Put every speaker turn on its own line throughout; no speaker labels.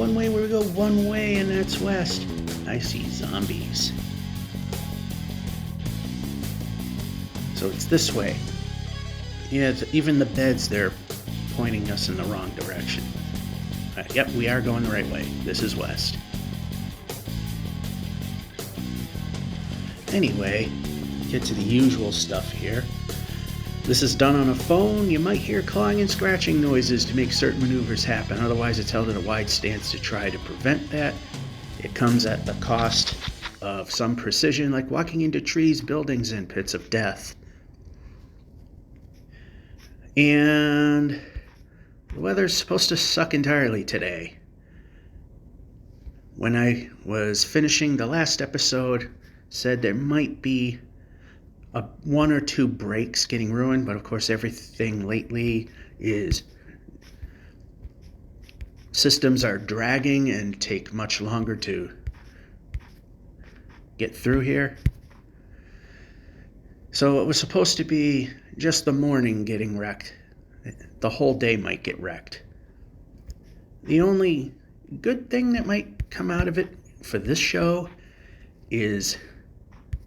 one way, we go one way, and that's west. I see zombies. So it's this way. Yeah, even the beds, they're pointing us in the wrong direction. Yep, we are going the right way. This is west. Anyway, get to the usual stuff here. This is done on a phone. You might hear clawing and scratching noises to make certain maneuvers happen. Otherwise, it's held at a wide stance to try to prevent that. It comes at the cost of some precision, like walking into trees, buildings, and pits of death. And the weather's supposed to suck entirely today. When I was finishing the last episode, said there might be one or two breaks getting ruined, but of course everything lately is systems are dragging and take much longer to get through here. So it was supposed to be just the morning getting wrecked. The whole day might get wrecked. The only good thing that might come out of it for this show is,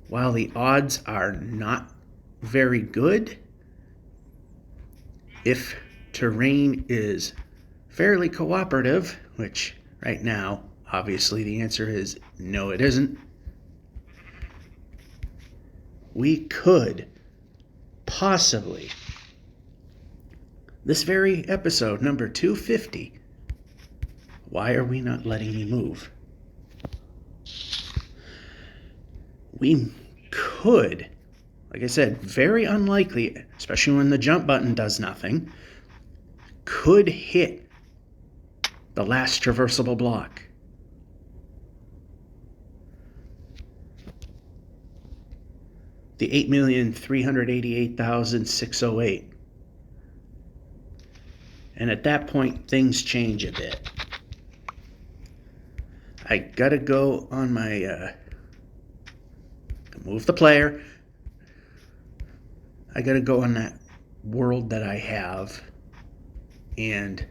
while the odds are not very good, if terrain is fairly cooperative, which right now, obviously the answer is no, it isn't, we could possibly, this very episode, number 250, why are we not letting me move? We could, like I said, very unlikely, especially when the jump button does nothing, could hit the last traversable block. The 8,388,608. And at that point, things change a bit. I gotta go on my, move the player. I gotta go on that world that I have and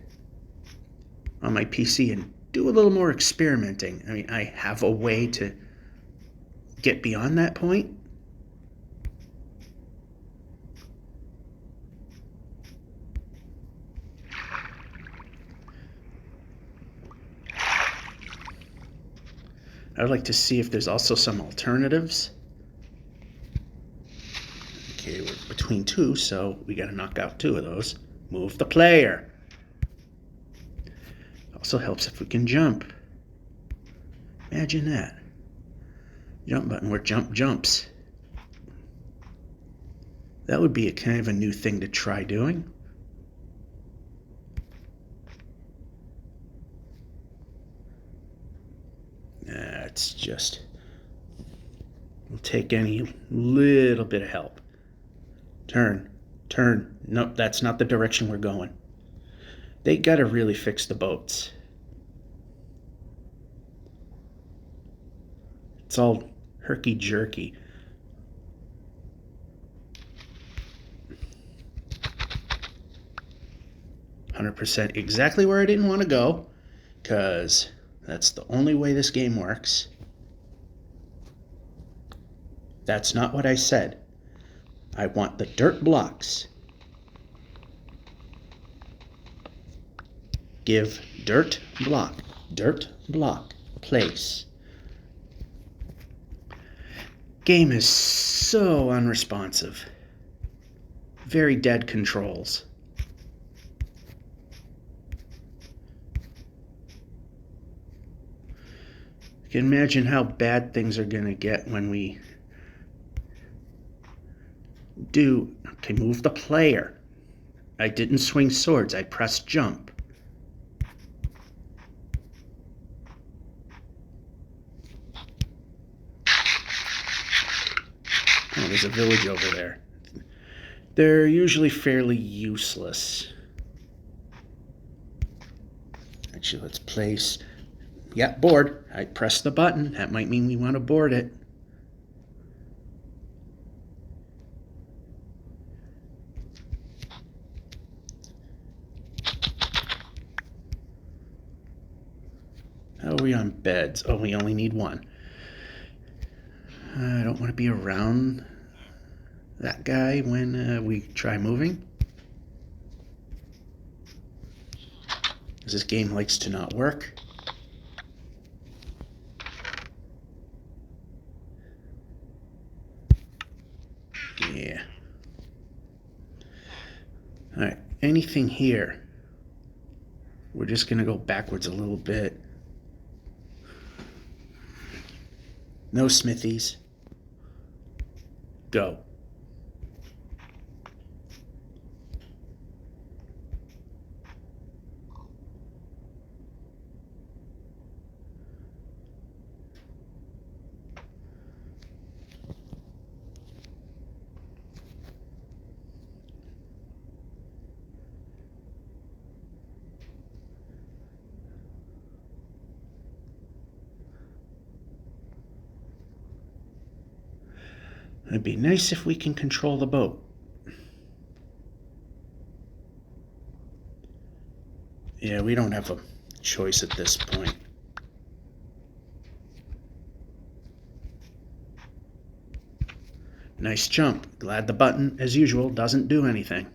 on my PC and do a little more experimenting. I mean, I have a way to get beyond that point. I'd like to see if there's also some alternatives. Okay, we're between two, so we gotta knock out two of those. Move the player. Also helps if we can jump. Imagine that. Jump button where jump jumps. That would be a kind of a new thing to try doing. It's just, we'll take any little bit of help. Turn. Nope, that's not the direction we're going. They gotta really fix the boats. It's all herky-jerky. %, exactly where I didn't want to go, because that's the only way this game works. That's not what I said. I want the dirt blocks. Give dirt block, place. Game is so unresponsive. Very dead controls. You can imagine how bad things are going to get when we do. Okay, move the player. I didn't swing swords. I pressed jump. Oh, there's a village over there. They're usually fairly useless. Actually, let's place... Yeah, board. I pressed the button. That might mean we want to board it. are we on beds? Oh, we only need one. I don't want to be around that guy when we try moving. This game likes to not work. Yeah. Alright, anything here? We're just going to go backwards a little bit. No smithies. Go. It'd be nice if we can control the boat. Yeah, we don't have a choice at this point. Nice jump. Glad the button, as usual, doesn't do anything.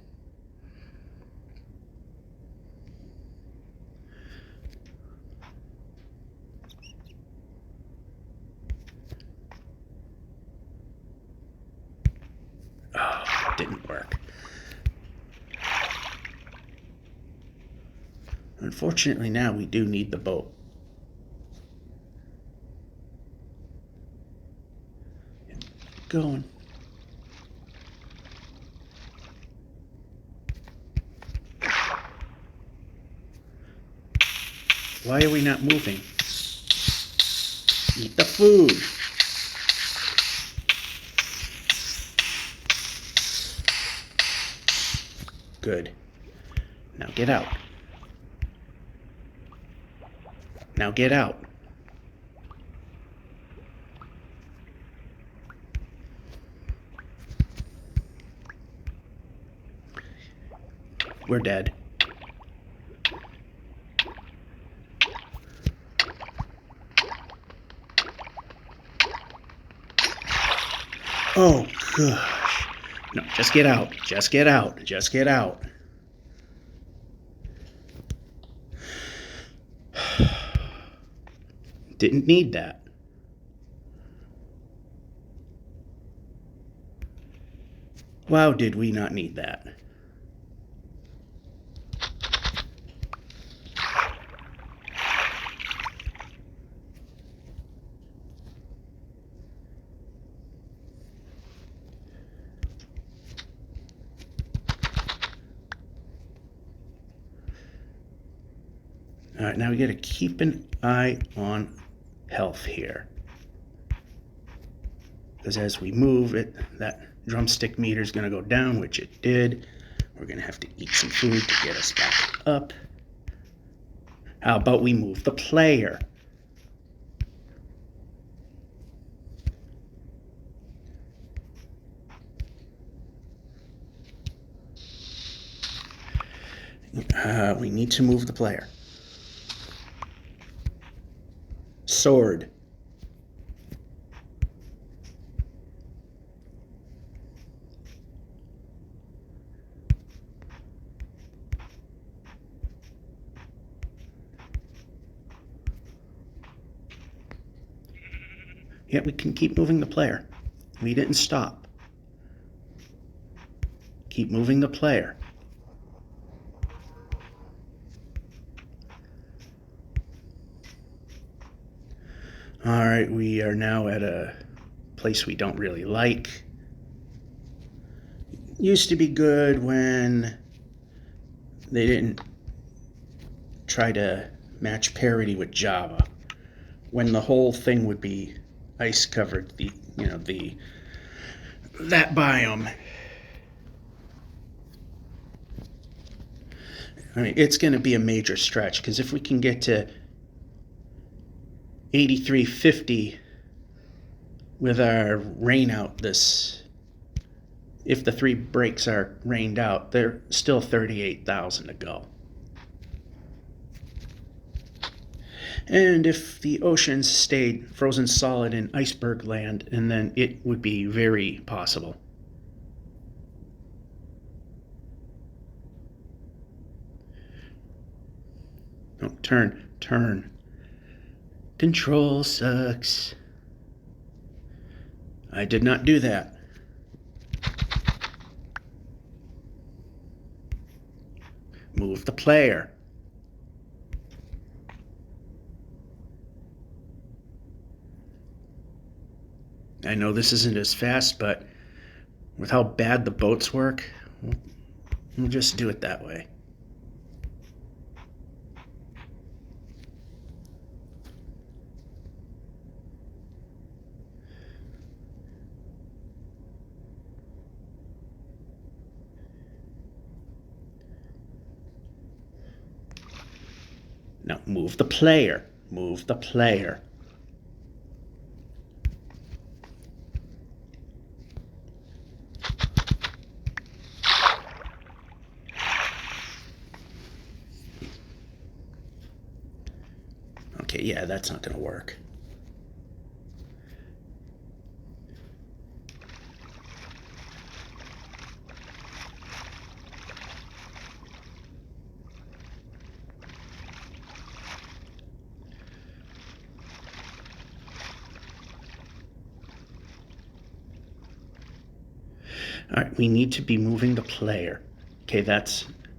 Oh, didn't work. Unfortunately, now we do need the boat. Going. Why are we not moving? Eat the food. Good. Now get out. Now get out. We're dead. Oh, gosh. No, just get out. Just get out. Just get out. Didn't need that. Wow, did we not need that? All right, now we got to keep an eye on health here. Because as we move it, that drumstick meter is going to go down, which it did. We're going to have to eat some food to get us back up. How about we move the player? We need to move the player. Sword. Yeah, we can keep moving the player. We didn't stop. Keep moving the player. All right, we are now at a place we don't really like. Used to be good when they didn't try to match parity with Java. When the whole thing would be ice covered, that biome. I mean, it's going to be a major stretch because if we can get to 8350 with our rain out if the 3 breaks are rained out, they're still 38,000 to go. And if the oceans stayed frozen solid in iceberg land, and then it would be very possible. No, turn. Control sucks. I did not do that. Move the player. I know this isn't as fast, but with how bad the boats work, we'll just do it that way. Now move the player. Move the player. Okay, yeah, that's not going to work. All right, we need to be moving the player. Okay,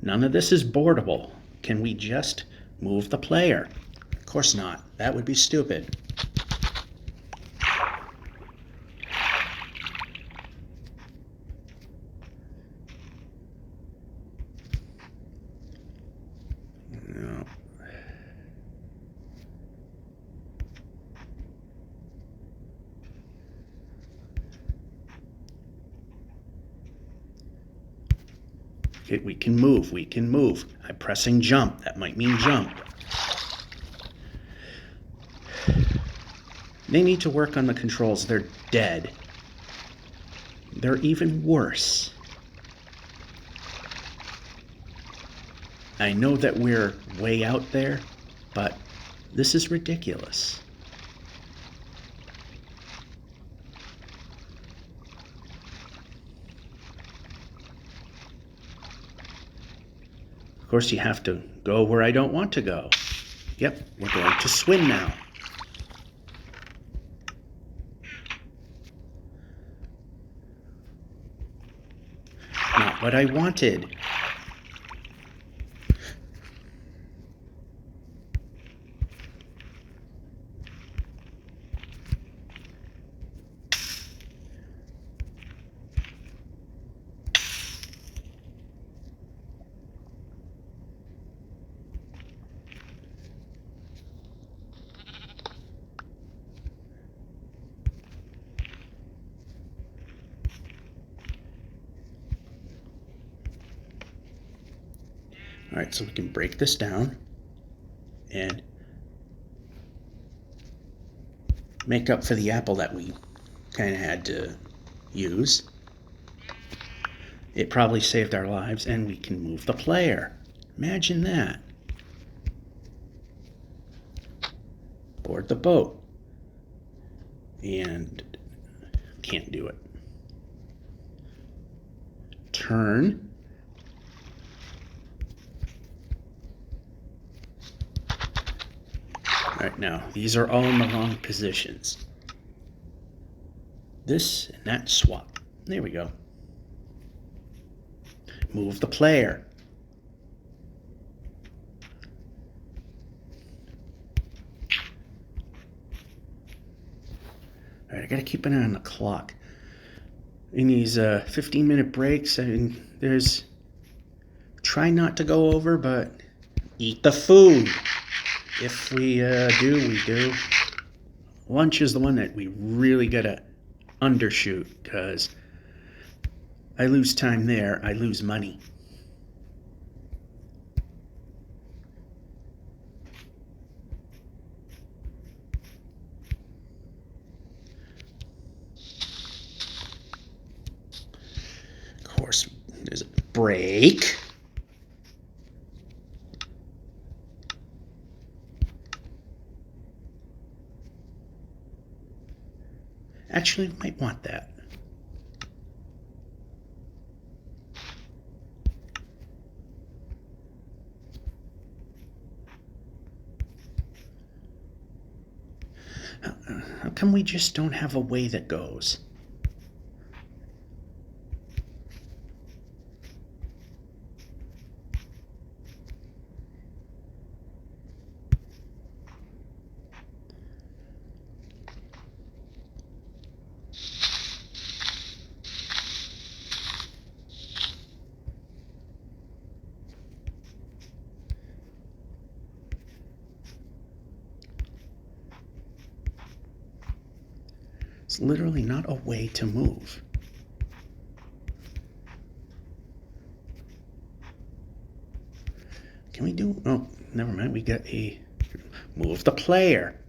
none of this is boardable. Can we just move the player? Of course not. That would be stupid. No. Okay, we can move. I'm pressing jump. That might mean jump. They need to work on the controls. They're dead. They're even worse. I know that we're way out there, but this is ridiculous. Of course, you have to go where I don't want to go. Yep, we're going to swim now. Not what I wanted. All right, so we can break this down and make up for the apple that we kind of had to use. It probably saved our lives, and we can move the player. Imagine that. Board the boat. And can't do it. Turn. All right, now, these are all in the wrong positions. This and that swap. There we go. Move the player. All right, I gotta keep an eye on the clock. In these 15-minute breaks, I mean, try not to go over, but eat the food. If we do, we do. Lunch is the one that we really gotta undershoot, because I lose time there, I lose money. Of course, there's a break. Actually, we might want that. How come we just don't have a way that goes? It's literally not a way to move. Can we do... Oh, never mind. We got a... Move the player.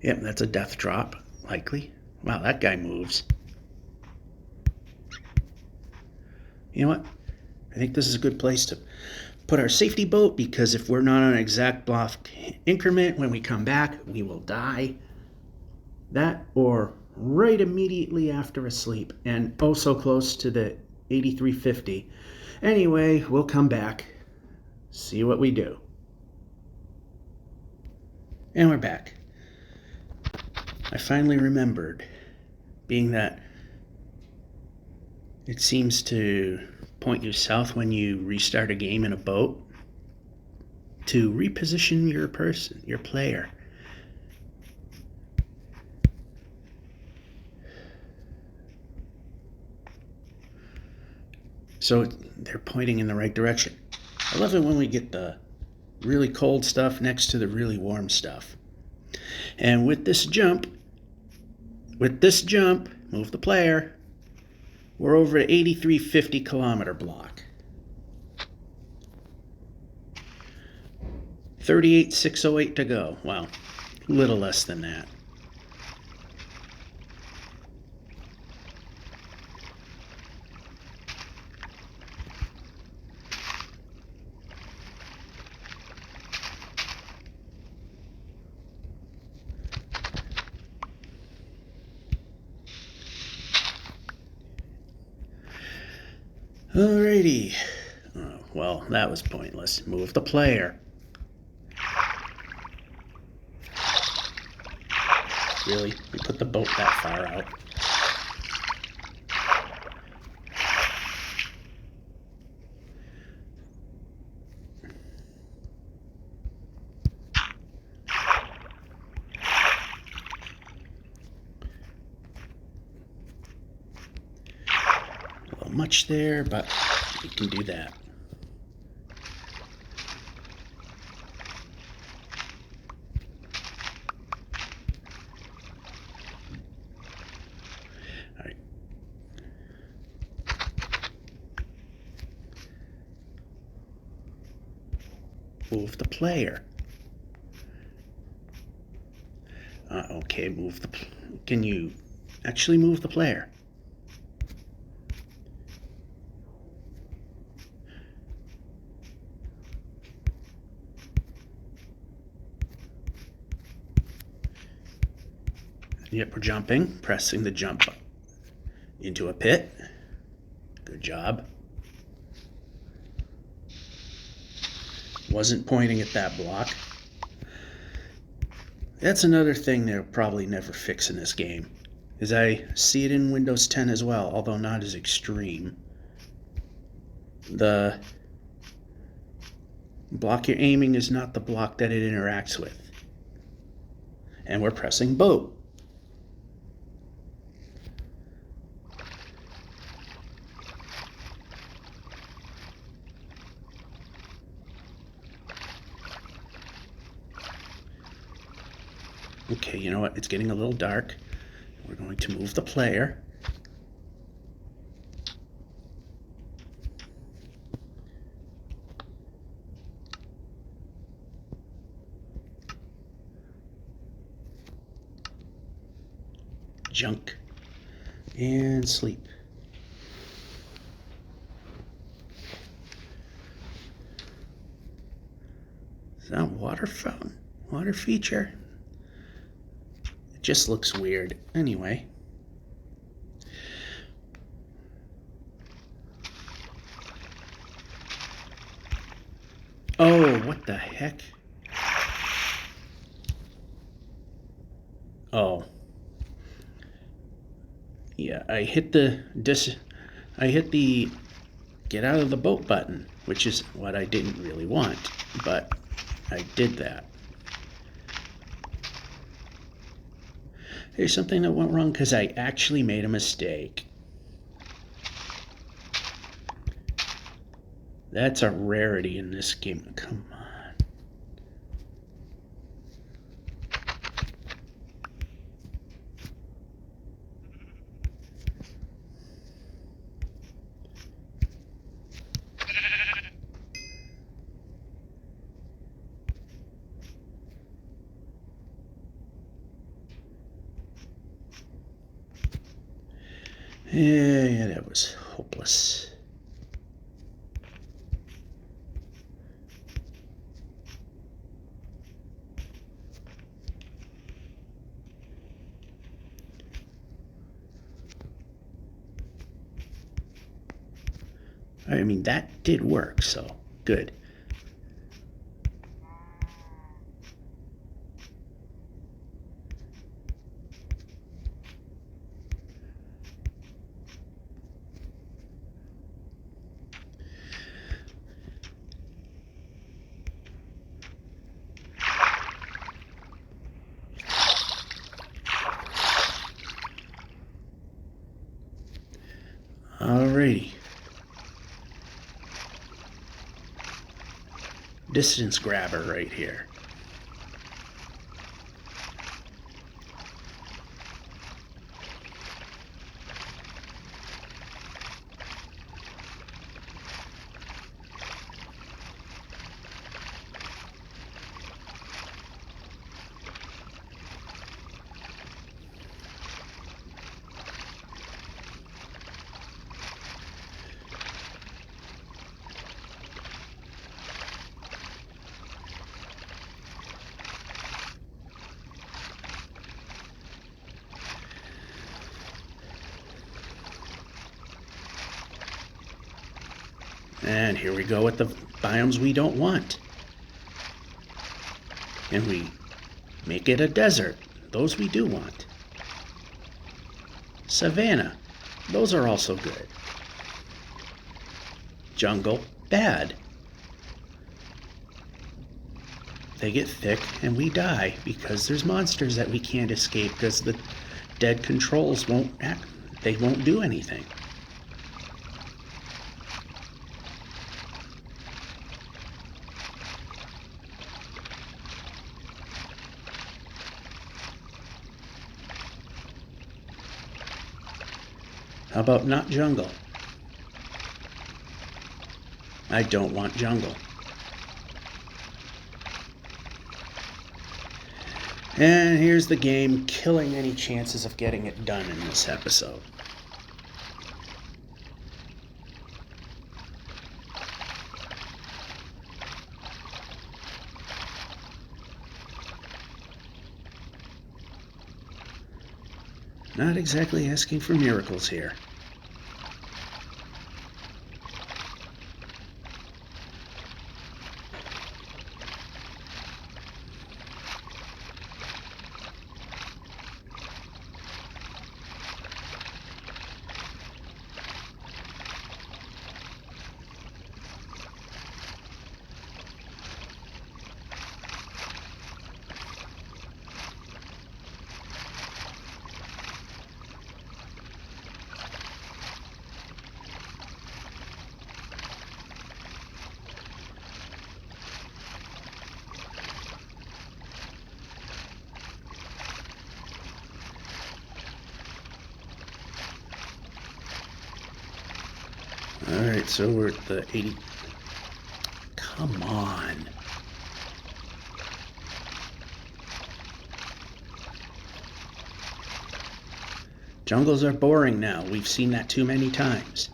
Yep, that's a death drop, likely. Wow, that guy moves. You know what? I think this is a good place to put our safety boat, because if we're not on an exact block increment when we come back, we will die. That or right immediately after a sleep, and oh so close to the 8350. Anyway, we'll come back, see what we do. And we're back. I finally remembered, being that it seems to point you south when you restart a game in a boat, to reposition your player. So they're pointing in the right direction. I love it when we get the really cold stuff next to the really warm stuff. And with this jump, move the player, we're over an 8350 kilometer block. 38,608 to go. Wow, a little less than that. Alrighty. Oh, well, that was pointless. Move the player. Really? We put the boat that far out? A little much there, but we can do that. Move the player. Okay, can you actually move the player? Yep, we're jumping, pressing the jump into a pit. Good job. Wasn't pointing at that block. That's another thing they'll probably never fix in this game, is I see it in Windows 10 as well, although not as extreme. The block you're aiming is not the block that it interacts with. And we're pressing boat. Okay, you know what? It's getting a little dark. We're going to move the player. Junk. And sleep. Is that water fountain? Water feature? Just looks weird. Anyway. Oh, what the heck? Oh. Yeah, I hit the get out of the boat button, which is what I didn't really want, but I did that. There's something that went wrong because I actually made a mistake. That's a rarity in this game. Come on. Yeah, that was hopeless. I mean, that did work, so good. Alrighty. Distance grabber right here. And here we go with the biomes we don't want. And we make it a desert. Those we do want. Savanna. Those are also good. Jungle. Bad. They get thick and we die because there's monsters that we can't escape because the dead controls won't act. They won't do anything. How about not jungle? I don't want jungle. And here's the game killing any chances of getting it done in this episode. Not exactly asking for miracles here. Alright, so we're at the 80. Come on. Jungles are boring now. We've seen that too many times.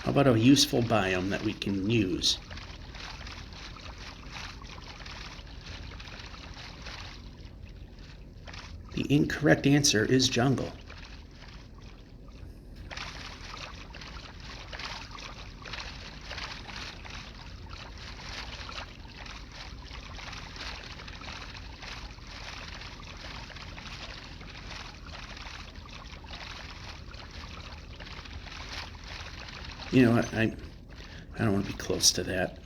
How about a useful biome that we can use? The incorrect answer is jungle. You know what, I don't want to be close to that.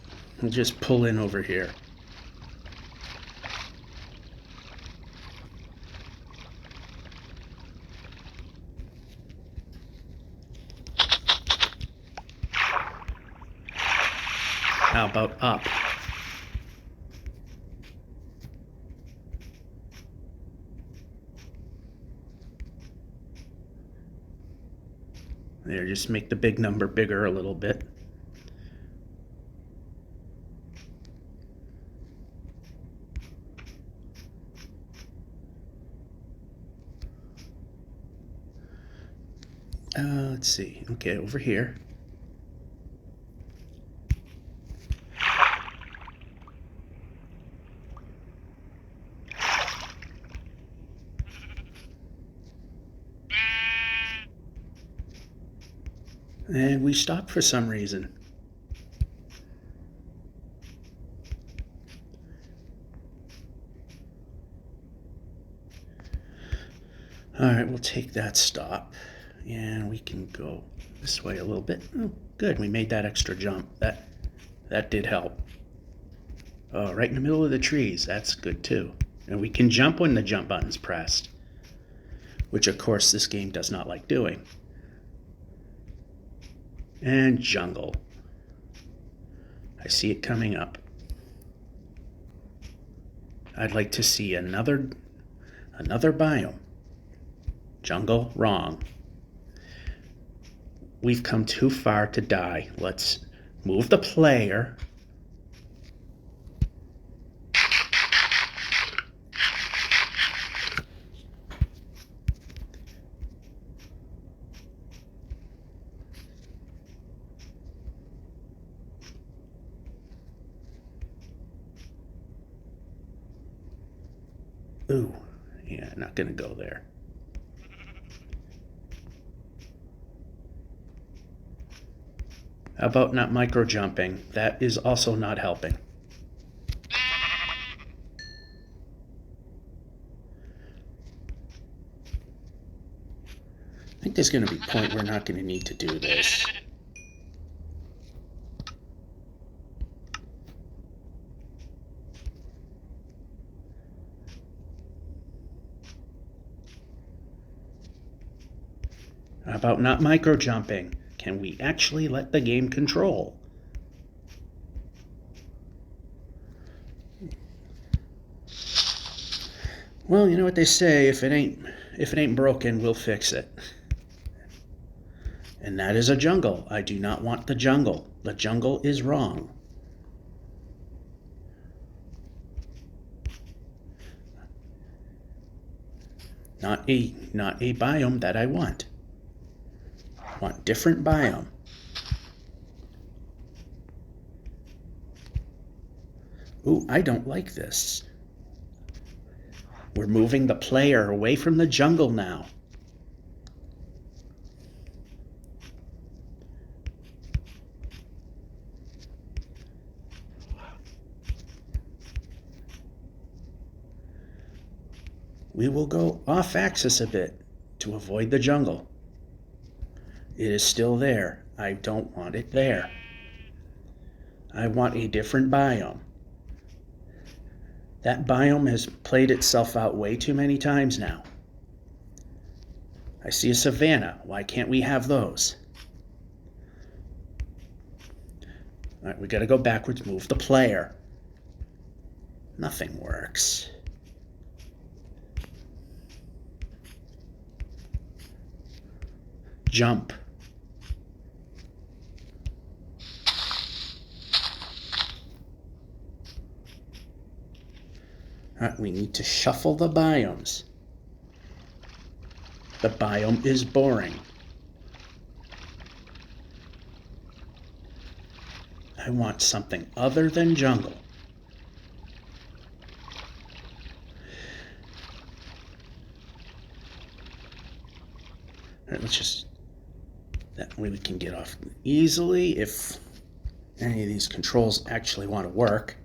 I'll just pull in over here. How about up? There, just make the big number bigger a little bit. Let's see. Okay, over here. And we stopped for some reason. All right, we'll take that stop. And we can go this way a little bit. Oh, good, we made that extra jump. That did help. Oh, right in the middle of the trees. That's good too. And we can jump when the jump button's pressed, which of course this game does not like doing. And jungle. I see it coming up. I'd like to see another biome. Jungle, wrong. We've come too far to die. Let's move the player. Ooh, yeah, not gonna go there. How about not micro jumping? That is also not helping. I think there's going to be a point we're not going to need to do this. How about not micro jumping? Can we actually let the game control? Well, you know what they say, if it ain't broken, we'll fix it. And that is a jungle. I do not want the jungle. The jungle is wrong. Not a biome that I want. I want different biome. Ooh, I don't like this. We're moving the player away from the jungle now. We will go off axis a bit to avoid the jungle. It is still there. I don't want it there. I want a different biome. That biome has played itself out way too many times now. I see a savanna. Why can't we have those? All right, we got to go backwards, move the player. Nothing works. Jump. All right, we need to shuffle the biomes. The biome is boring. I want something other than jungle. right, let's just, that way we can get off easily if any of these controls actually want to work.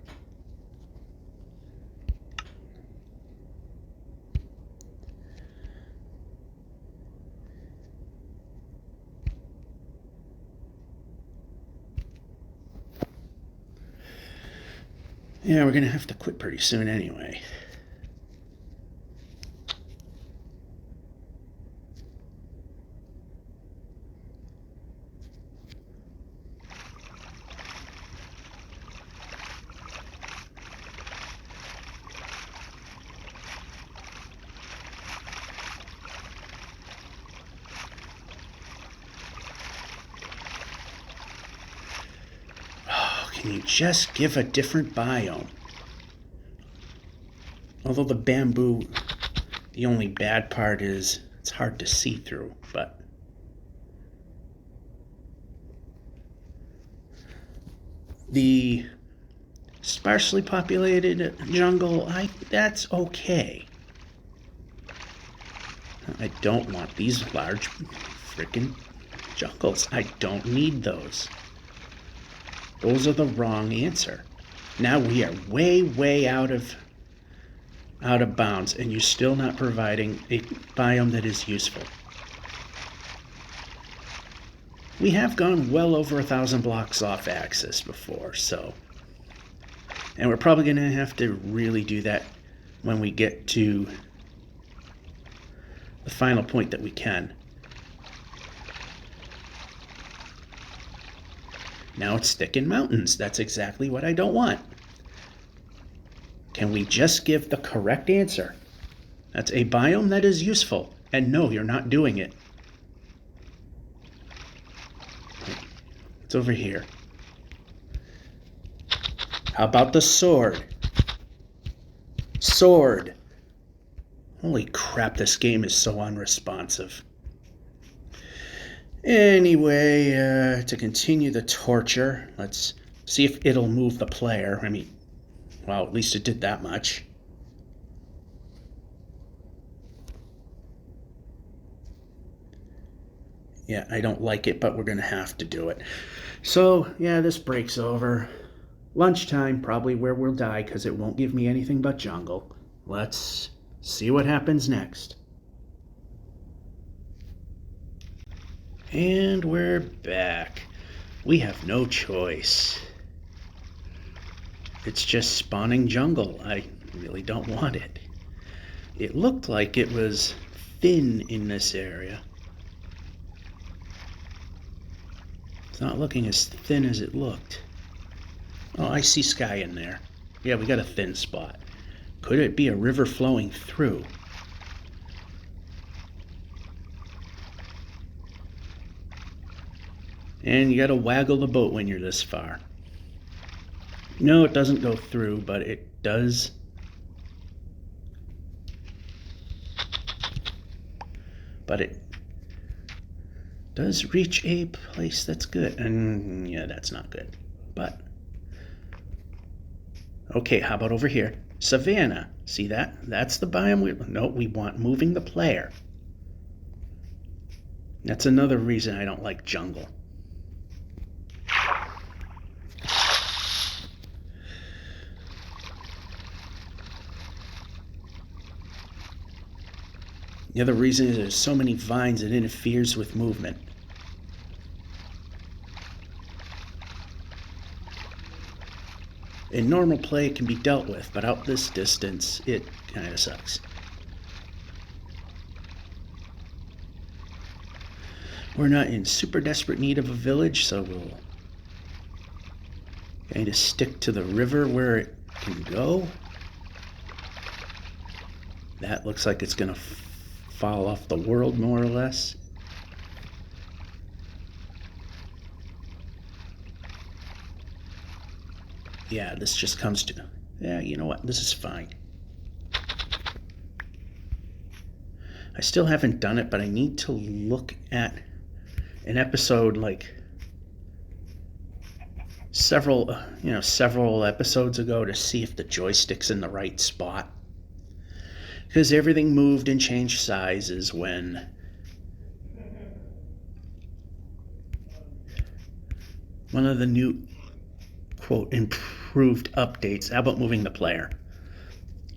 Yeah, we're gonna have to quit pretty soon anyway. Can you just give a different biome? Although the bamboo, the only bad part is it's hard to see through, but the sparsely populated jungle, that's okay. I don't want these large freaking jungles. I don't need those. Those are the wrong answer. Now we are way out of bounds, and you're still not providing a biome that is useful. We have gone well over 1,000 blocks off axis before, so, and we're probably going to have to really do that when we get to the final point that we can. Now it's thick in mountains. That's exactly what I don't want. Can we just give the correct answer? That's a biome that is useful. And no, you're not doing it. It's over here. How about the sword? Sword. Holy crap, this game is so unresponsive. Anyway, to continue the torture, let's see if it'll move the player. I mean, well, at least it did that much. Yeah, I don't like it, but we're going to have to do it. So, yeah, this break's over. Lunchtime, probably where we'll die, because it won't give me anything but jungle. Let's see what happens next. And we're back. We have no choice. It's just spawning jungle. I really don't want it. It looked like it was thin in this area. It's not looking as thin as it looked. Oh, I see sky in there. Yeah, we got a thin spot. Could it be a river flowing through? And you gotta waggle the boat when you're this far. No, it doesn't go through, but it does. But it does reach a place that's good. And yeah, that's not good. But okay, how about over here? Savannah. See that? That's the biome we want moving the player. That's another reason I don't like jungle. The other reason is there's so many vines it interferes with movement. In normal play it can be dealt with, but out this distance it kind of sucks. We're not in super desperate need of a village, so we'll kind of stick to the river where it can go. That looks like it's going to fall off the world, more or less. Yeah, this just comes to... Yeah, you know what? This is fine. I still haven't done it, but I need to look at an episode like several episodes ago to see if the joystick's in the right spot. Because everything moved and changed sizes when one of the new, quote, improved updates. How about moving the player?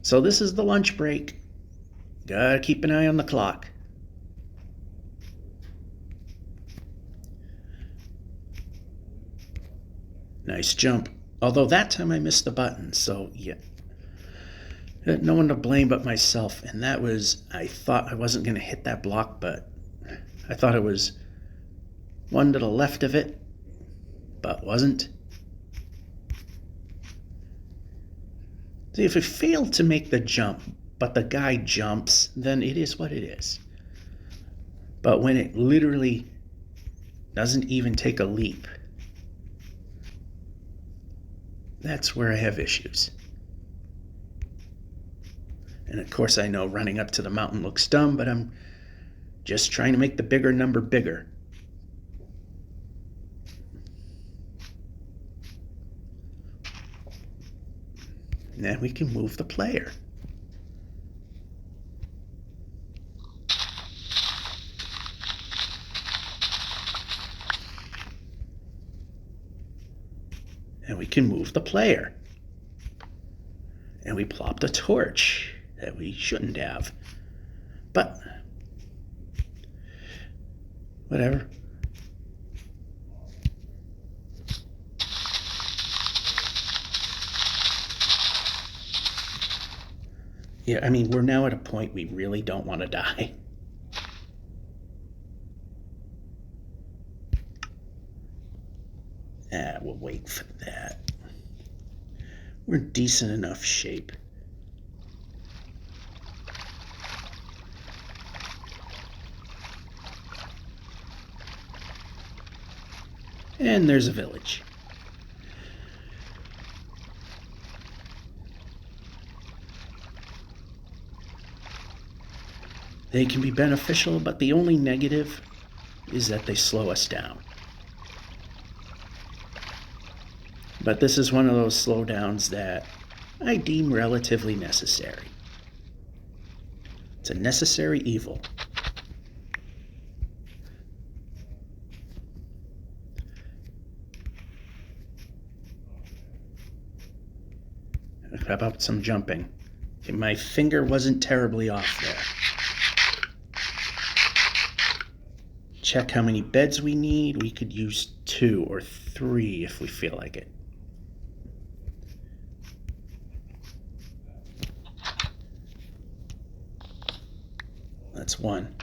So this is the lunch break. Gotta keep an eye on the clock. Nice jump. Although that time I missed the button, so yeah. No one to blame but myself. And that was, I thought I wasn't going to hit that block, but I thought it was one to the left of it, but wasn't. See, if it failed to make the jump, but the guy jumps, then it is what it is. But when it literally doesn't even take a leap, that's where I have issues. And of course I know running up to the mountain looks dumb, but I'm just trying to make the bigger number bigger. Now we can move the player. And we can move the player. And we plopped a torch that we shouldn't have. But whatever. Yeah, I mean, we're now at a point we really don't want to die. We'll wait for that. We're in decent enough shape. And there's a village. They can be beneficial, but the only negative is that they slow us down. But this is one of those slowdowns that I deem relatively necessary. It's a necessary evil. How about some jumping? Okay, my finger wasn't terribly off there. Check how many beds we need. We could use 2 or 3 if we feel like it. That's 1.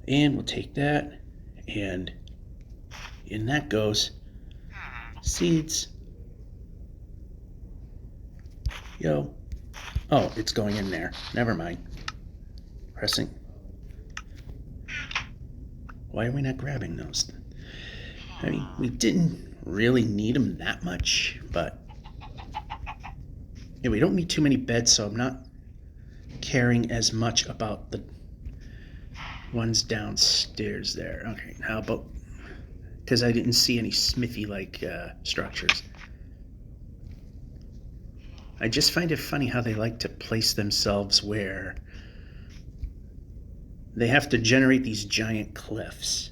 And we'll take that, and in that goes seeds. Yo. Oh, it's going in there. Never mind. Pressing. Why are we not grabbing those? I mean, we didn't really need them that much, but yeah, we don't need too many beds, so I'm not caring as much about the ones downstairs there. Okay, how about, because I didn't see any smithy-like structures. I just find it funny how they like to place themselves where they have to generate these giant cliffs.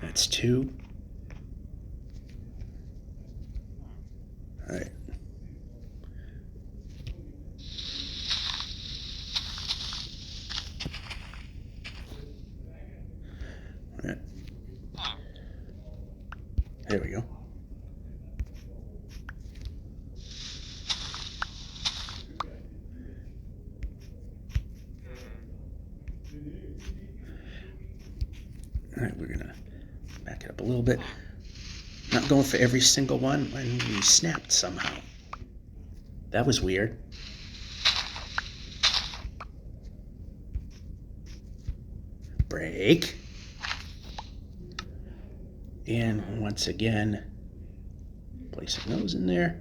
That's 2. All right. All right. There we go. All right, we're gonna back it up a little bit. Not going for every single one when we snapped somehow. That was weird. Break. And once again, placing those in there.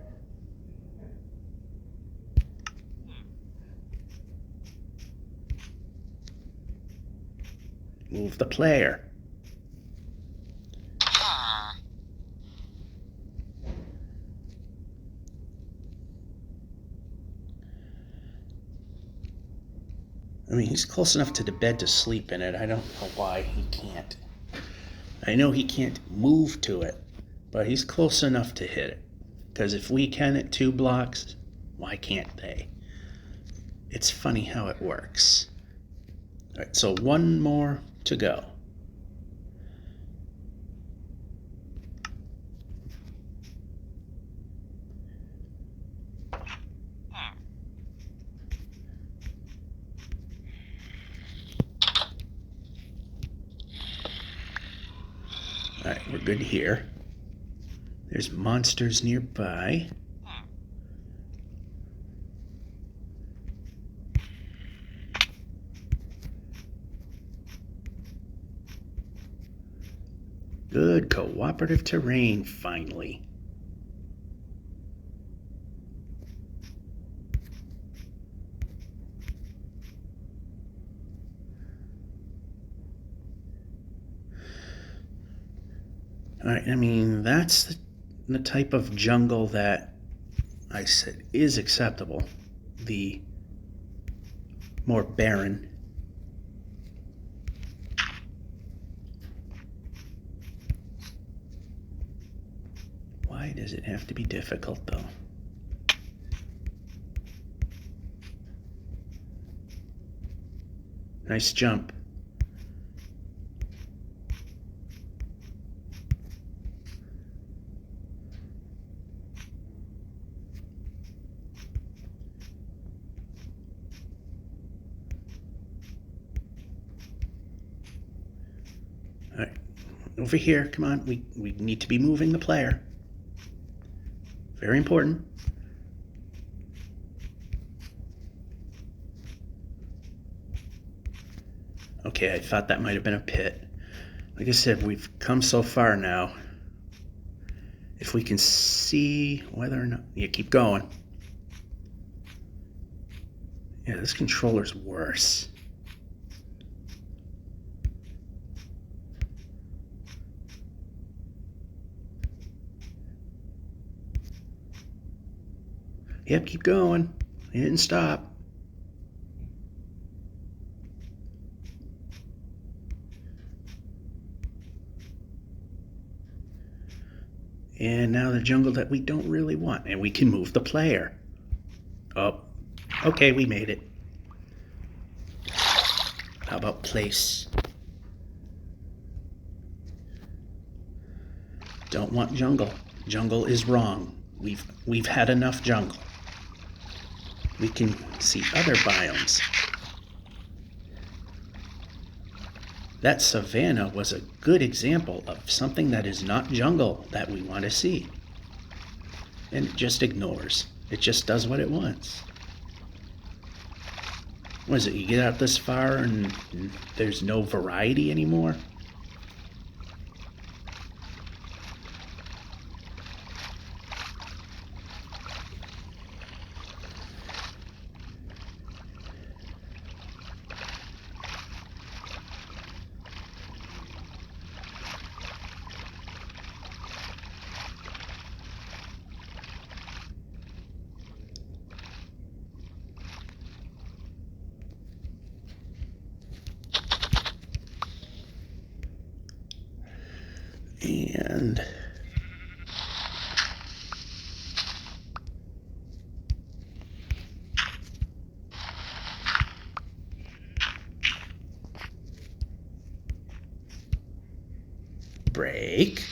Move the player. I mean, he's close enough to the bed to sleep in it. I don't know why he can't. I know he can't move to it, but he's close enough to hit it. Because if we can at 2 blocks, why can't they? It's funny how it works. All right, so 1 more to go. All right, we're good here. There's monsters nearby. Good cooperative terrain, finally. All right, I mean, that's the type of jungle that I said is acceptable. The more barren. Why does it have to be difficult, though? Nice jump. All right, over here, come on. We need to be moving the player. Very important. Okay, I thought that might have been a pit. Like I said, we've come so far now. If we can see whether or not... Yeah, keep going. Yeah, this controller's worse. Yep, keep going. He didn't stop. And now the jungle that we don't really want. And we can move the player. Oh, okay, we made it. How about place? Don't want jungle. Jungle is wrong. We've had enough jungle. We can see other biomes. That savanna was a good example of something that is not jungle that we want to see. And it just ignores. It just does what it wants. What is it, you get out this far and there's no variety anymore? And break.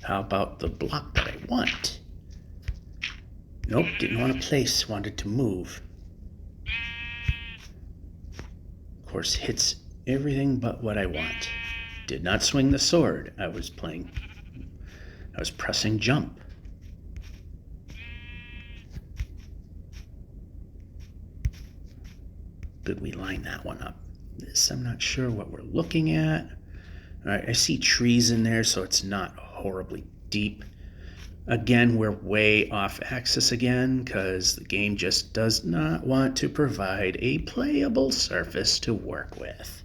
How about the block that I want? Nope, didn't want to place, wanted to move. Of course, hits everything but what I want. Did not swing the sword. I was pressing jump. Did we line that one up? This, I'm not sure what we're looking at. All right, I see trees in there, so it's not horribly deep. Again, we're way off axis again because the game just does not want to provide a playable surface to work with.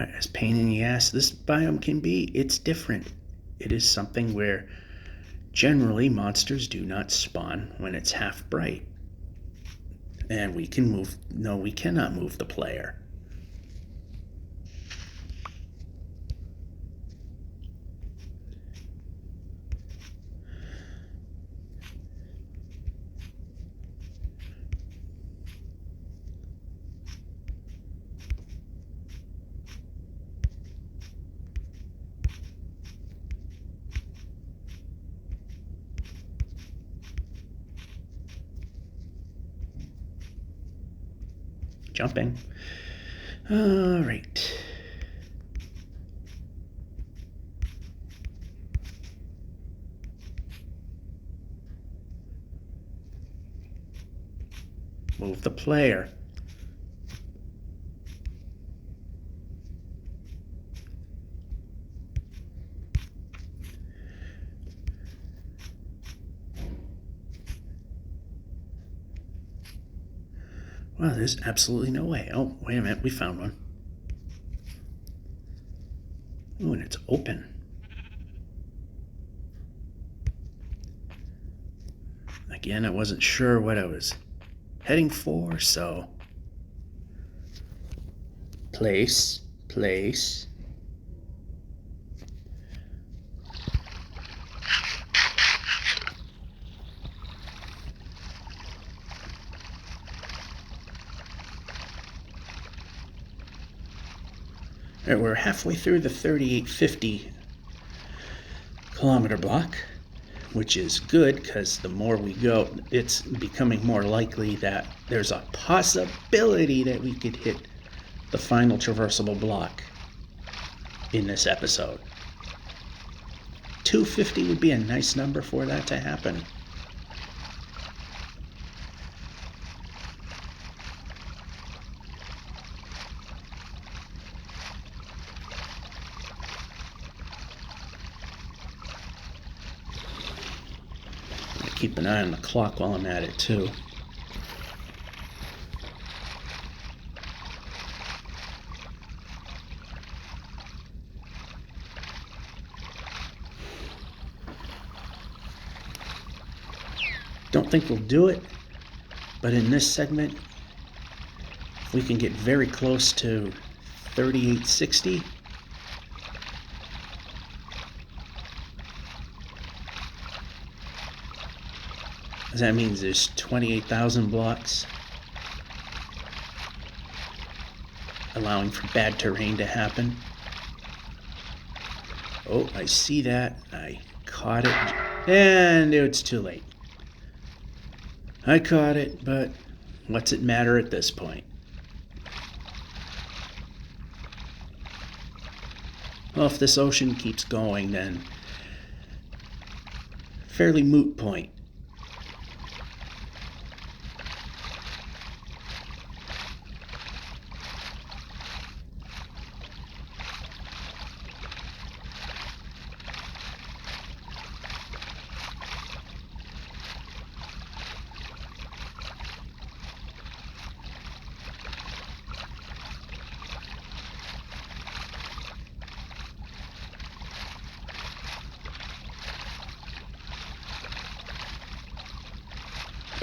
As pain in the ass this biome can be, it's different. It is something where generally monsters do not spawn when it's half bright. And we cannot move the player. Jumping. All right. Move the player. Well, there's absolutely no way. Oh, wait a minute. We found one. Ooh, and it's open. Again, I wasn't sure what I was heading for, so place. All right, we're halfway through the 3850 kilometer block, which is good because the more we go, it's becoming more likely that there's a possibility that we could hit the final traversable block in this episode. 250 would be a nice number for that to happen. Keep an eye on the clock while I'm at it too. Don't think we'll do it, but in this segment, if we can get very close to 3860, that means there's 28,000 blocks, allowing for bad terrain to happen. Oh, I see that. I caught it, and it's too late. I caught it, but what's it matter at this point? Well, if this ocean keeps going, then fairly moot point.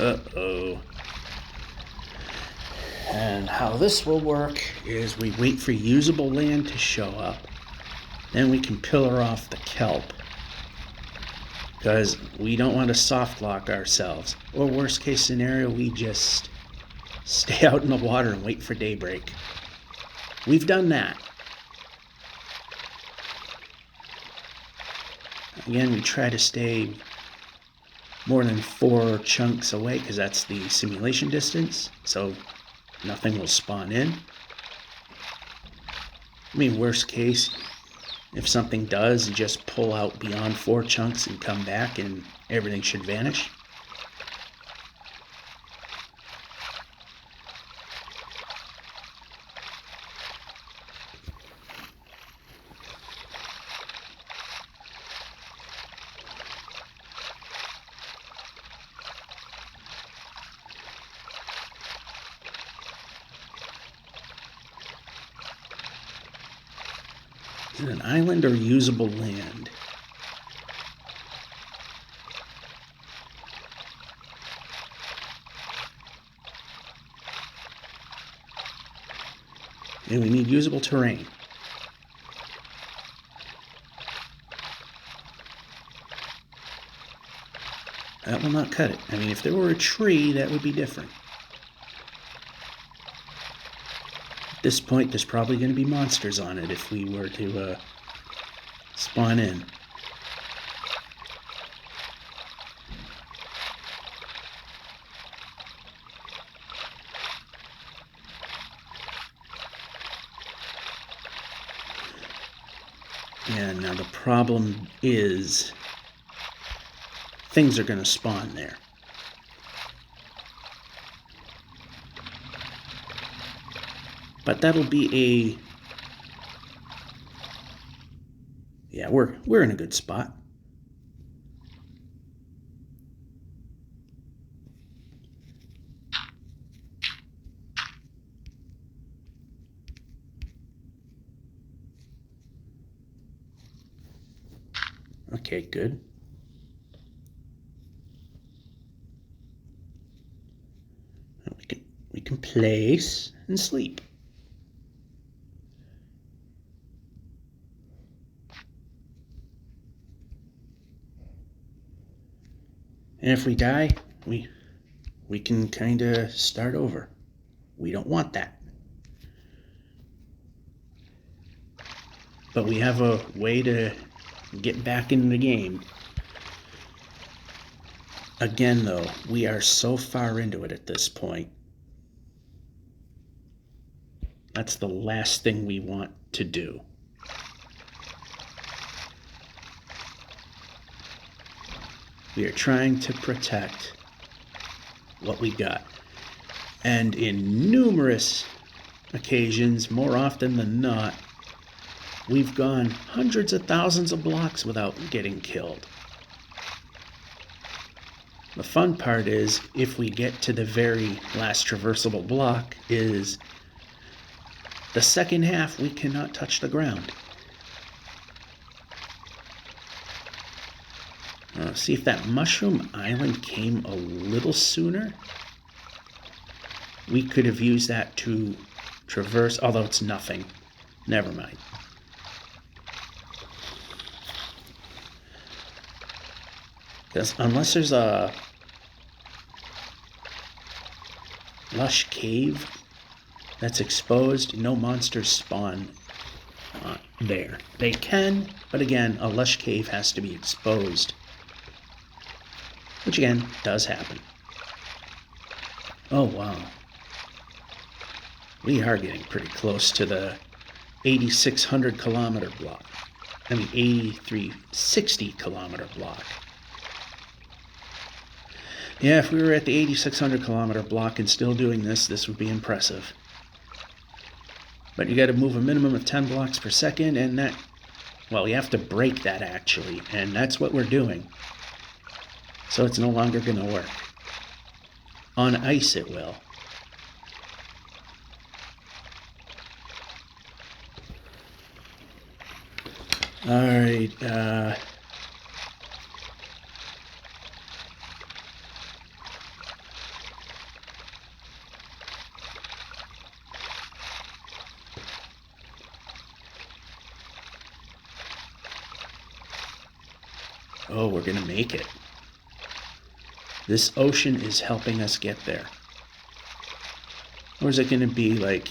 Uh-oh. And how this will work is we wait for usable land to show up. Then we can pillar off the kelp. Because we don't want to soft lock ourselves. Or worst case scenario, we just stay out in the water and wait for daybreak. We've done that. Again, we try to stay more than 4 chunks away because that's the simulation distance, so nothing will spawn in. I mean, worst case, if something does, just pull out beyond 4 chunks and come back and everything should vanish. Is it an island or usable land? And we need usable terrain. That will not cut it. I mean, if there were a tree, that would be different. At this point, there's probably going to be monsters on it if we were to spawn in. Yeah, now the problem is things are going to spawn there. But that'll be a... Yeah, we're in a good spot. Okay, good. We can place and sleep. And if we die, we can kind of start over. We don't want that. But we have a way to get back into the game. Again, though, we are so far into it at this point. That's the last thing we want to do. We are trying to protect what we got. And in numerous occasions, more often than not, we've gone hundreds of thousands of blocks without getting killed. The fun part is, if we get to the very last traversable block, is the second half we cannot touch the ground. See if that mushroom island came a little sooner. We could have used that to traverse, although it's nothing. Never mind. Because unless there's a lush cave that's exposed, no monsters spawn there. They can, but again, a lush cave has to be exposed. Which again, does happen. Oh wow. We are getting pretty close to the 8,600 kilometer block. I mean 8,360 kilometer block. Yeah, if we were at the 8,600 kilometer block and still doing this would be impressive. But you got to move a minimum of 10 blocks per second, and that, well, you have to break that actually, and that's what we're doing. So it's no longer going to work. On ice it will. Alright, oh, we're going to make it. This ocean is helping us get there. Or is it going to be like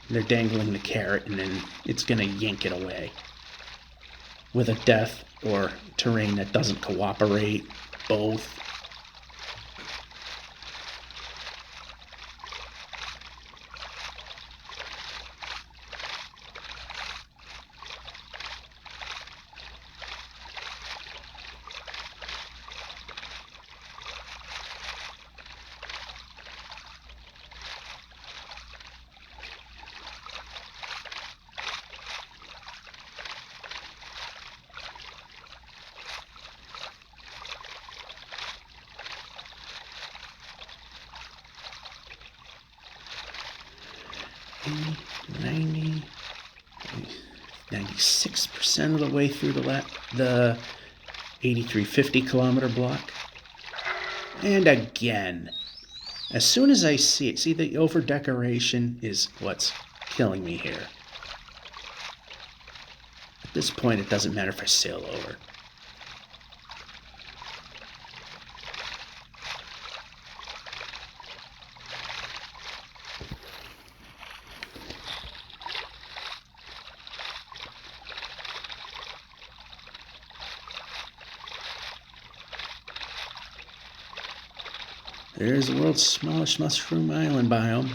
they're dangling the carrot and then it's going to yank it away? With a death or terrain that doesn't cooperate, both. 96% of the way through the 8350 kilometer block. And again, as soon as I see it, see the over decoration is what's killing me here. At this point, it doesn't matter if I sail over. There's the world's smallest mushroom island biome.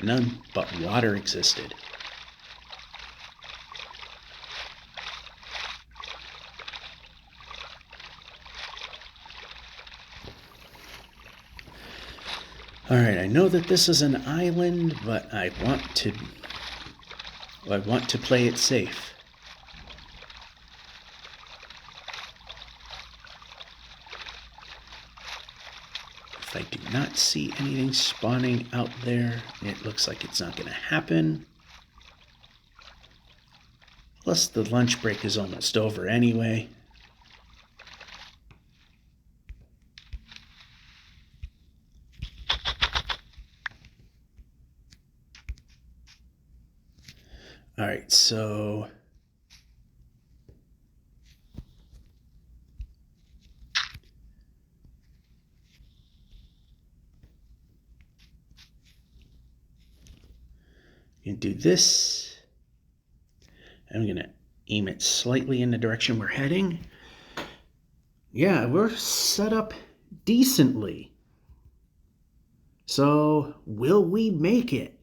None but water existed. Alright, I know that this is an island, but I want to play it safe. If I do not see anything spawning out there, it looks like it's not going to happen. Plus, the lunch break is almost over anyway. All right, so you can do this. I'm going to aim it slightly in the direction we're heading. Yeah, we're set up decently. So, will we make it?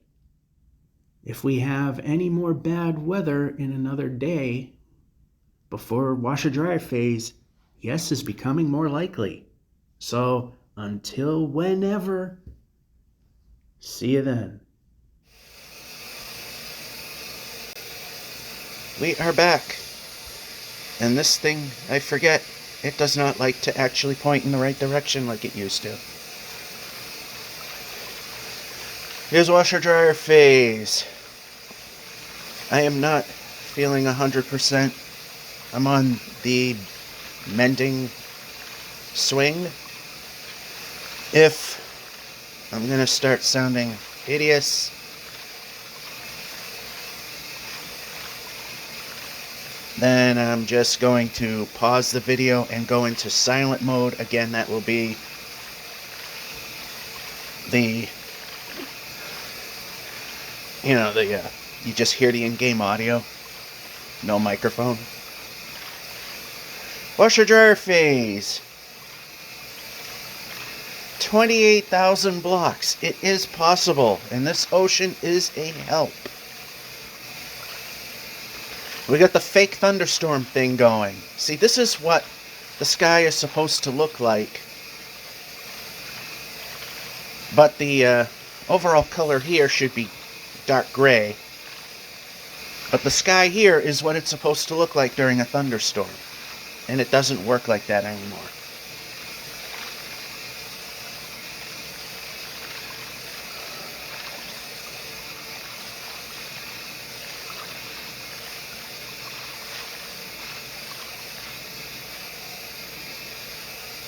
If we have any more bad weather in another day before washer-dryer phase, yes is becoming more likely. So, until whenever, see you then.
We are back. And this thing, I forget, it does not like to actually point in the right direction like it used to. Here's washer-dryer phase. I am not feeling 100%. I'm on the mending swing. If I'm going to start sounding hideous, then I'm just going to pause the video and go into silent mode. Again, that will be the, you just hear the in-game audio. No microphone. Washer-dryer phase. 28,000 blocks. It is possible, and this ocean is a help. We got the fake thunderstorm thing going. See, this is what the sky is supposed to look like. But the overall color here should be dark gray. But the sky here is what it's supposed to look like during a thunderstorm. And it doesn't work like that anymore.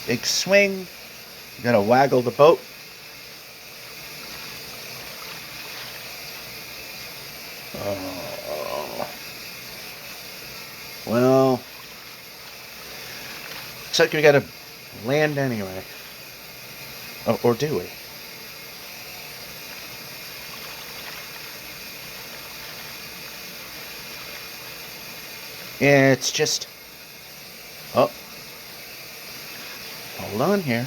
Big swing. You gotta waggle the boat. Well, looks like we gotta land anyway. Oh, or do we? Yeah, it's just... Oh. Hold on here.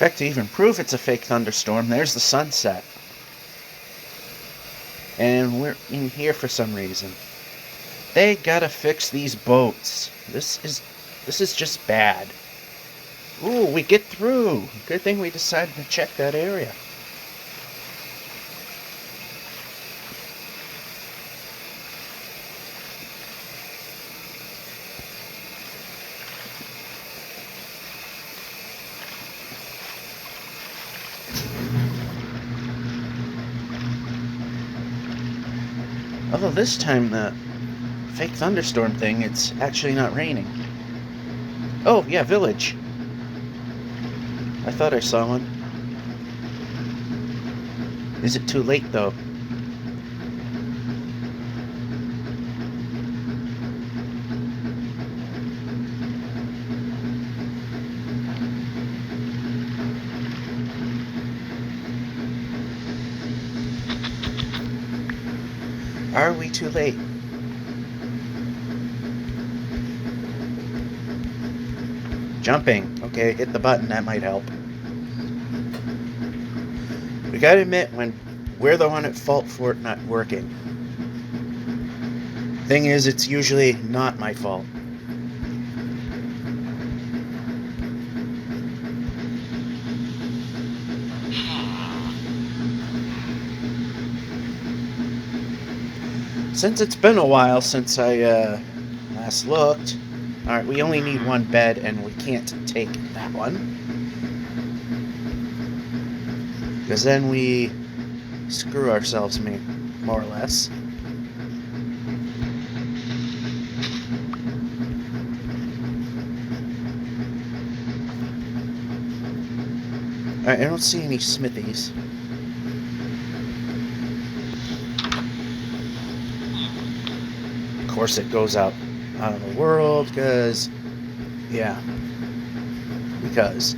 fact, to even prove it's a fake thunderstorm, there's the sunset. And we're in here for some reason. They gotta fix these boats. This is just bad. Ooh, we get through. Good thing we decided to check that area. Although this time the fake thunderstorm thing, it's actually not raining. Oh, yeah, village. I thought I saw one. Is it too late, though? Are we too late? Jumping. Okay, hit the button. That might help. We gotta admit when we're the one at fault for it not working. Thing is, it's usually not my fault. Since it's been a while since I last looked, alright, we only need one bed and we can't take that one. Because then we screw ourselves, more or less. Alright, I don't see any smithies. Of course it goes out of the world, because... yeah. Because...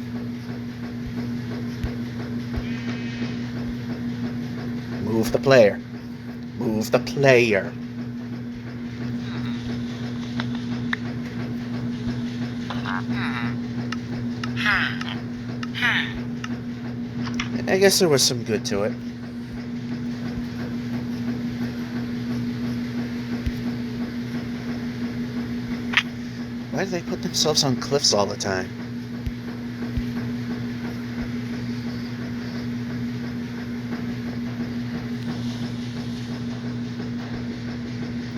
move the player. Move the player. I guess there was some good to it. Why do they put themselves on cliffs all the time?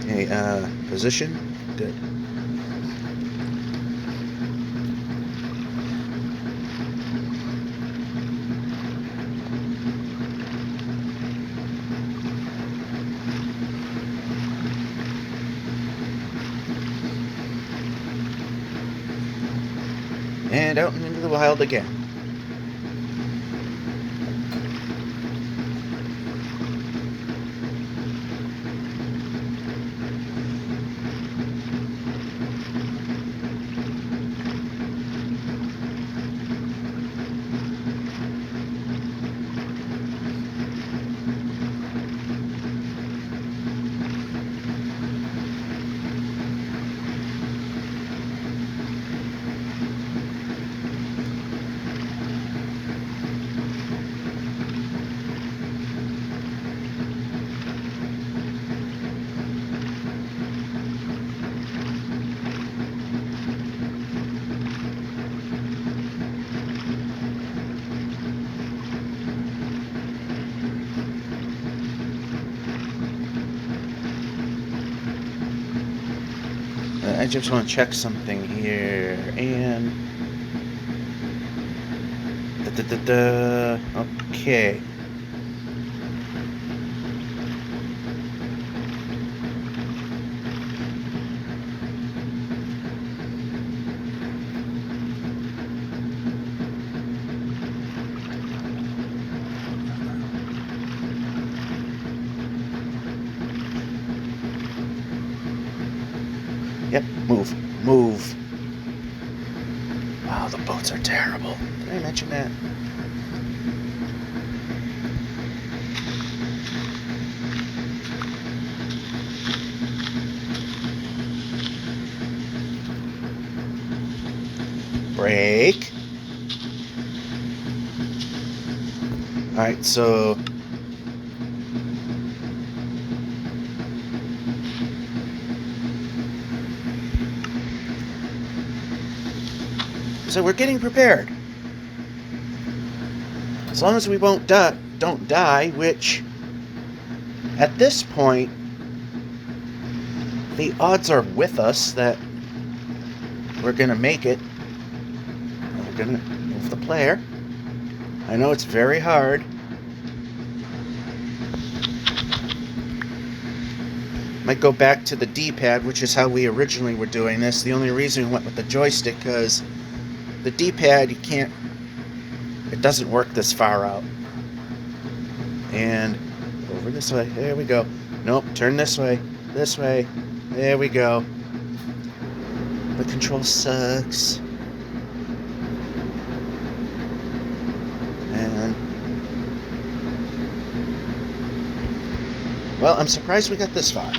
Okay, position? Good. And out and into the wild again. I just want to check something here, and... okay. Yep, move. Move. Wow, the boats are terrible. Did I mention that? Brake. Alright, so we're getting prepared. As long as we don't die, which at this point the odds are with us that we're gonna make it. We're gonna move the player. I know it's very hard. Might go back to the D-pad, which is how we originally were doing this. The only reason we went with the joystick, because the D-pad, it doesn't work this far out. And over this way, there we go. Nope, turn this way, there we go. The control sucks. And well, I'm surprised we got this far.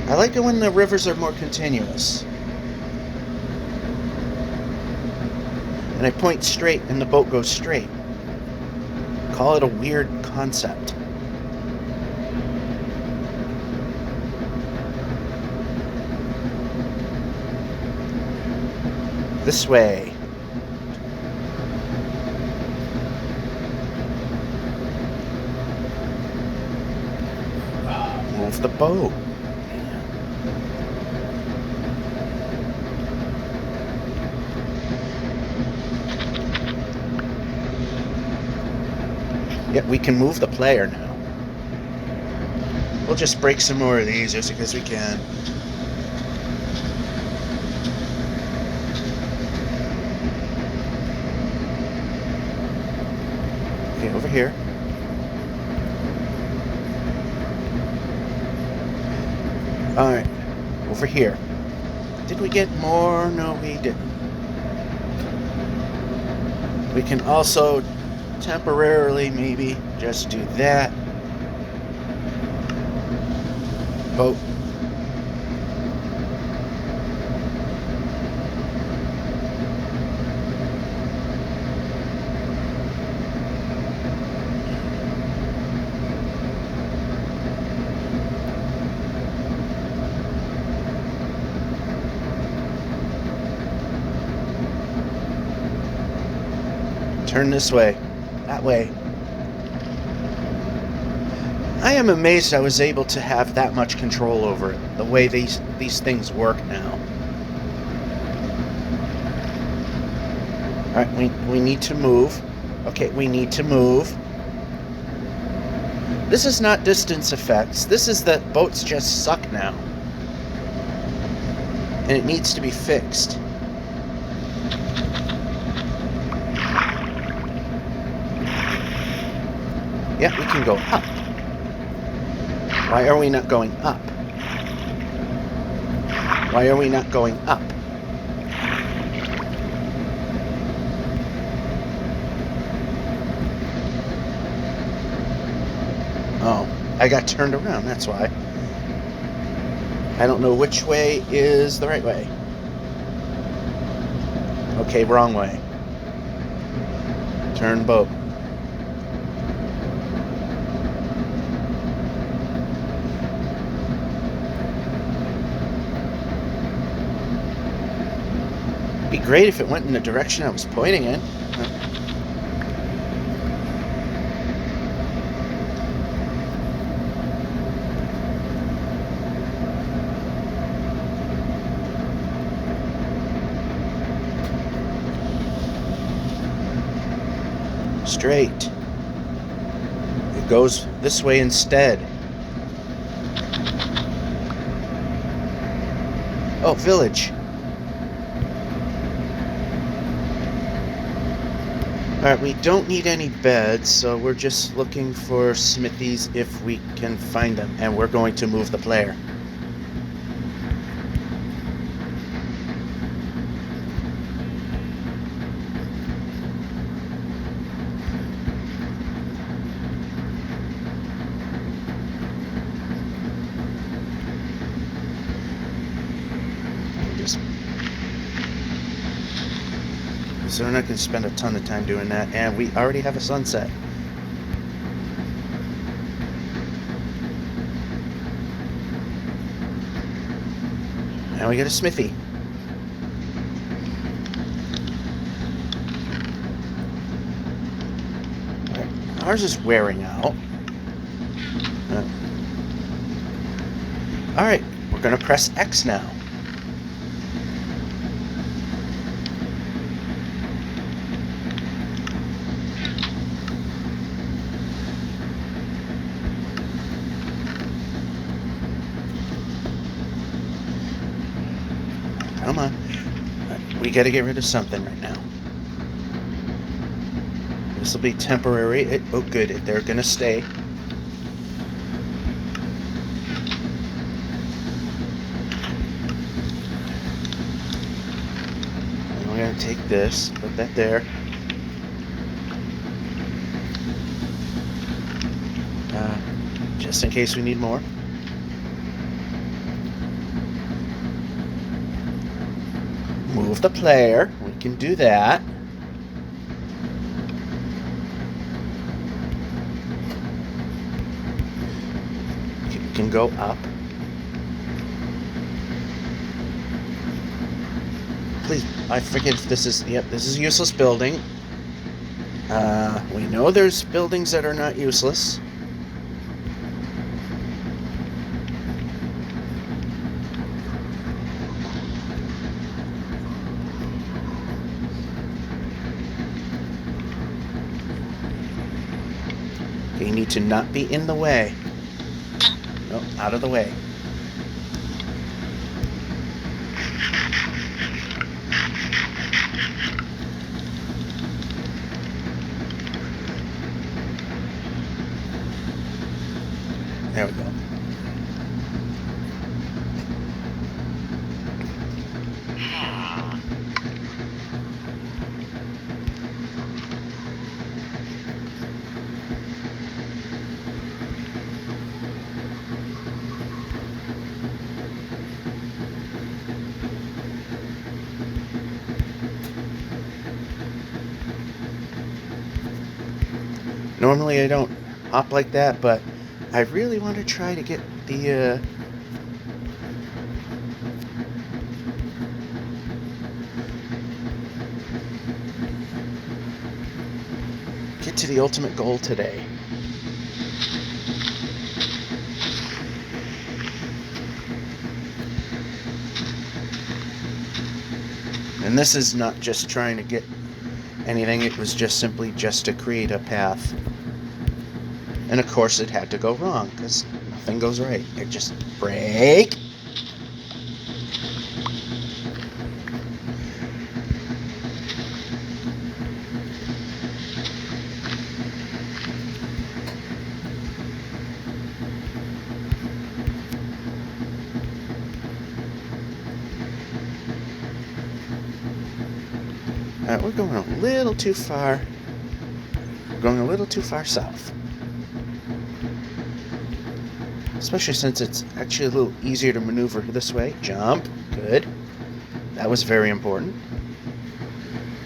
I like it when the rivers are more continuous. And I point straight and the boat goes straight. Call it a weird concept. This way. Move the boat. Yep, we can move the player now. We'll just break some more of these just because we can. Okay, over here. Alright, over here. Did we get more? No, we didn't. We can also temporarily maybe just do that. Boat. Turn this way. That way. I am amazed I was able to have that much control over it, the way these things work now. Alright, we need to move. Okay, we need to move. This is not distance effects. This is that boats just suck now. And it needs to be fixed. Yeah, we can go up. Why are we not going up? Why are we not going up? Oh, I got turned around, that's why. I don't know which way is the right way. Okay, wrong way. Turn boat. Be great if it went in the direction I was pointing in. Straight. It goes this way instead. Oh, village. Alright, we don't need any beds, so we're just looking for smithies if we can find them. And we're going to move the player. so we're not going to spend a ton of time doing that. And we already have a sunset. Now we get a smithy. Right. Ours is wearing out. Alright, we're going to press X now. Come on. We got to get rid of something right now. This will be temporary. Oh, good. They're going to stay. And we're going to take this, put that there. Just in case we need more. Move the player. We can do that. You can go up. Please, I forget if this is... Yep, this is a useless building. We know there's buildings that are not useless. You need to not be in the way. No, out of the way. There we go. Normally I don't hop like that, but I really want to try to get the get to the ultimate goal today. And this is not just trying to get anything, it was just simply just to create a path. And of course it had to go wrong, because nothing goes right. It just break. Alright, we're going a little too far. We're going a little too far south. Especially since it's actually a little easier to maneuver this way. Jump. Good. That was very important.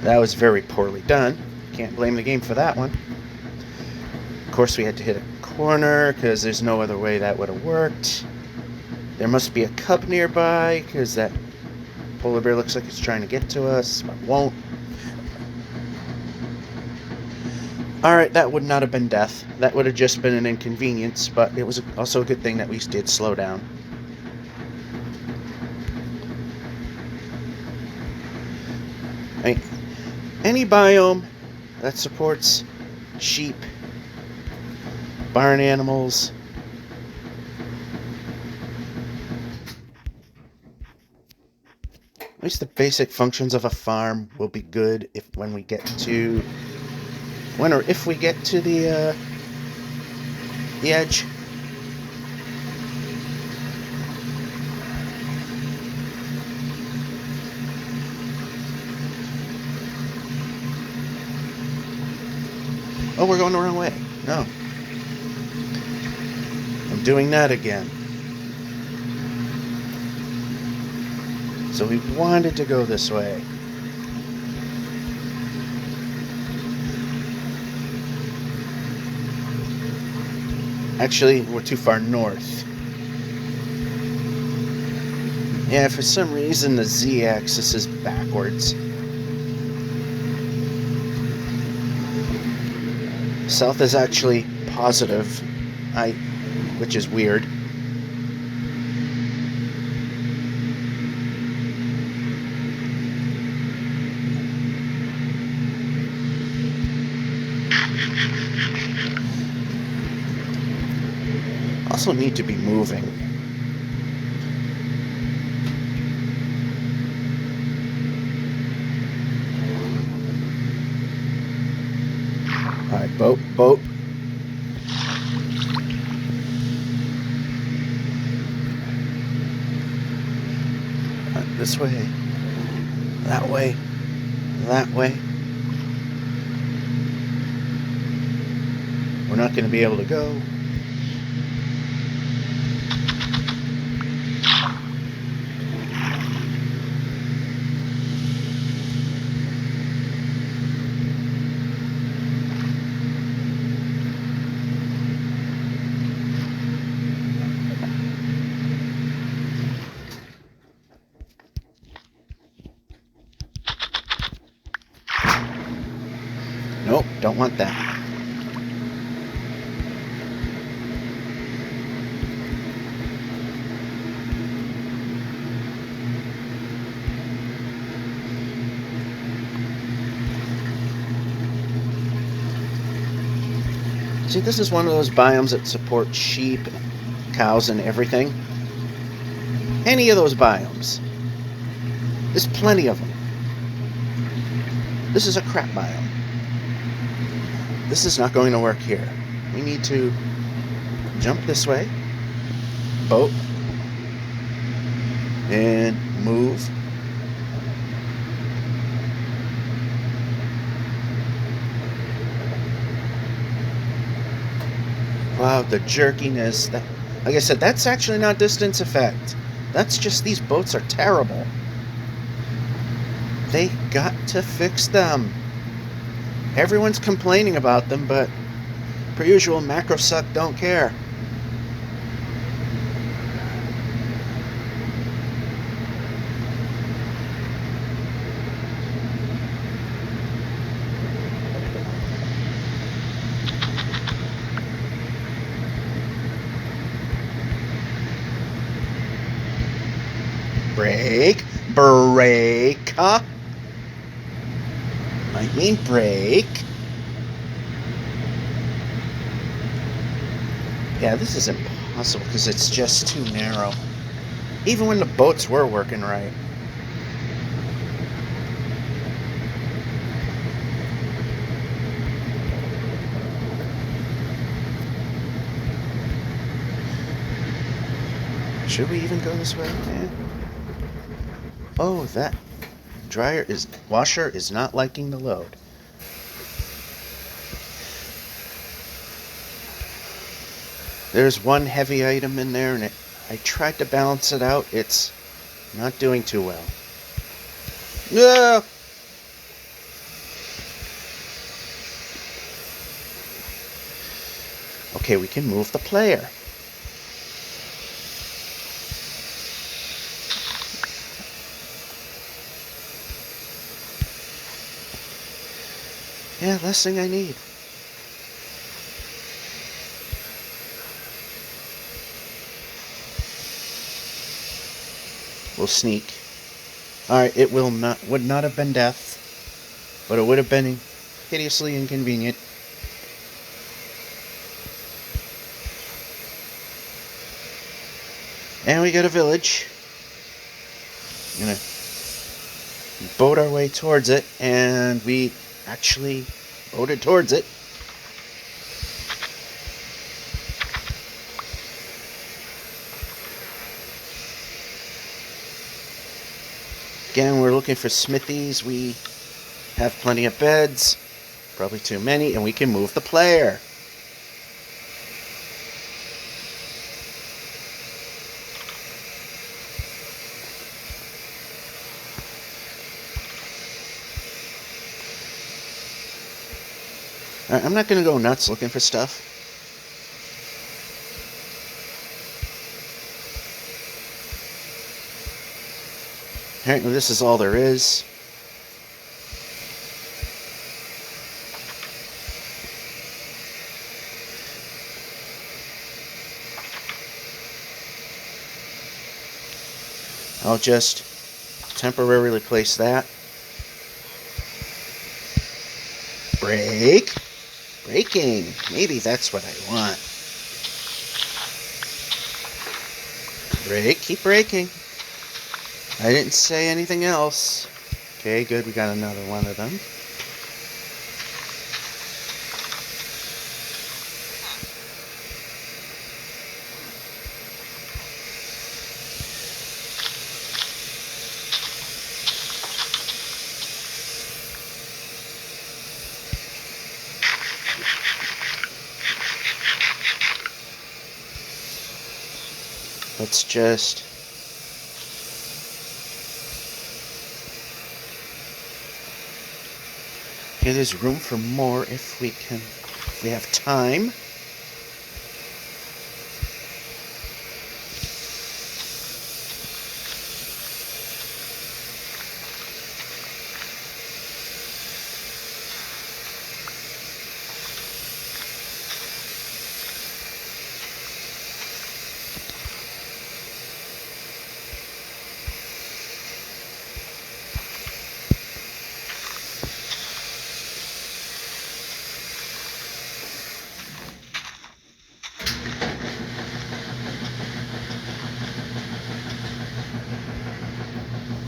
That was very poorly done. Can't blame the game for that one. Of course, we had to hit a corner because there's no other way that would have worked. There must be a cub nearby because that polar bear looks like it's trying to get to us, but won't. Alright, that would not have been death. That would have just been an inconvenience, but it was also a good thing that we did slow down. Any biome that supports sheep, barn animals, at least the basic functions of a farm will be good if we get to the edge. Oh, we're going the wrong way. No. I'm doing that again. So we wanted to go this way. Actually, we're too far north. Yeah, for some reason the z-axis is backwards. South is actually positive, which is weird. Also need to be moving. Alright, boat. This way. That way. That way. We're not going to be able to go. Nope, don't want that. See, this is one of those biomes that support sheep, cows, and everything. Any of those biomes. There's plenty of them. This is a crap biome. This is not going to work here. We need to jump this way, boat, and move. Wow, the jerkiness. Like I said, that's actually not distance effect. That's just these boats are terrible. They got to fix them. Everyone's complaining about them, but per usual, Macrosuck don't care. Brake. I mean brake. Yeah, this is impossible because it's just too narrow. Even when the boats were working right. Should we even go this way? Yeah. Oh, that washer is not liking the load. There's one heavy item in there, and I tried to balance it out. It's not doing too well. No! Okay, we can move the player. Yeah, last thing I need. We'll sneak. Alright, it would not have been death, but it would have been hideously inconvenient. And we got a village. I'm gonna boat our way towards it, and we actually boated towards it. Again, we're looking for smithies. We have plenty of beds, probably too many, and we can move the player. I'm not going to go nuts looking for stuff. Apparently this is all there is. I'll just temporarily place that. Brake. Braking. Maybe that's what I want. Brake. Keep braking. I didn't say anything else. Okay, good. We got another one of them. Let's just... Okay, there's room for more if we have time.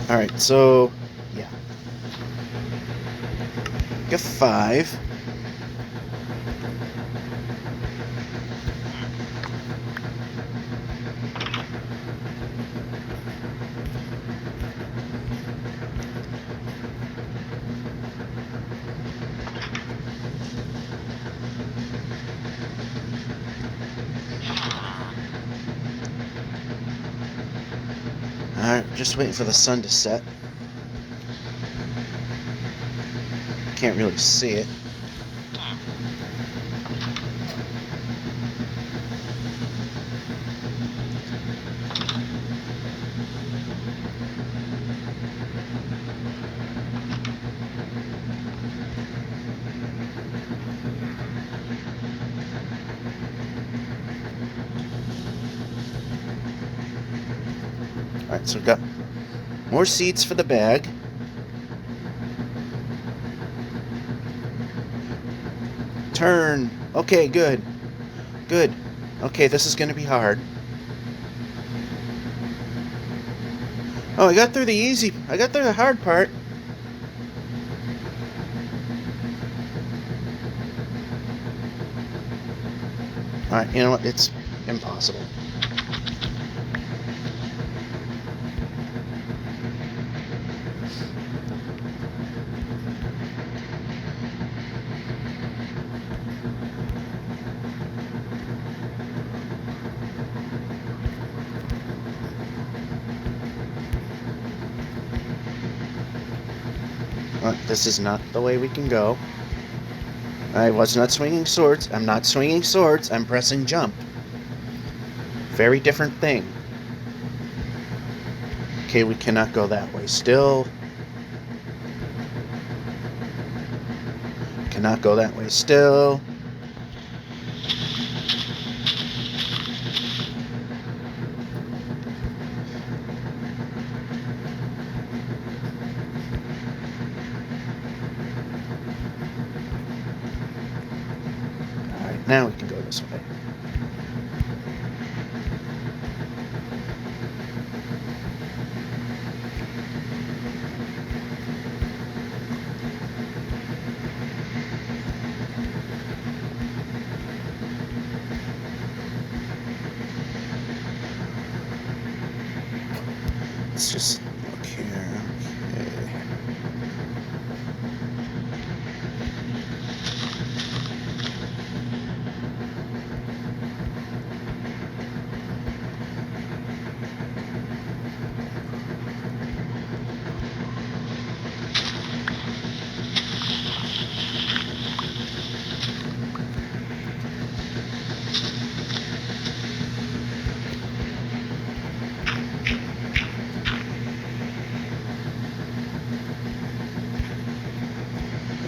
Alright, so, yeah. Get 5. Alright, just waiting for the sun to set. Can't really see it. Alright, so we've got more seeds for the bag. Turn. Okay, good. Good. Okay, this is going to be hard. Oh, I got through the hard part. Alright, you know what? It's impossible. This is not the way we can go. I was not swinging swords. I'm not swinging swords. I'm pressing jump. Very different thing. Okay, we cannot go that way. Still. Cannot go that way. Still. Alright, now we can go this way. Let's just look here. Okay.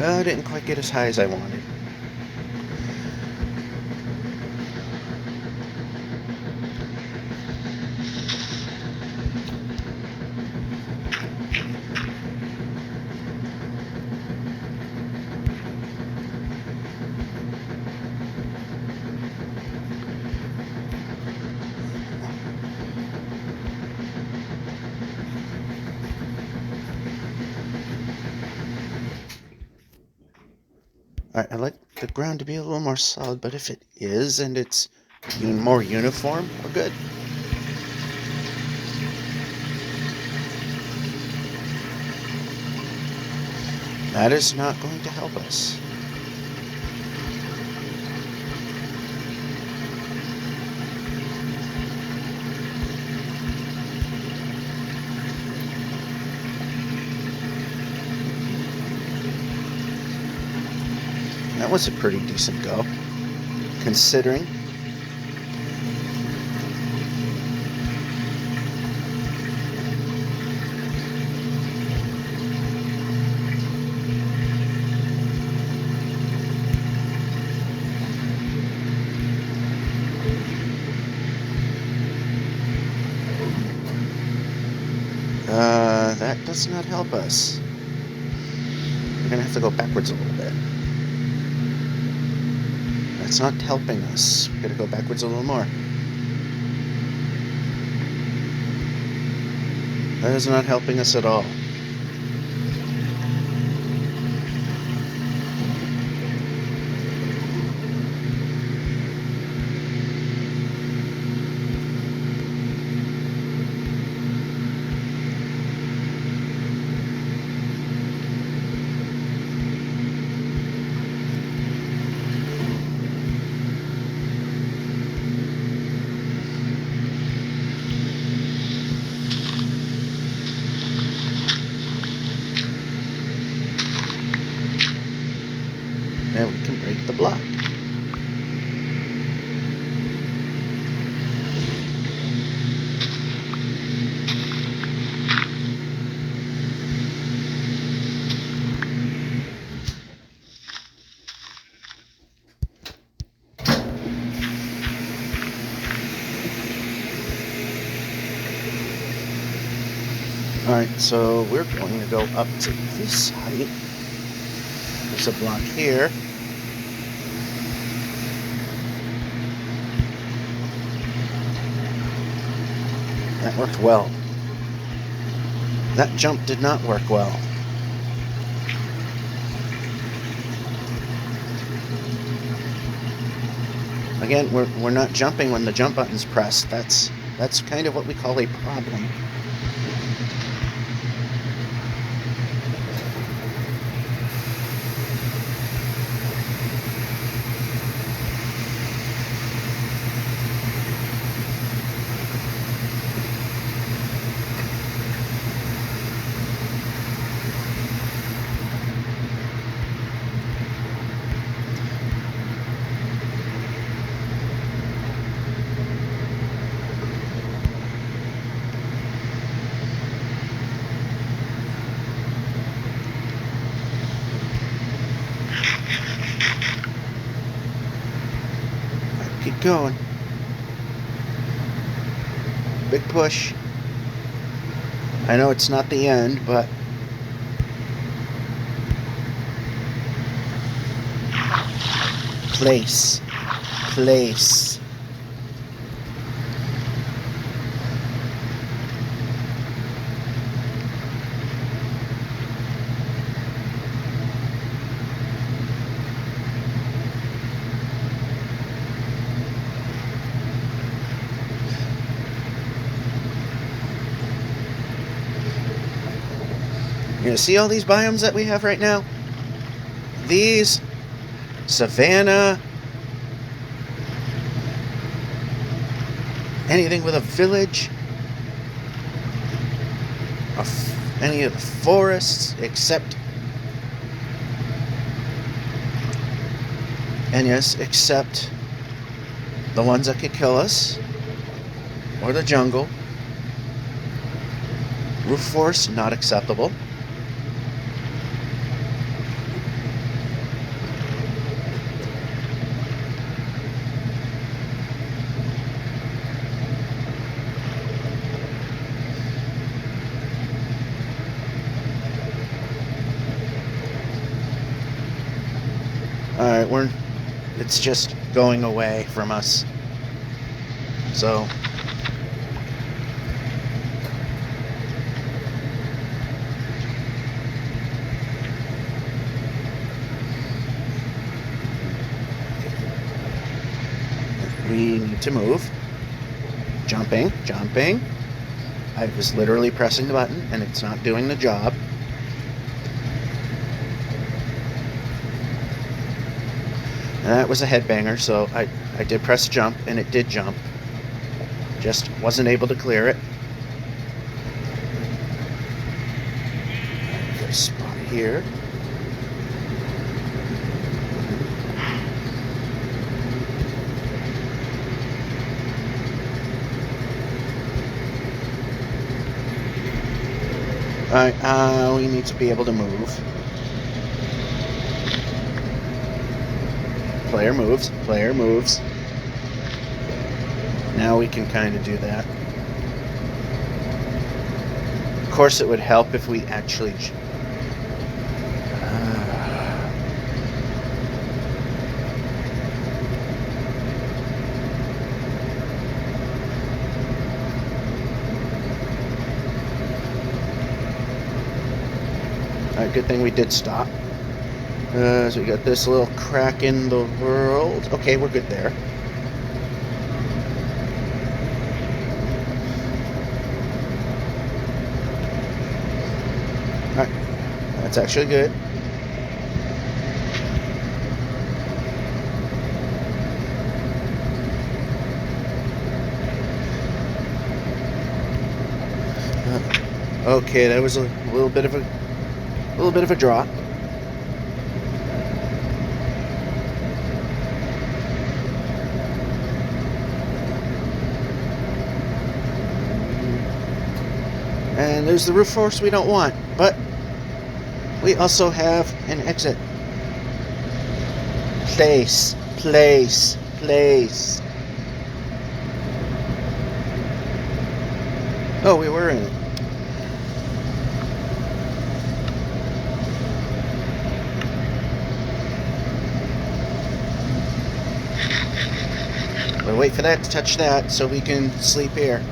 I didn't quite get as high as I wanted. Alright, I like the ground to be a little more solid, but if it is and it's even more uniform, we're good. That is not going to help us. That was a pretty decent go, considering. That does not help us. We're gonna have to go backwards a little bit. That's not helping us. We're gonna go backwards a little more. That is not helping us at all. Now we can break the block. Alright, so we're going to go up to this height. There's a block here. That worked well. That jump did not work well. Again, we're not jumping when the jump button's pressed. That's kind of what we call a problem. Keep going. Big push. I know it's not the end, but place. You see all these biomes that we have right now? These, savanna, anything with a village, any of the forests, except, and yes, except the ones that could kill us, or the jungle. Roof forest, not acceptable. it's just going away from us. So we need to move. Jumping. I was literally pressing the button and it's not doing the job. And that was a headbanger, so I did press jump and it did jump. Just wasn't able to clear it. Got a spot here. Alright, we need to be able to move. Player moves. Now we can kind of do that. Of course, it would help if we actually... Alright, good thing we did stop. So we got this little crack in the world. Okay, we're good there. Alright, that's actually good. Okay, that was a little bit of a drop. And there's the roof force we don't want, but we also have an exit. Place. Oh, we were in it. We'll wait for that to touch that so we can sleep here.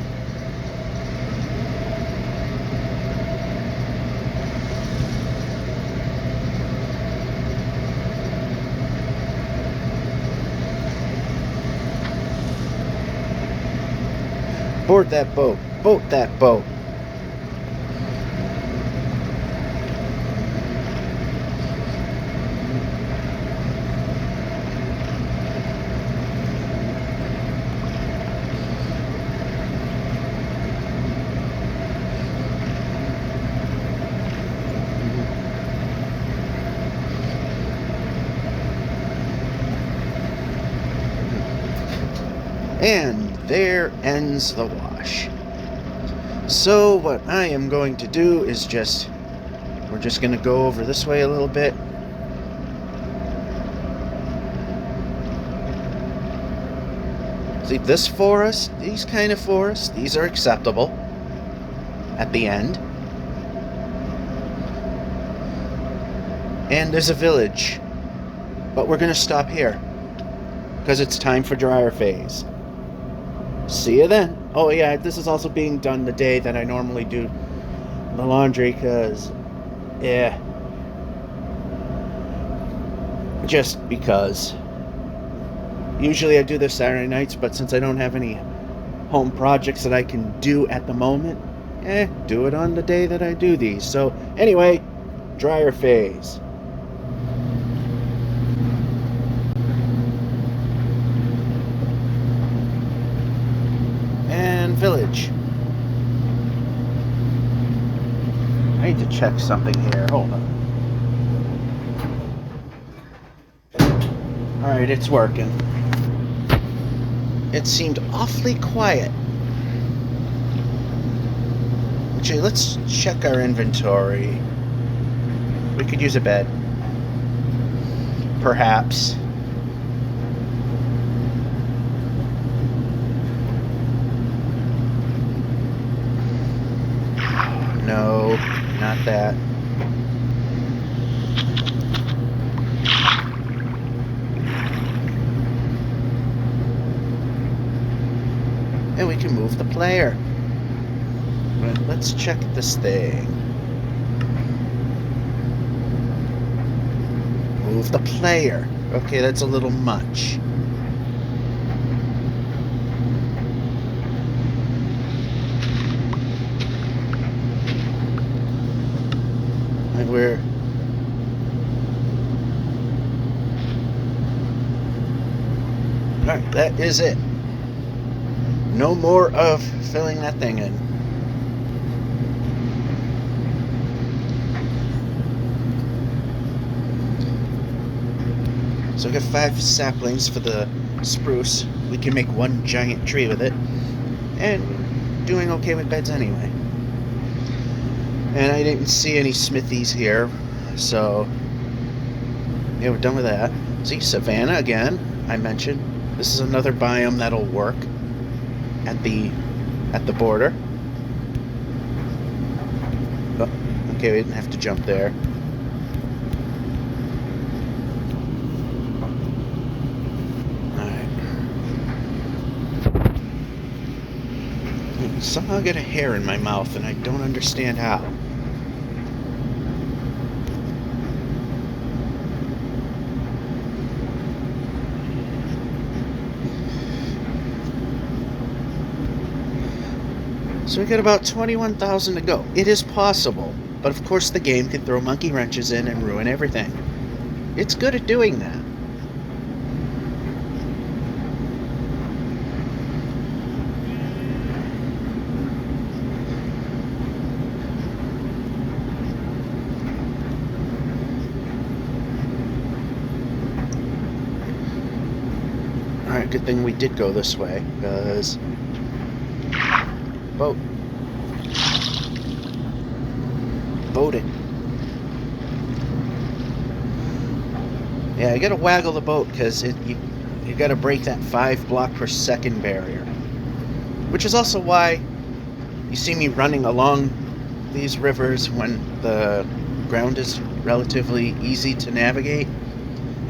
Board that boat. Boat that boat. And there ends the wash. So what I am going to do is we're just going to go over this way a little bit. See, this forest, these kind of forests, these are acceptable at the end. And there's a village, but we're going to stop here because it's time for dryer phase. See you then. Oh yeah, this is also being done the day that I normally do the laundry because, yeah, just because. Usually I do this Saturday nights, but since I don't have any home projects that I can do at the moment, do it on the day that I do these. So anyway, dryer phase. Village. I need to check something here. Hold on. Alright, it's working. It seemed awfully quiet. Actually, let's check our inventory. We could use a bed. Perhaps. No, not that. And we can move the player. But let's check this thing. Move the player. Okay, that's a little much. And we're... Alright, that is it. No more of filling that thing in. So we got 5 saplings for the spruce. We can make one giant tree with it. And doing okay with beds anyway. And I didn't see any smithies here, so yeah, we're done with that. See, savanna again, I mentioned. This is another biome that'll work at the border. Oh, okay, we didn't have to jump there. Somehow I get a hair in my mouth, and I don't understand how. So we got about 21,000 to go. It is possible, but of course the game can throw monkey wrenches in and ruin everything. It's good at doing that. Alright, good thing we did go this way, because... Boat. Boating. Yeah, you gotta waggle the boat, because you gotta break that 5 block per second barrier. Which is also why you see me running along these rivers when the ground is relatively easy to navigate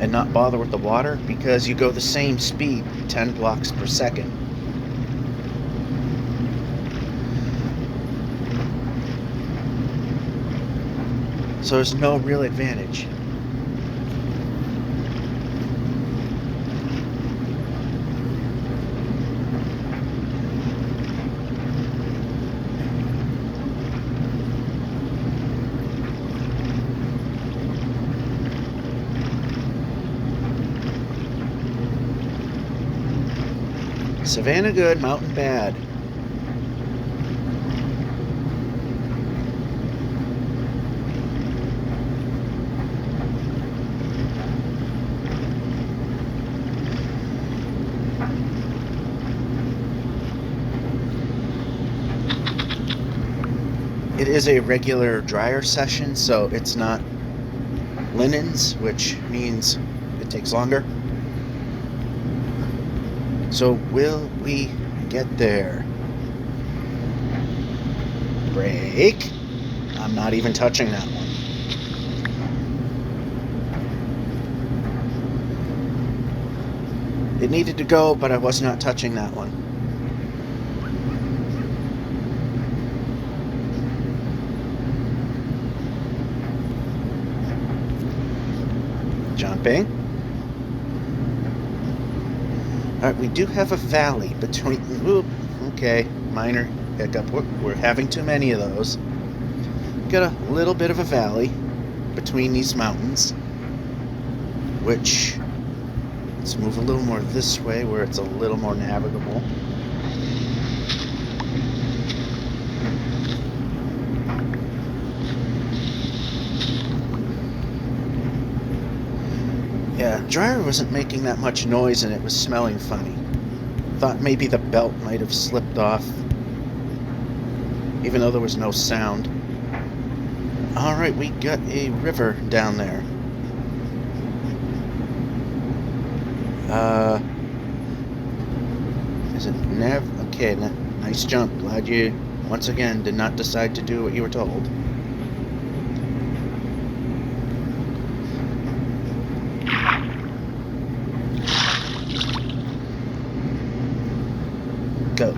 and not bother with the water, because you go the same speed, 10 blocks per second. So there's no real advantage. Savannah good, mountain bad. It is a regular dryer session, so it's not linens, which means it takes longer. So will we get there? Break. I'm not even touching that one. It needed to go, but I was not touching that one. Jumping. Alright, we do have a valley between... Oop, okay, minor hiccup. We're having too many of those. Got a little bit of a valley between these mountains, which... Let's move a little more this way where it's a little more navigable. Yeah, dryer wasn't making that much noise and it was smelling funny. Thought maybe the belt might have slipped off, even though there was no sound. Alright, we got a river down there. Is it Nev? Okay, nice jump. Glad you, once again, did not decide to do what you were told. Go.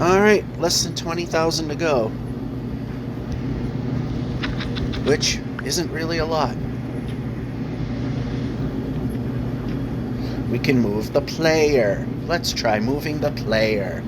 Alright, less than 20,000 to go. Which isn't really a lot. We can move the player. Let's try moving the player.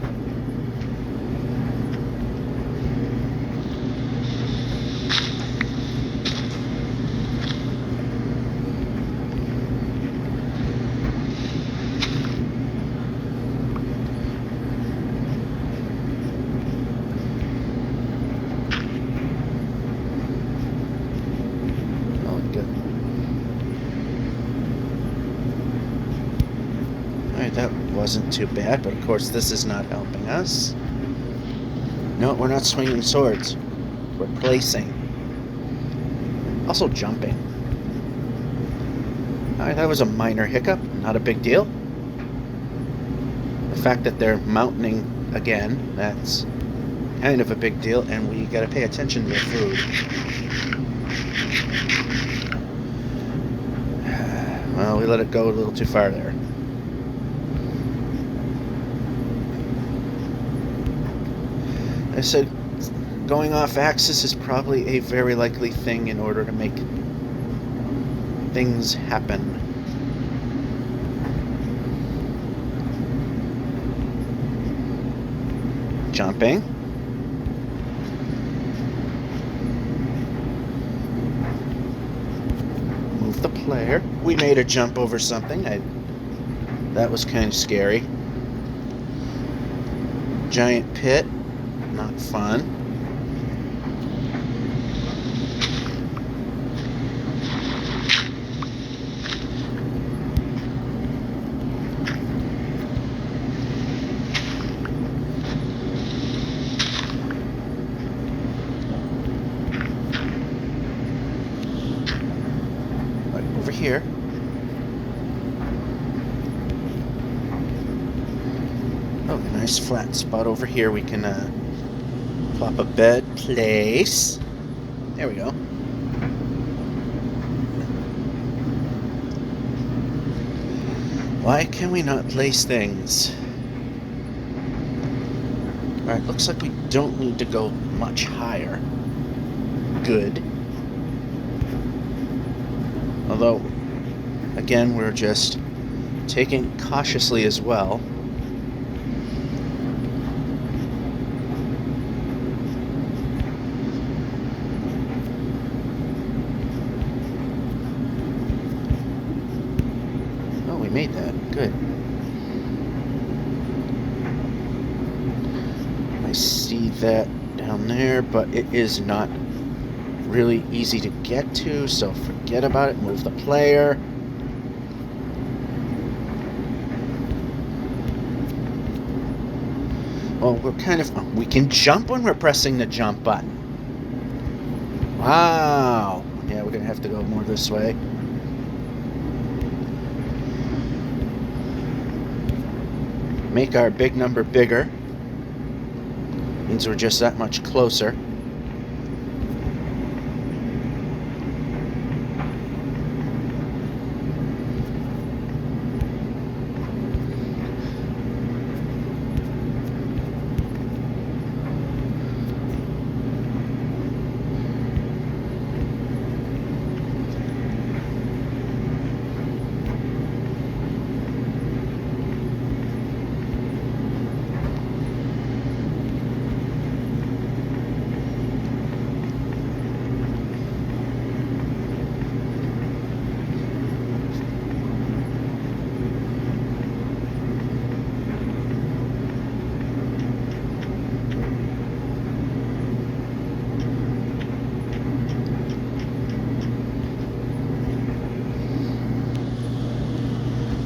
That wasn't too bad, but of course this is not helping us. No, we're not swinging swords. We're placing. Also jumping. Alright, that was a minor hiccup. Not a big deal. The fact that they're mountaining again, that's kind of a big deal, and we gotta pay attention to the food. Well, we let it go a little too far there. I said going off axis is probably a very likely thing in order to make things happen. Jumping. Move the player. We made a jump over something. That was kind of scary. Giant pit. Not fun. Right over here. Oh, a nice flat spot over here. We can plop a bed, place. There we go. Why can we not place things? Alright, looks like we don't need to go much higher. Good. Although, again, we're just taking it cautiously as well. Made that. Good. I see that down there, but it is not really easy to get to, so forget about it. Move the player. Well, we're kind of... we can jump when we're pressing the jump button. Wow. Yeah, we're going to have to go more this way. Make our big number bigger. Means we're just that much closer.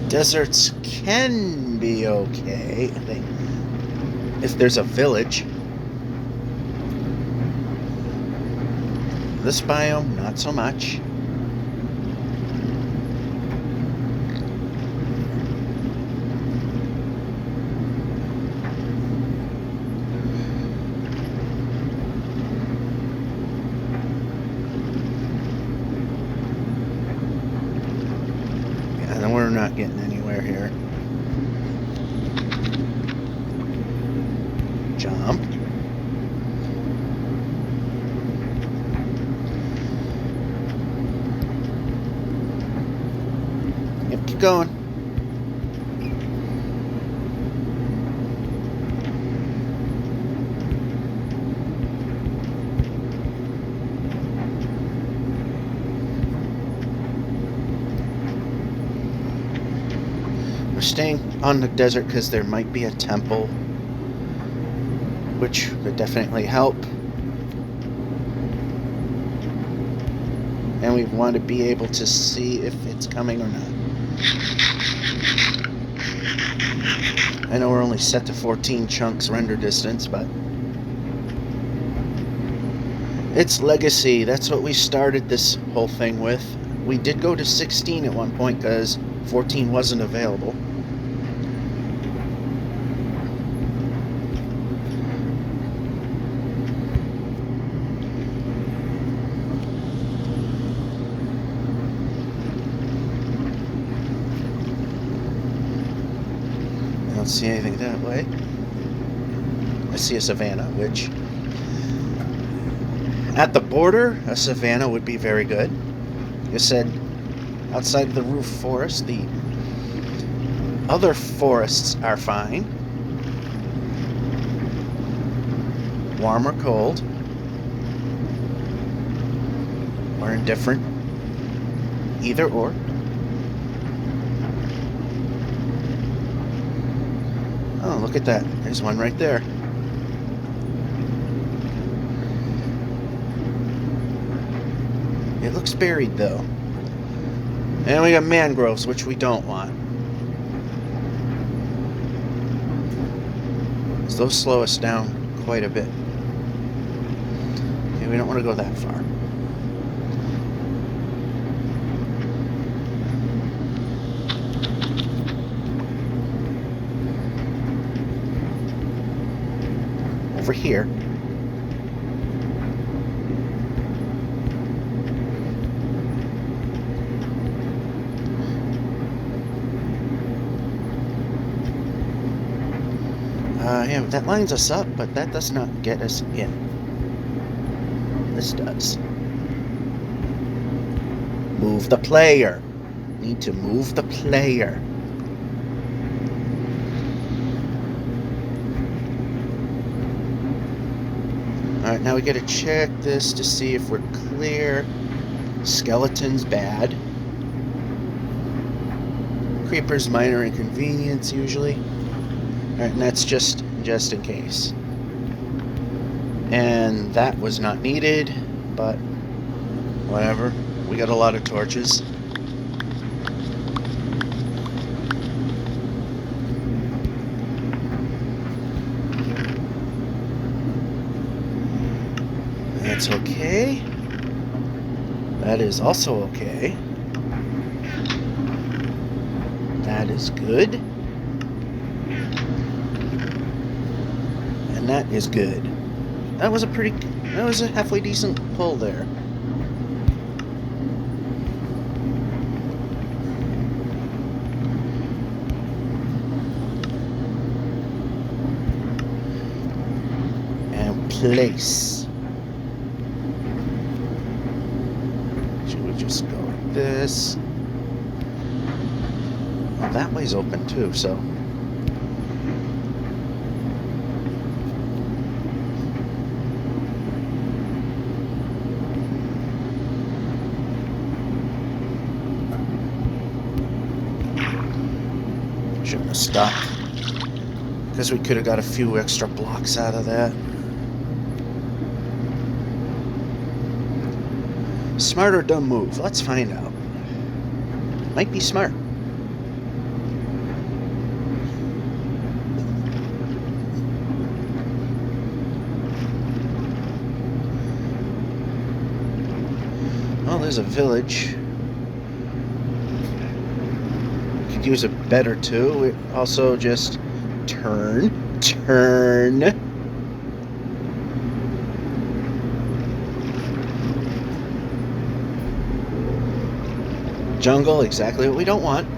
Deserts can be okay if there's a village. This biome, not so much. We're not getting anywhere here. keep going. We're staying on the desert because there might be a temple, which would definitely help. And we want to be able to see if it's coming or not. I know we're only set to 14 chunks render distance, but it's legacy. That's what we started this whole thing with. We did go to 16 at one point because 14 wasn't available. I don't see anything that way. I see a savanna, which at the border, a savanna would be very good. You said outside of the roof forest, the other forests are fine. Warm or cold, or indifferent, either or. Oh, look at that. There's one right there. It looks buried, though. And we got mangroves, which we don't want. So those slow us down quite a bit. Okay, we don't want to go that far. Over here. Yeah, that lines us up, but that does not get us in. This does. Move the player. Need to move the player. Alright, now we gotta check this to see if we're clear. Skeleton's bad. Creeper's minor inconvenience, usually. Alright, and that's just in case. And that was not needed, but whatever. We got a lot of torches. That's okay. That is also okay. That is good. And that is good. That was a halfway decent pull there. And place. Should we just go like this? Well, that way's open too, so. Shouldn't have stopped, because we could have got a few extra blocks out of that. Smart or dumb move? Let's find out. Might be smart. Well, there's a village. Use it better too. We also just turn. Jungle, exactly what we don't want.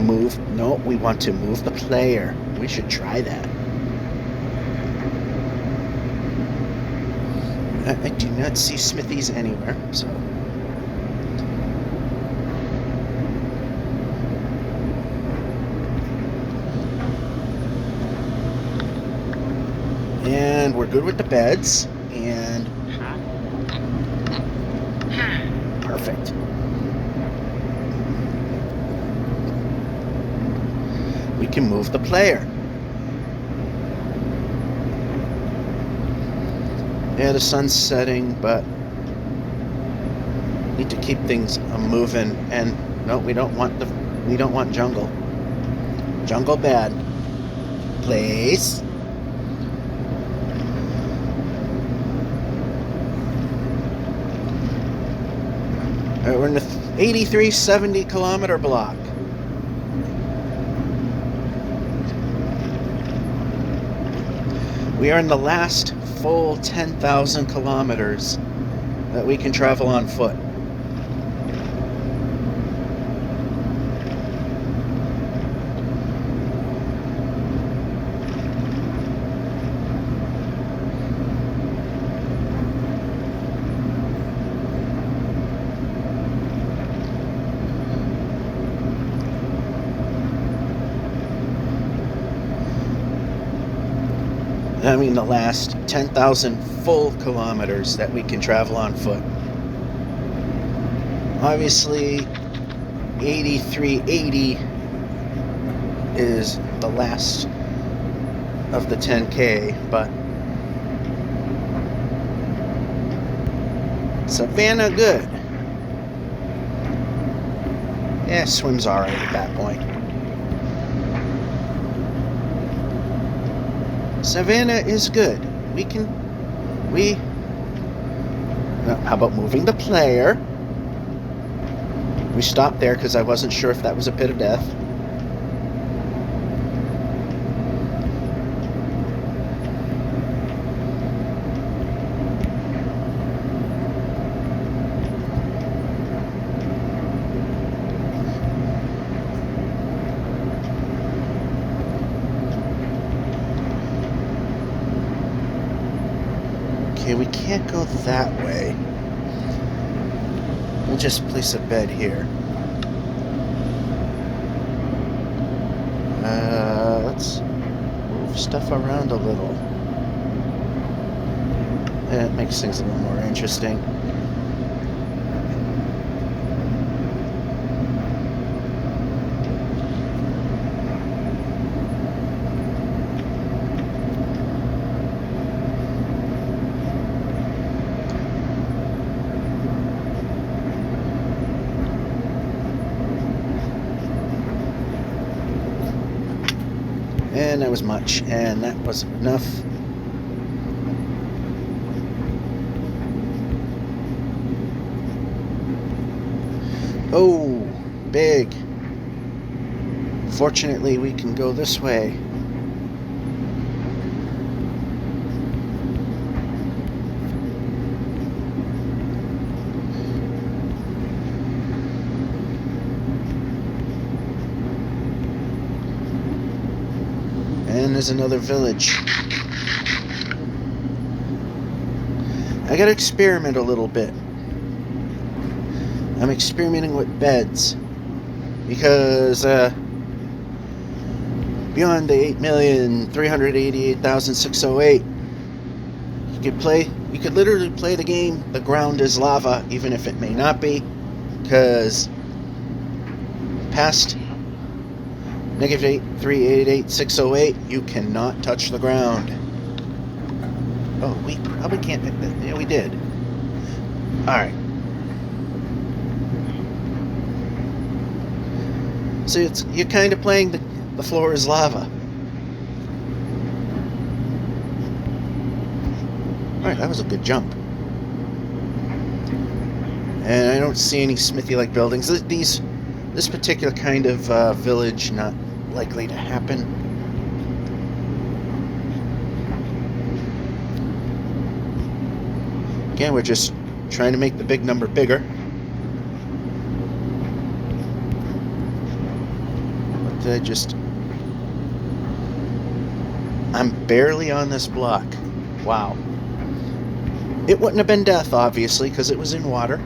Move. No, we want to move the player. We should try that. I do not see smithies anywhere, so... And we're good with the beds, and... Perfect. We can move the player. Yeah, the sun's setting, but need to keep things moving. And no, we don't want jungle. Jungle bad. Place. Alright, we're in the 8370 kilometer block. We are in the last full 10,000 kilometers that we can travel on foot. I mean the last 10,000 full kilometers that we can travel on foot. Obviously, 8380 is the last of the 10K, but Savannah good. Yeah, swim's alright at that point. Savannah is good. How about moving the player? We stopped there because I wasn't sure if that was a pit of death. Okay, we can't go that way. We'll just place a bed here. Let's move stuff around a little. It makes things a little more interesting. And that was much, and that was enough. Oh, big. Fortunately, we can go this way. And there's another village. I gotta experiment a little bit. I'm experimenting with beds because beyond the 8,388,608, you could literally play the game The Ground is Lava, even if it may not be, because past -8,388,608, you cannot touch the ground. Oh, we probably can't. Yeah, we did. Alright. So you're kind of playing the floor is lava. Alright, that was a good jump. And I don't see any smithy-like buildings. This particular kind of village, not likely to happen. Again, we're just trying to make the big number bigger. What did I just... I'm barely on this block. Wow. It wouldn't have been death, obviously, because it was in water.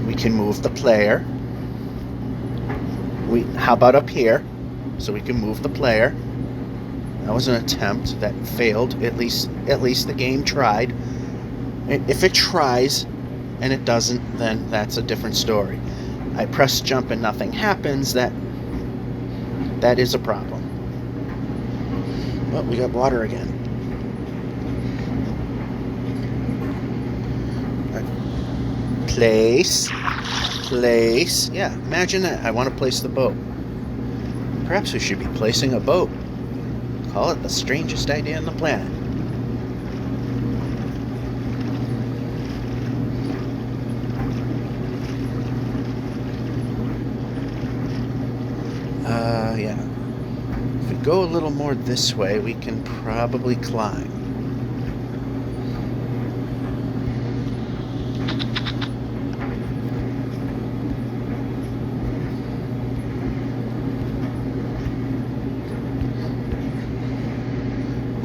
We can move the player. How about up here? So we can move the player. That was an attempt that failed. At least the game tried. If it tries and it doesn't, then that's a different story. I press jump and nothing happens. That is a problem. Well, we got water again. Place. Yeah, imagine that. I want to place the boat. Perhaps we should be placing a boat. Call it the strangest idea on the planet. Yeah. If we go a little more this way, we can probably climb.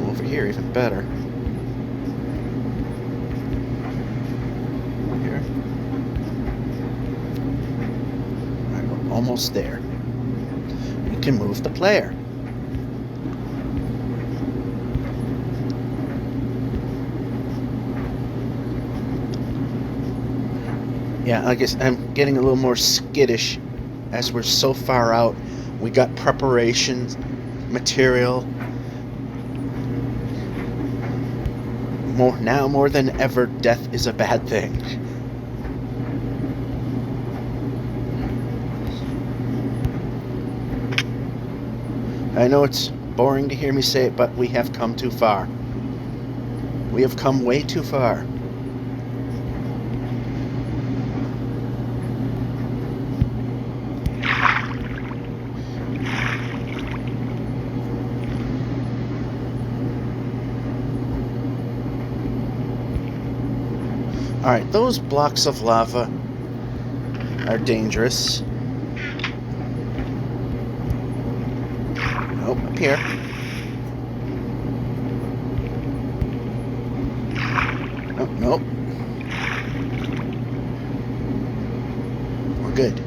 Over here, even better. Here. All right, we're almost there. We can move the player. Yeah, I guess I'm getting a little more skittish as we're so far out. We got preparations, material. More than ever, death is a bad thing. I know it's boring to hear me say it, but we have come too far. We have come way too far. Alright, those blocks of lava are dangerous. Oh, up here. Oh, nope. We're good.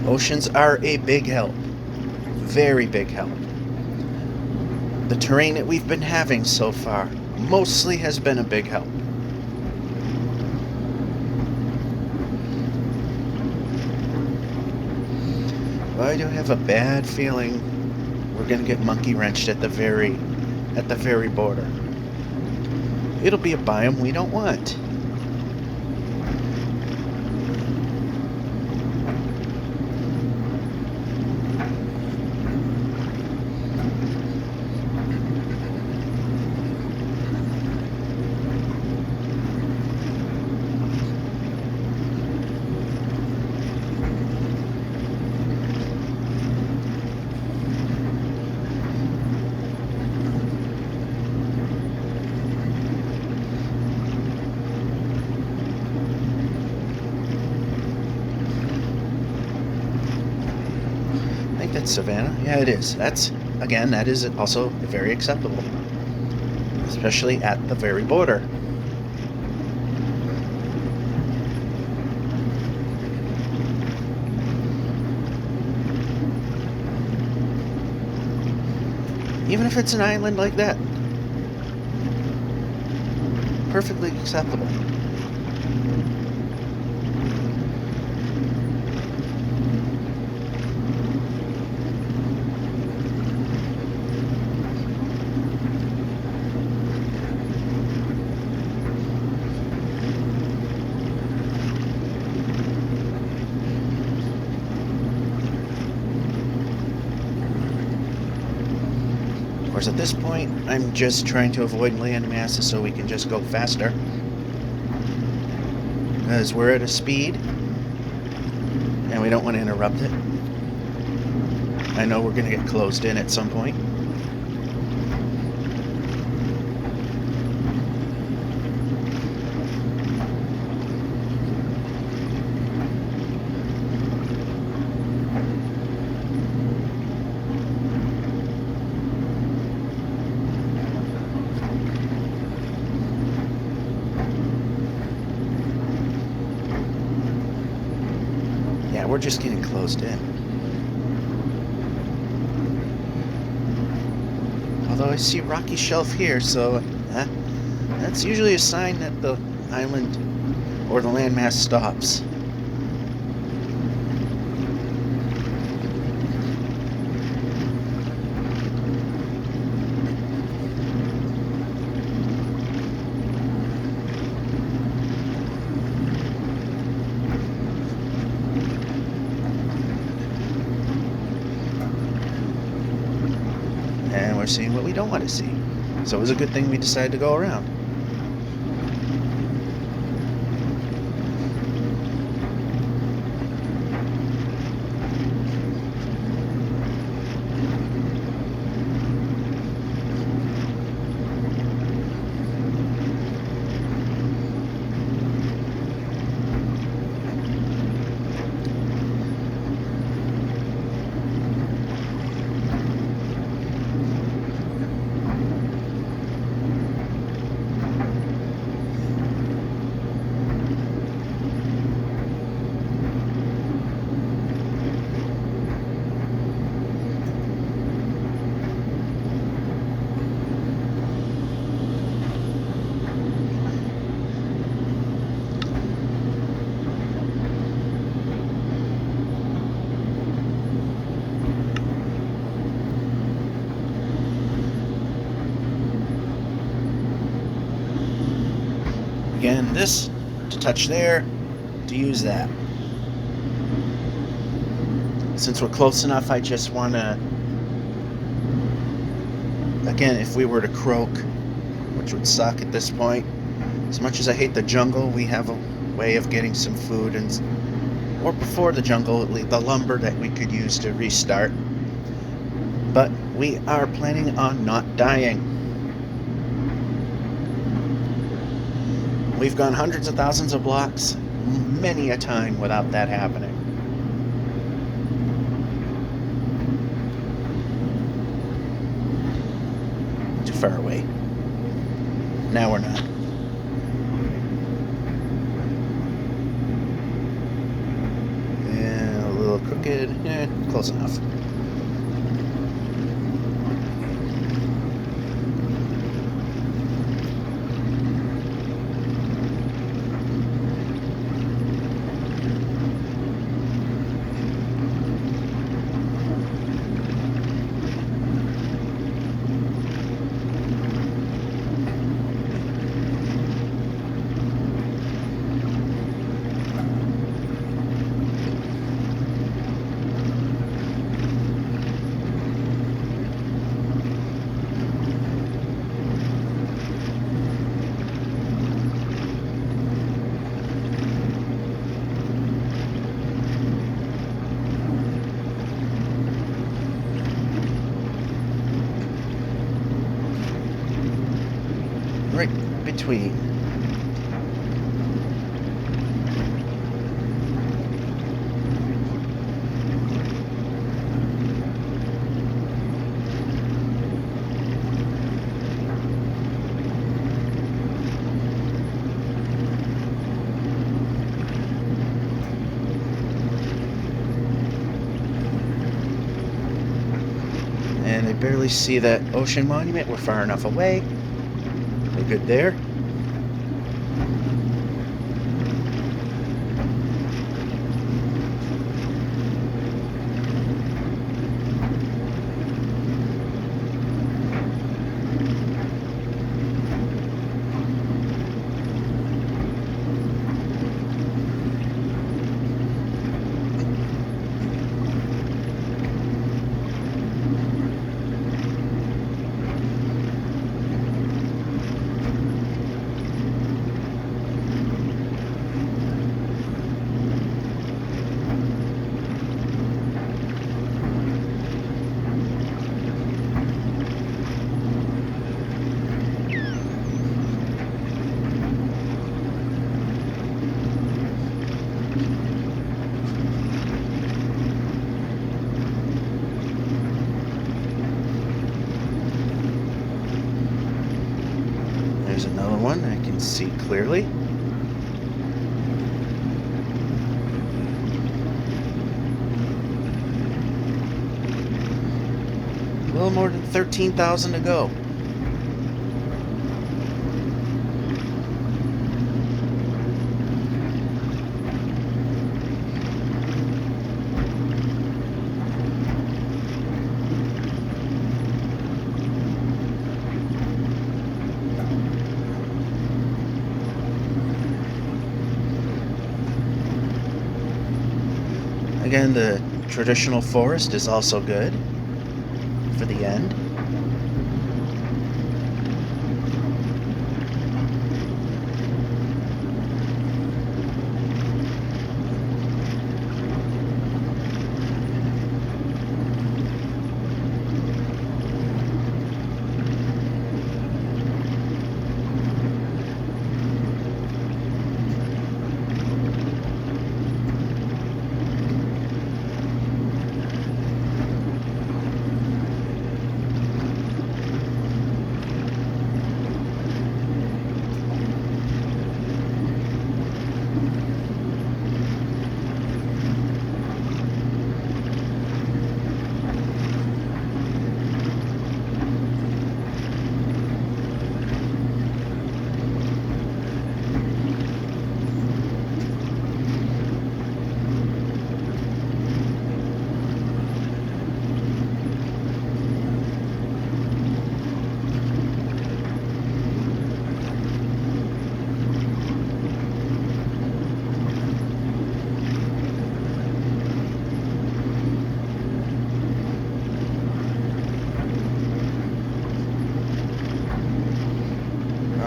Oceans are a big help. Very big help. The terrain that we've been having so far mostly has been a big help. I do have a bad feeling we're gonna get monkey wrenched at the very border. It'll be a biome we don't want. Savannah? Yeah, it is. That is also very acceptable. Especially at the very border. Even if it's an island like that. perfectly acceptable. Of course, at this point, I'm just trying to avoid land masses so we can just go faster. Because we're at a speed, and we don't want to interrupt it. I know we're going to get closed in at some point. Yeah, we're just getting closed in. Although I see rocky shelf here, so that's usually a sign that the island or the landmass stops. And we're seeing what we don't want to see. So it was a good thing we decided to go around. Again, this to touch there, to use that. Since we're close enough, I just want to, again, if we were to croak, which would suck at this point, as much as I hate the jungle, we have a way of getting some food, and or before the jungle, the lumber that we could use to restart. But we are planning on not dying. We've gone hundreds of thousands of blocks, many a time without that happening. Too far away. Now we're not. Yeah, a little crooked. Close enough. Right between. And I barely see that ocean monument. We're far enough away. We're good there. There's another one I can see clearly. A little more than 13,000 to go. Again, the traditional forest is also good for the end.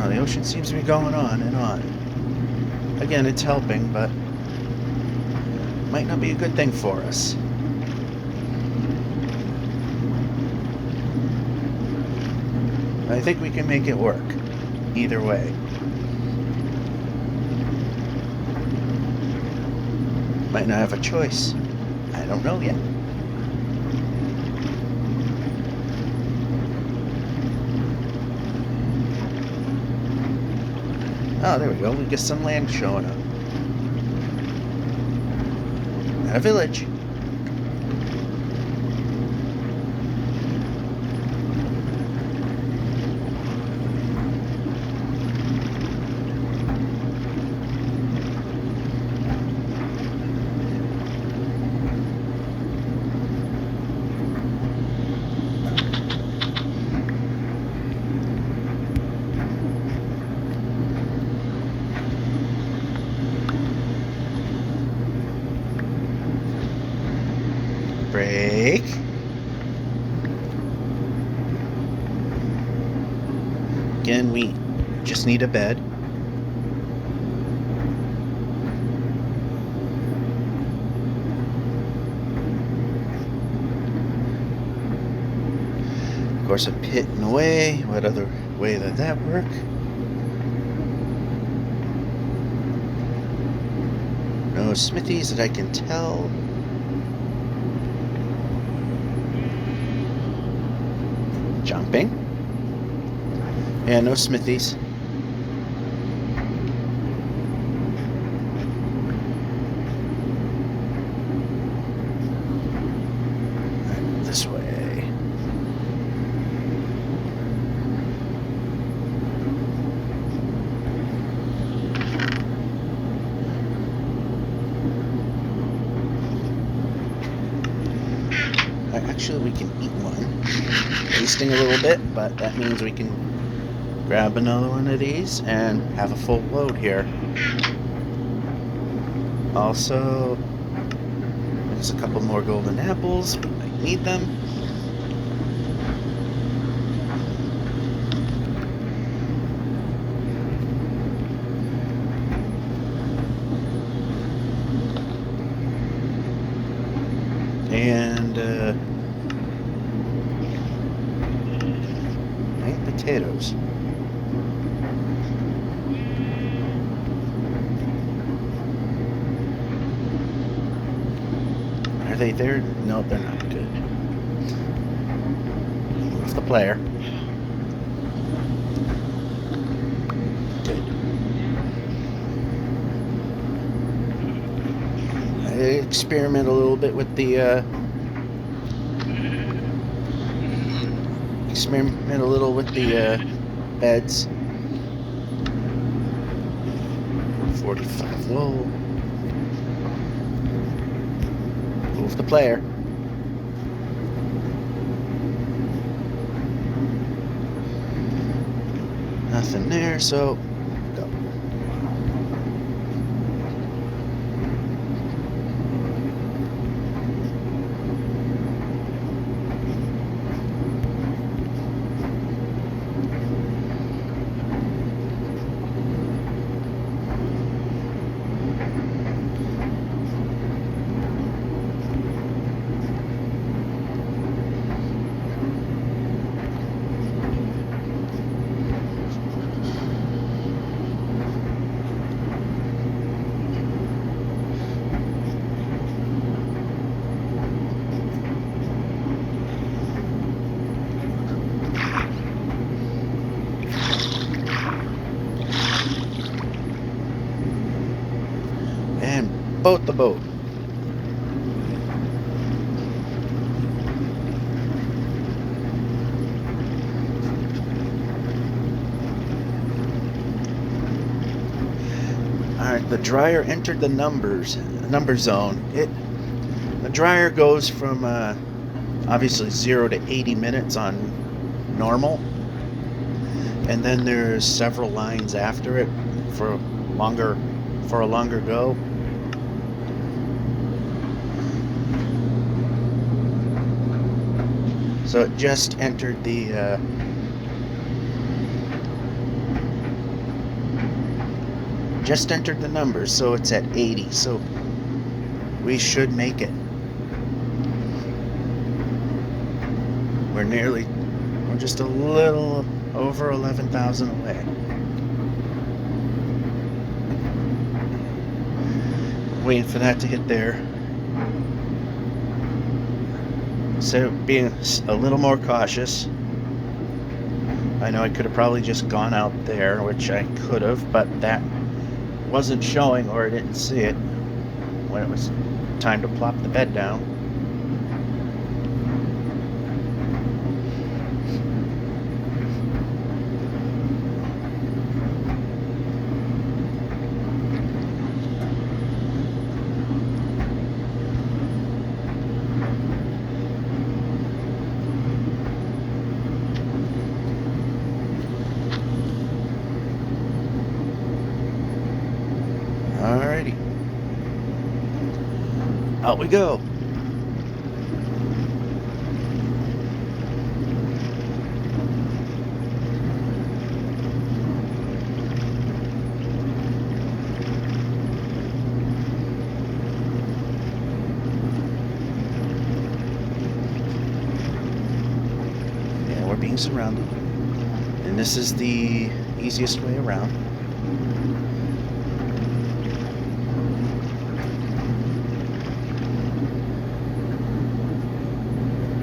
The ocean seems to be going on and on. Again, it's helping, but might not be a good thing for us. I think we can make it work either way. Might not have a choice. I don't know yet. Oh, there we go. We get some land showing up. At a village. Break. Again, we just need a bed. Of course, a pit in the way. What other way did that work? No smithies that I can tell. Jumping. Yeah, no smithies. Right, this way. Actually, we can eat one. Wasting a little bit, but that means we can grab another one of these and have a full load here. Also, there's a couple more golden apples. We might need them. And potatoes. Are they there? No, they're not. Good. Move the player. experiment a little bit with the beds. 45 low. Move the player. Nothing there, so go. And boat the boat. Alright, the dryer entered the number zone. The dryer goes from obviously 0 to 80 minutes on normal, and then there's several lines after it for a longer go. So it just entered the numbers, so it's at 80, so we should make it. We're just a little over 11,000 away. Waiting for that to hit there. So being a little more cautious. I know I could have probably just gone out there, which I could have, but that wasn't showing, or I didn't see it when it was time to plop the bed down. Alrighty. Out we go. Yeah, we're being surrounded. And this is the easiest way around.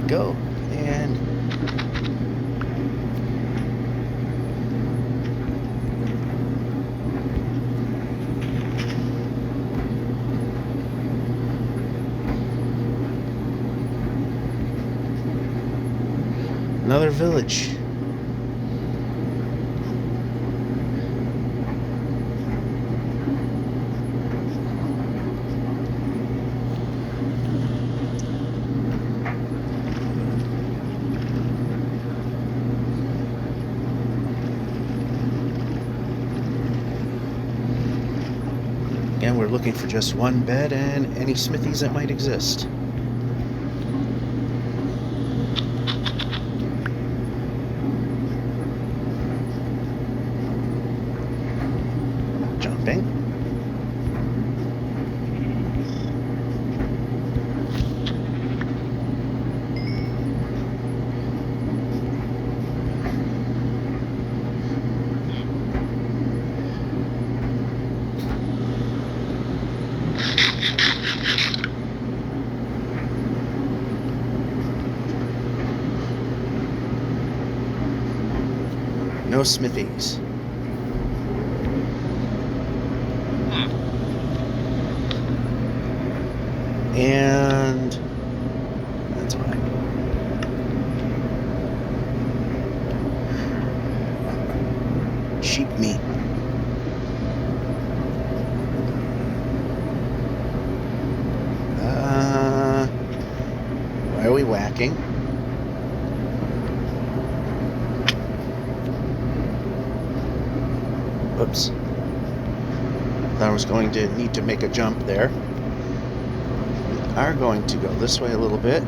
Go, and another village. Again, we're looking for just one bed and any smithies that might exist. Jumping. No smithies. And that's why. Sheep meat. Why are we whacking? Oops. Thought I was going to need to make a jump there. We are going to go this way a little bit.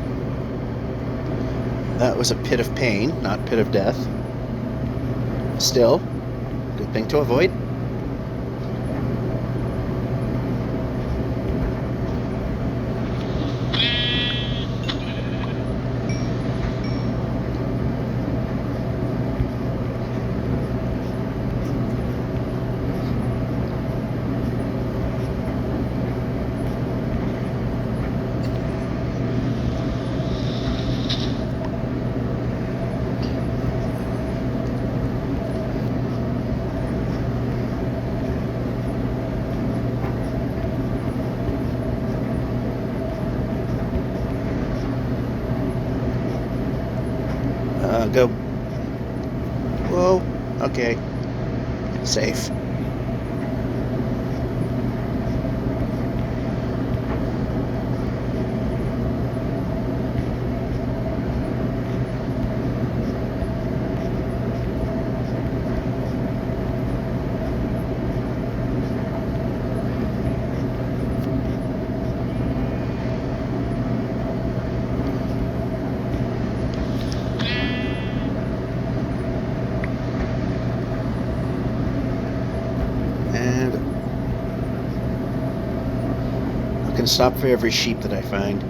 That was a pit of pain, not pit of death. Still, good thing to avoid. Go. Whoa. Okay. Safe. And I can stop for every sheep that I find.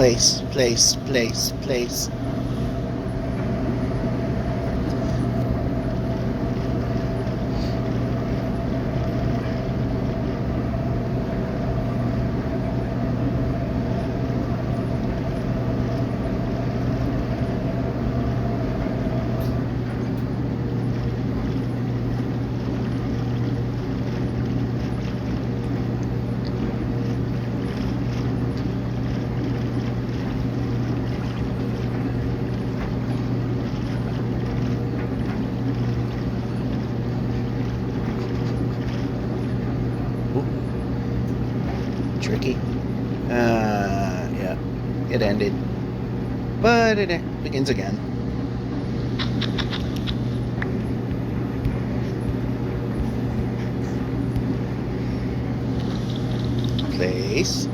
Place. Tricky. Yeah, it ended. But it begins again. Place.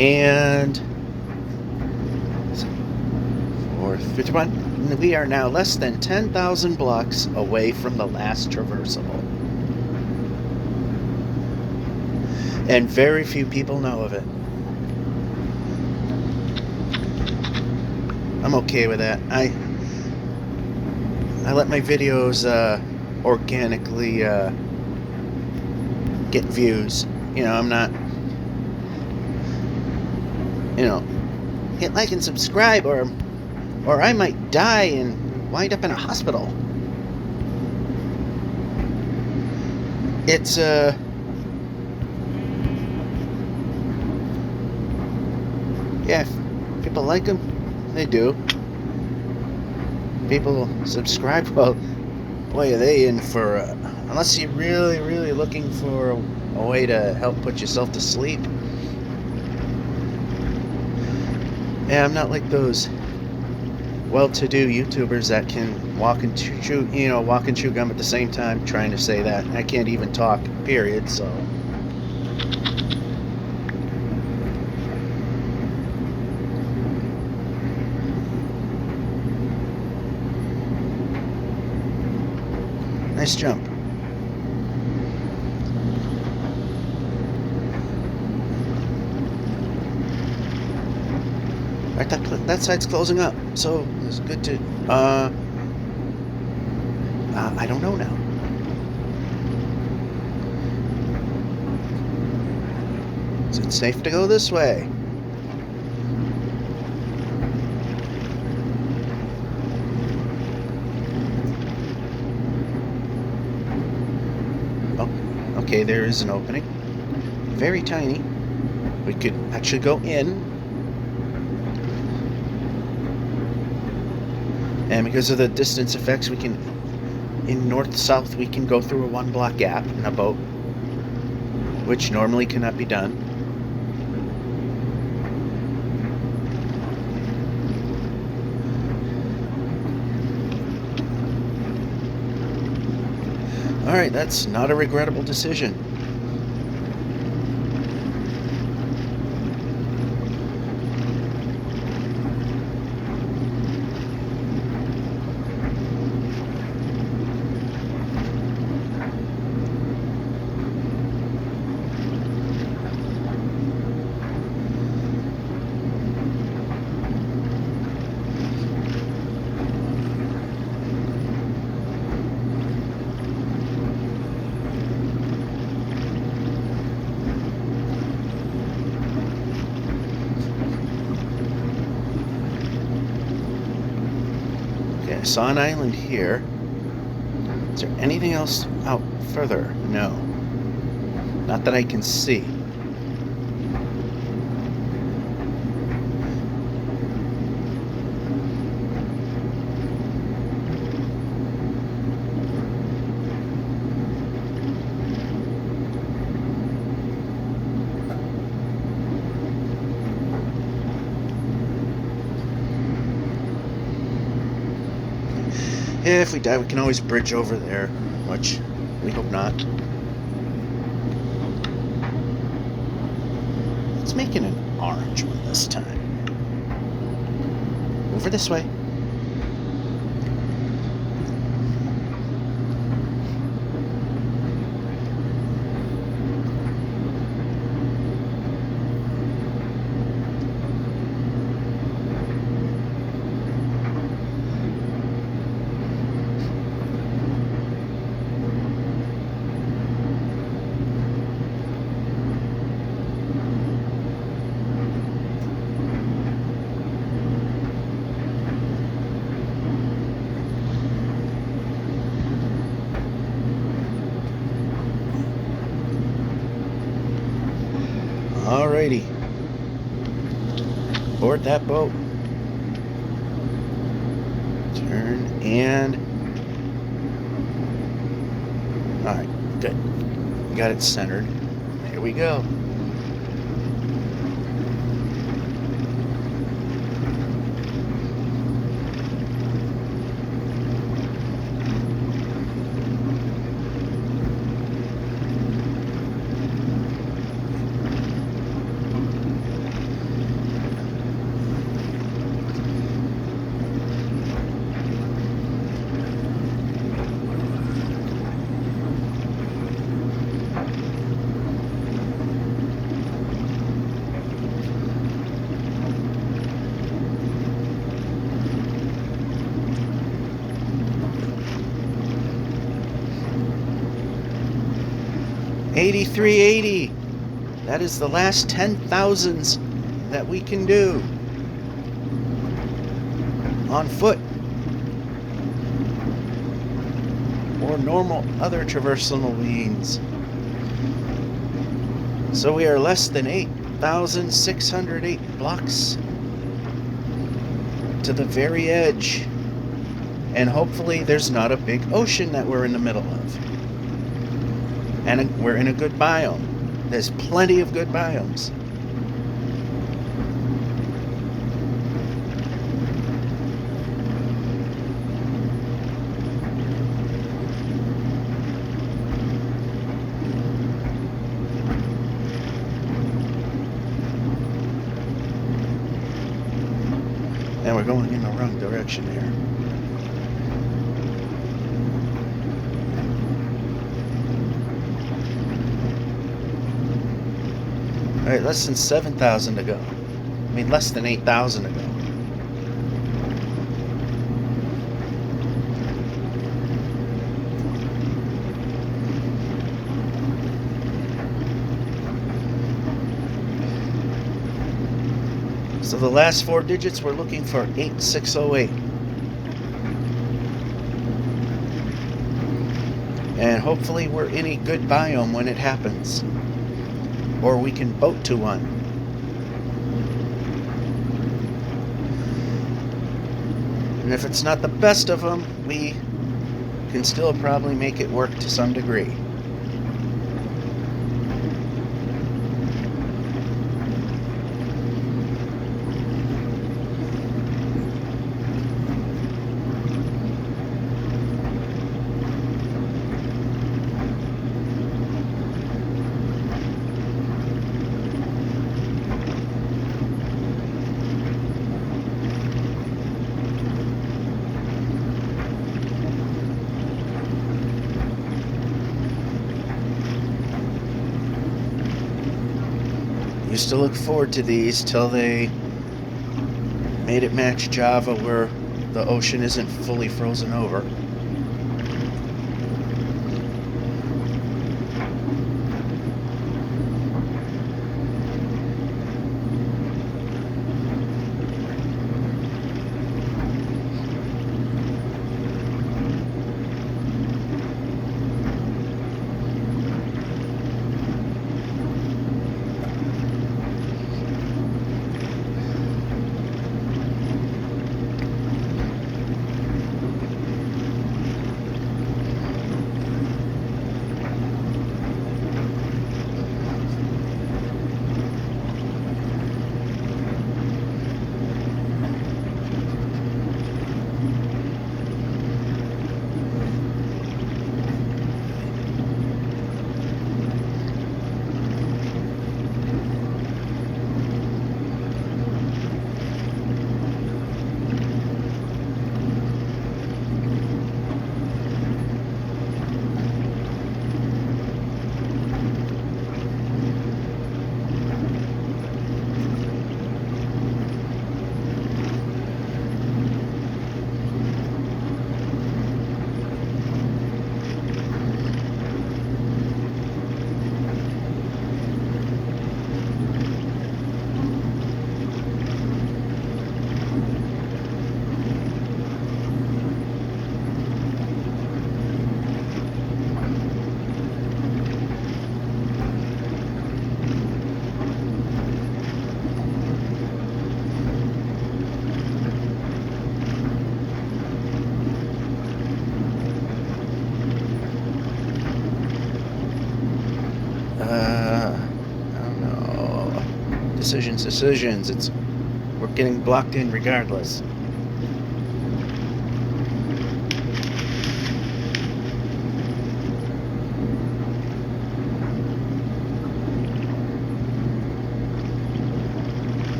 And 451. We are now less than 10,000 blocks away from the last traversable. And very few people know of it. I'm okay with that. I let my videos organically get views. You know, I'm not, you know, hit like and subscribe or I might die and wind up in a hospital. It's yeah, if people like them, they do. People subscribe, well, boy, are they in for unless you're really looking for a way to help put yourself to sleep. Yeah, I'm not like those well-to-do YouTubers that can walk and chew gum at the same time trying to say that. I can't even talk, period, so. Nice jump. Right, that side's closing up, so it's good to. I don't know now. Is it safe to go this way? Oh, okay, there is an opening. Very tiny. We could actually go in. And because of the distance effects, we can, in north-south, we can go through a one-block gap in a boat, which normally cannot be done. Alright, that's not a regrettable decision. I saw an island here. Is there anything else out further? No. Not that I can see. If we die, we can always bridge over there, which we hope not. Let's make it an orange one this time. Over this way. Alrighty. Board that boat. Turn and... Alright, good. Got it centered. There we go. $83.80. That is the last 10,000s that we can do on foot or normal other traversal means. So we are less than 8,608 blocks to the very edge, and hopefully there's not a big ocean that we're in the middle of. And we're in a good biome. There's plenty of good biomes. we're going in the wrong direction here. Alright, less than 7,000 to go. I mean, less than 8,000 to go. So the last 4 digits, we're looking for 8608. And hopefully we're in a good biome when it happens. Or we can boat to one. And if it's not the best of them, we can still probably make it work to some degree. Used to look forward to these till they made it match Java where the ocean isn't fully frozen over. Decisions. We're getting blocked in regardless.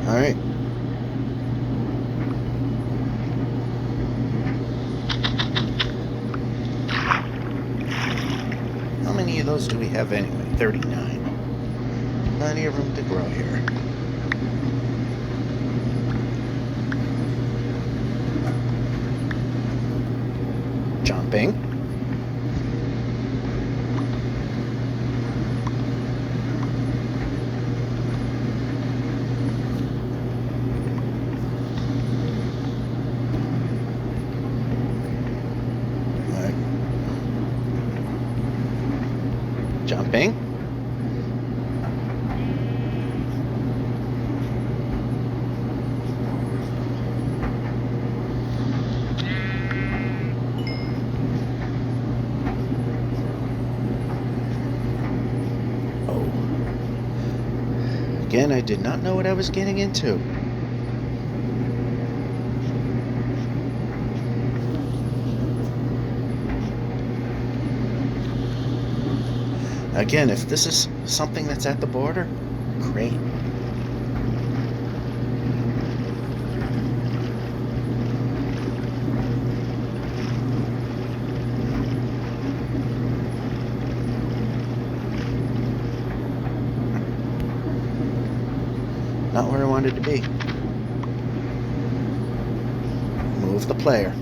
All right. How many of those do we have anyway? 39. Plenty of room to grow here. Jumping. Jumping. Oh. Again, I did not know what I was getting into. Again, if this is something that's at the border, great. Not where I wanted to be. Move the player.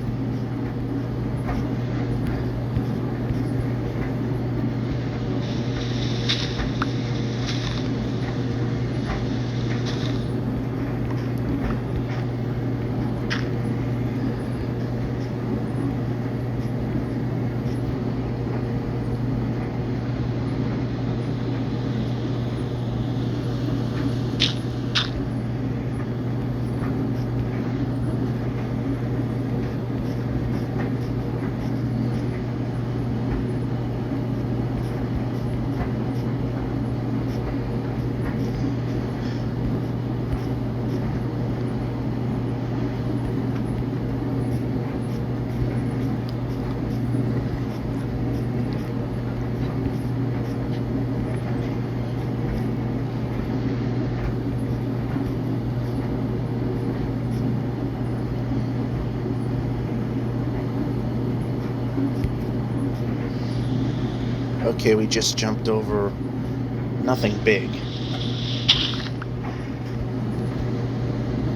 Okay, we just jumped over nothing big.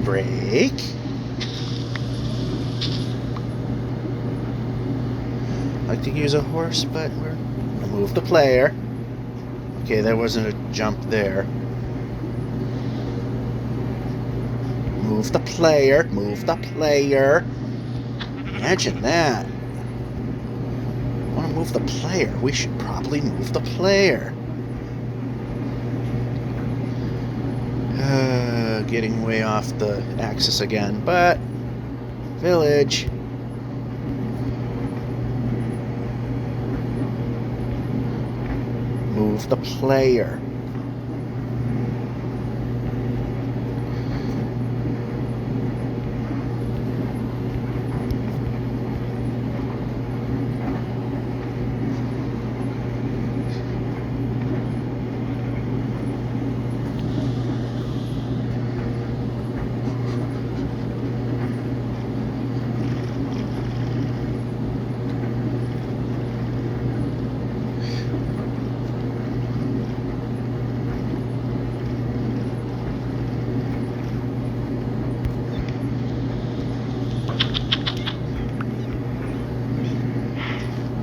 Brake. Like to use a horse, but we're gonna move the player. Okay, there wasn't a jump there. Move the player. Move the player. Imagine that. I want to move the player. We should probably move the player. Getting way off the axis again, but village. Move the player.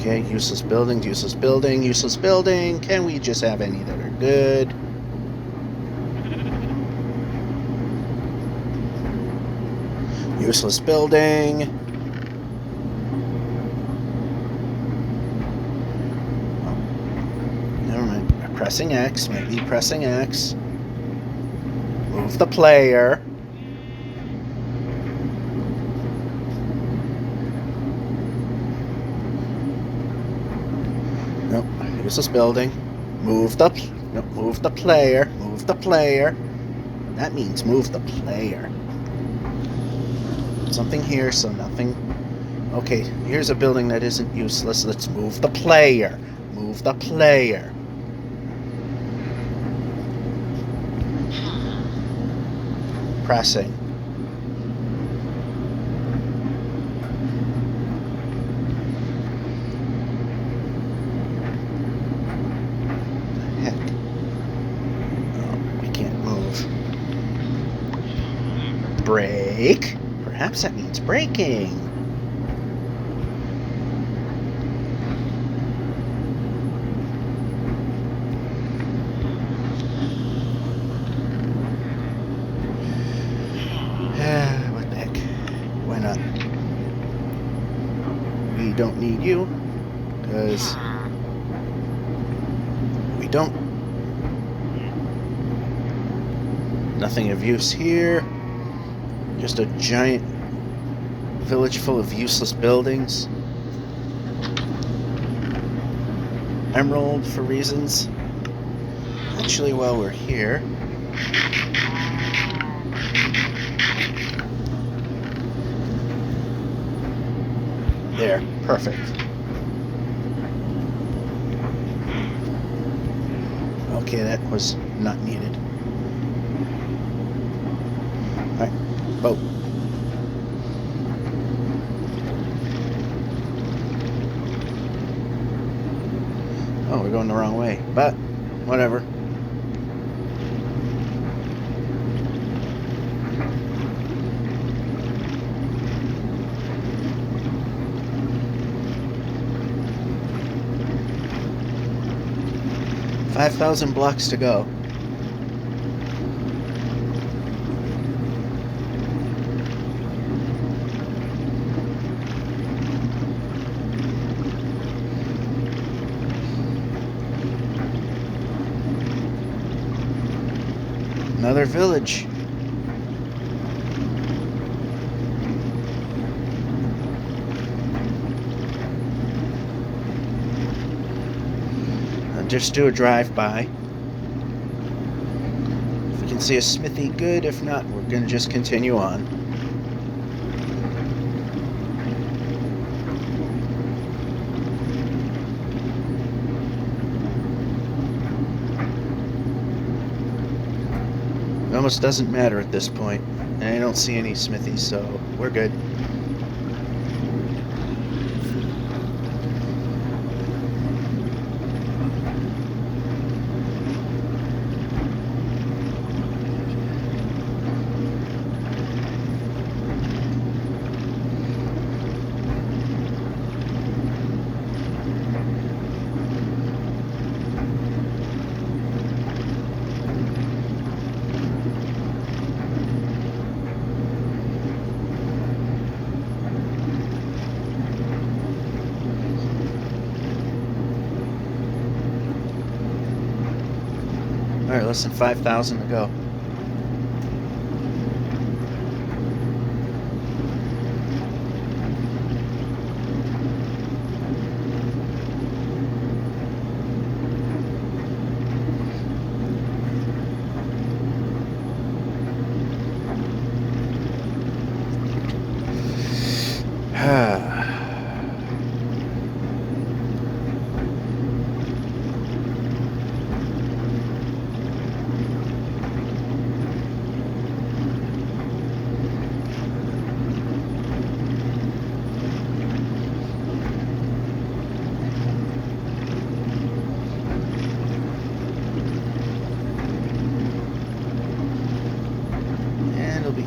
Okay, useless building, useless building, useless building. Can we just have any that are good? Useless building. Oh, never mind. Pressing X, maybe pressing X. Move the player. Nope. Useless building. Move the player. Move the player. That means move the player. Something here, so nothing. Okay, here's a building that isn't useless. Let's move the player. Move the player. Pressing. Brake. Perhaps that means braking. What the heck? Why not? We don't need you, because we don't. Nothing of use here. Just a giant village full of useless buildings. Emerald for reasons. Actually, while we're here, there, perfect. Okay, that was not needed. Alright, boat. Oh, we're going the wrong way, but whatever. $5,000 blocks to go. Another village. I'll just do a drive-by. If we can see a smithy, good. If not, we're going to just continue on. It almost doesn't matter at this point. And I don't see any smithies, so we're good. Alright, less than 5,000 to go.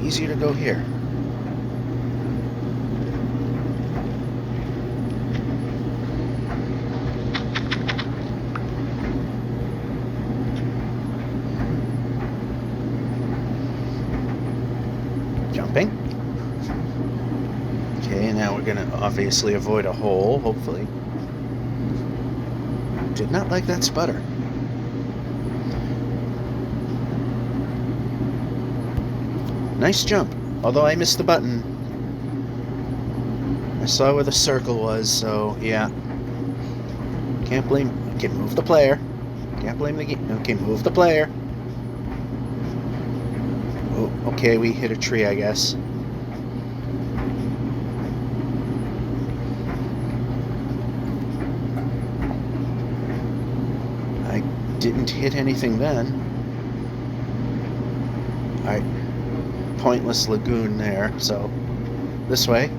Easier to go here. Jumping. Okay, now we're gonna obviously avoid a hole, hopefully. Did not like that sputter. Nice jump, although I missed the button. I saw where the circle was, so yeah. Can't blame... Okay, move the player. Can't blame the game. Okay, move the player. Oh, okay, we hit a tree, I guess. I didn't hit anything then. Alright. Pointless lagoon there, so this way.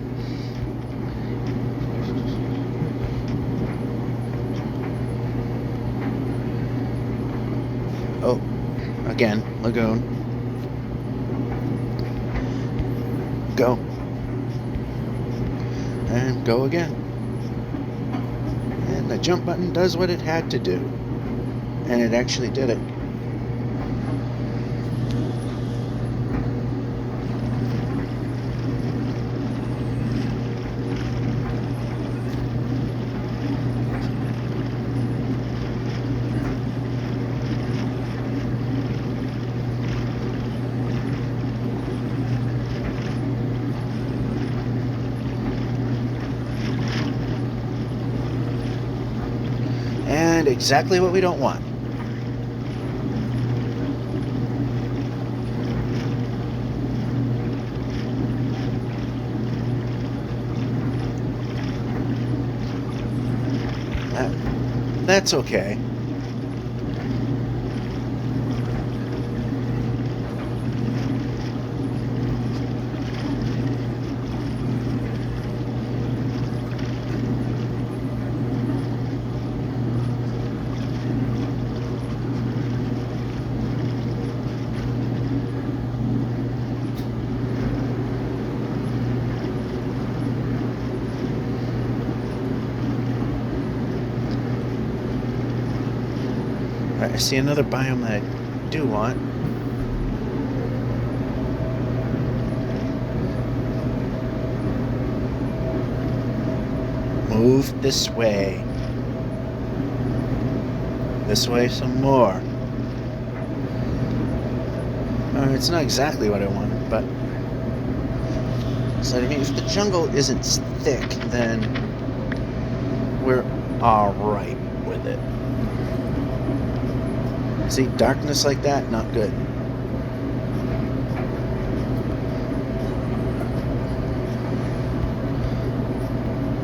Oh, again, lagoon. Go. And go again. And the jump button does what it had to do. And it actually did it. And exactly what we don't want. That's okay. Alright, I see another biome that I do want. Move this way. This way some more. It's not exactly what I wanted, but... So, I mean, if the jungle isn't thick, then we're alright with it. See, darkness like that, not good.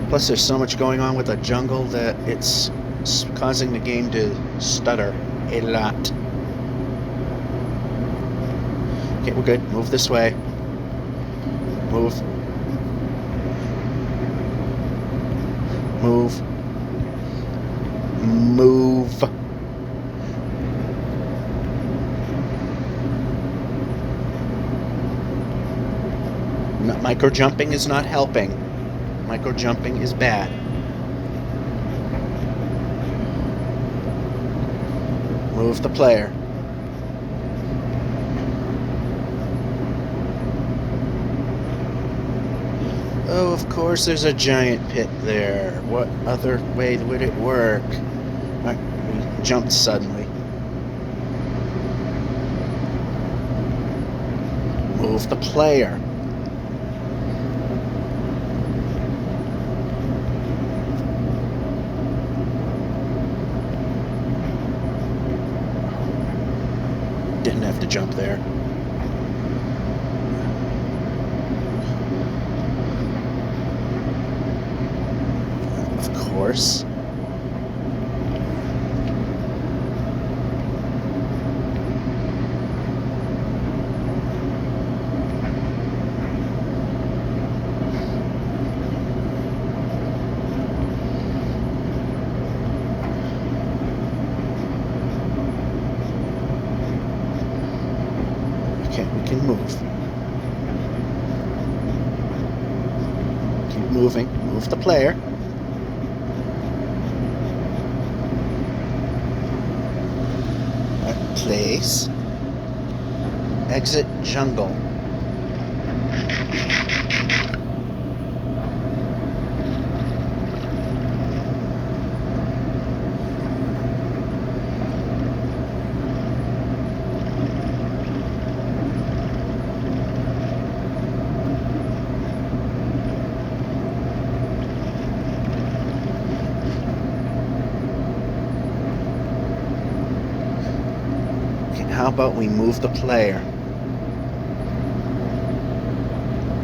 Plus, there's so much going on with the jungle that it's causing the game to stutter a lot. Okay, we're good. Move this way. Move. Move. Move. Micro jumping is not helping. Micro jumping is bad. Move the player. Oh, of course there's a giant pit there. What other way would it work? We jumped suddenly. Move the player. Didn't have to jump there. Of course. Okay, we can move. Keep moving. Move the player. Place. Exit jungle. How about we move the player?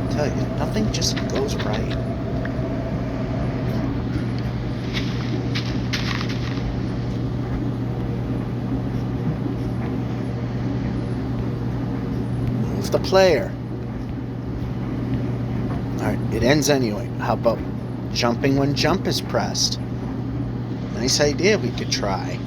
I tell you, nothing just goes right. Move the player. Alright, it ends anyway. How about jumping when jump is pressed? Nice idea we could try.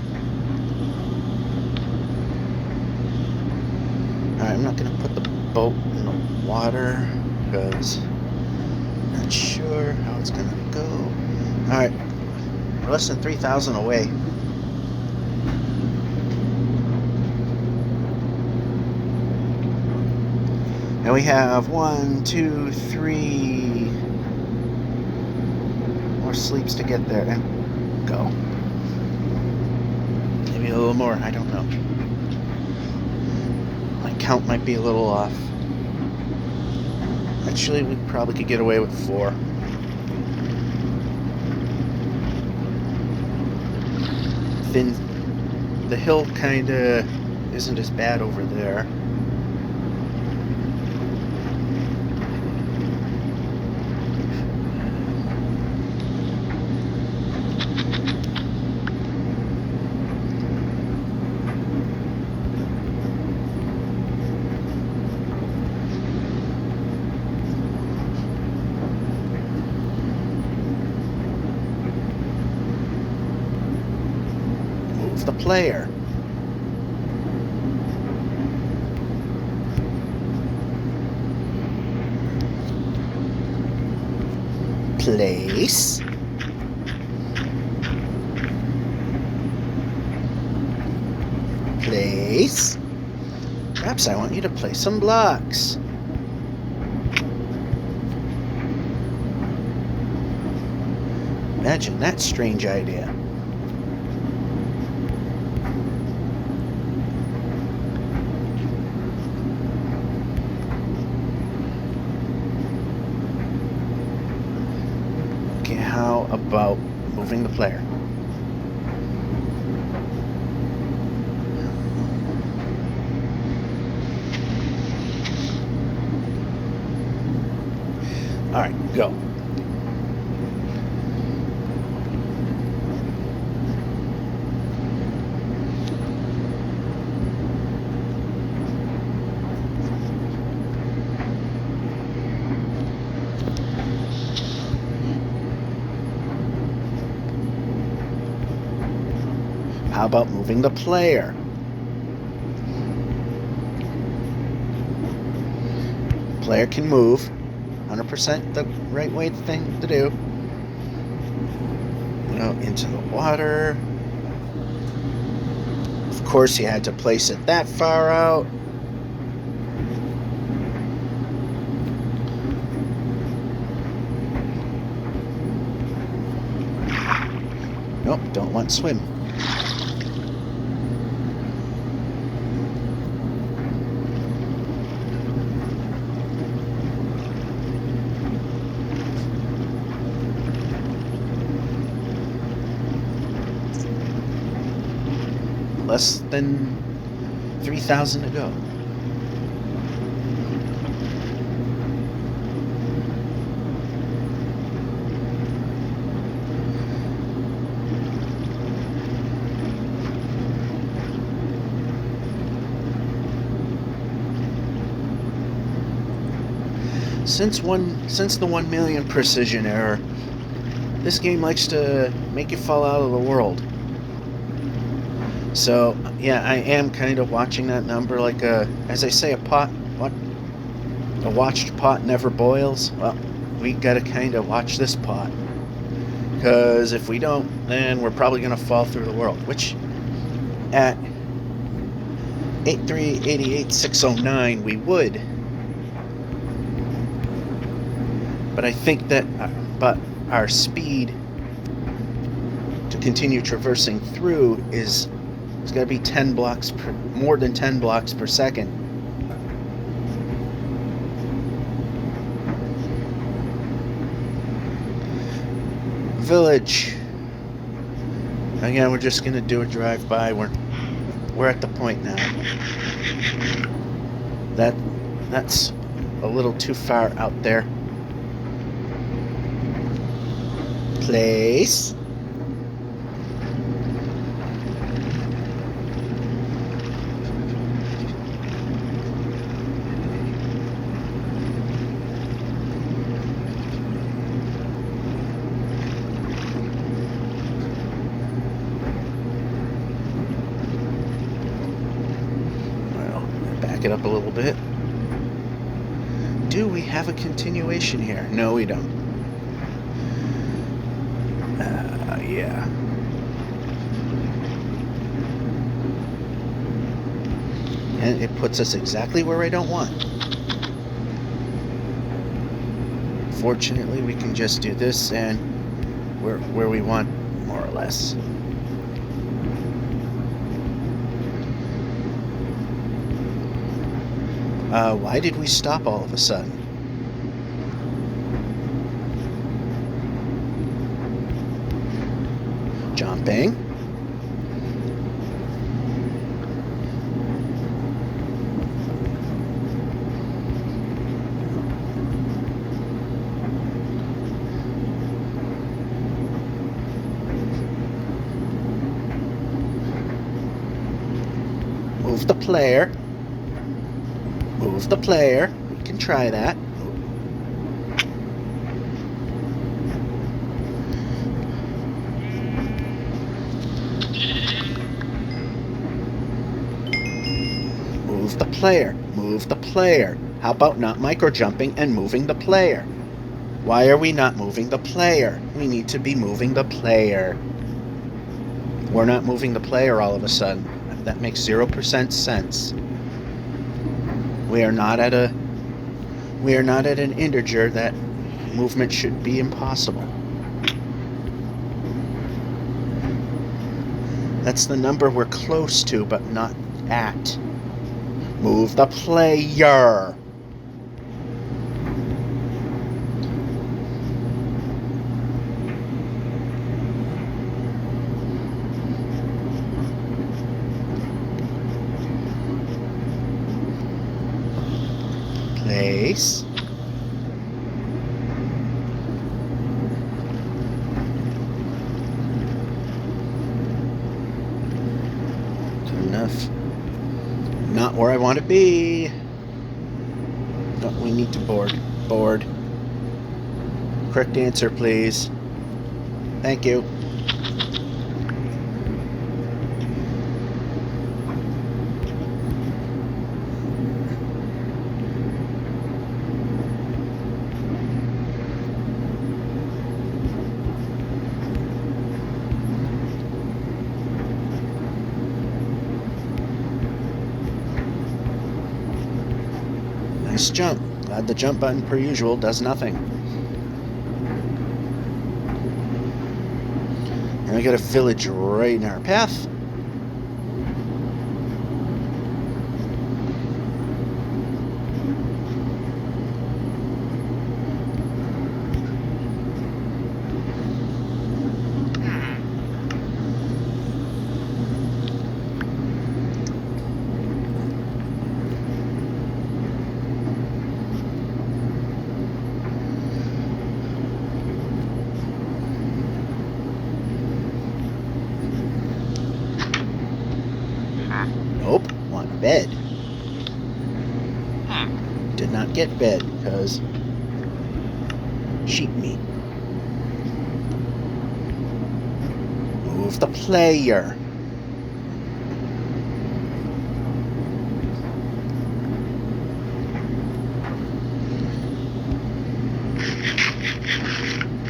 I'm not going to put the boat in the water because I'm not sure how it's going to go. Alright, we're less than 3,000 away. And we have 1, 2, 3 more sleeps to get there and go. Maybe a little more, I don't know. Count might be a little off. Actually, we probably could get away with 4. The hill kinda isn't as bad over there. The player. Place. Place. Perhaps I want you to place some blocks. Imagine that strange idea. Okay, how about moving the player? All right, go. How about moving the player? Player can move. 100% the right thing to do. Into the water. Of course, you had to place it that far out. Nope, don't want swim. Less than 3,000 to go. Since the 1 million precision error, this game likes to make you fall out of the world. So, yeah, I am kind of watching that number like as they say, a watched pot never boils. Well, we gotta kind of watch this pot. Because if we don't, then we're probably gonna fall through the world. Which, at 8388,609, we would. But I think that, our speed to continue traversing through it's got to be more than 10 blocks per second. Village. Again, we're just gonna do a drive-by. We're at the point now. That's a little too far out there. Place. Back it up a little bit. Do we have a continuation here? No, we don't. Yeah. And it puts us exactly where I don't want. Fortunately, we can just do this and we're where we want, more or less. Why did we stop all of a sudden? Jumping. Move the player. Move the player. We can try that. Move the player. Move the player. How about not micro-jumping and moving the player? Why are we not moving the player? We need to be moving the player. We're not moving the player all of a sudden. That makes 0% sense. We are not at an integer that movement should be impossible. That's the number we're close to, but not at. Move the player. Place. Good enough. Not where I want to be. No, we need to board. Board. Correct answer, please. Thank you. Nice jump. Glad the jump button, per usual, does nothing. And we got a village right in our path. Nope, want bed. Did not get bed because sheep meat. Move the player.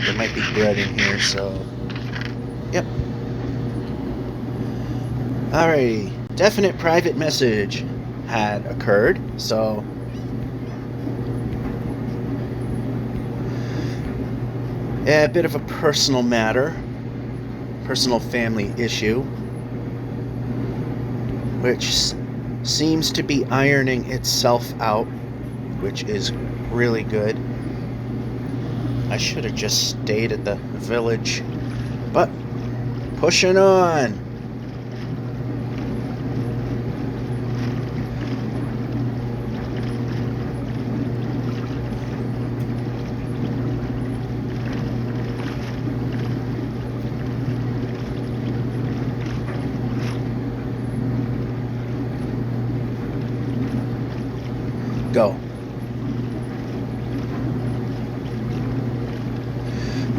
There might be bread in here, so yep. Alrighty. Definite private message had occurred, so yeah, a bit of a personal matter, personal family issue, which seems to be ironing itself out, which is really good. I should have just stayed at the village, but pushing on. Go.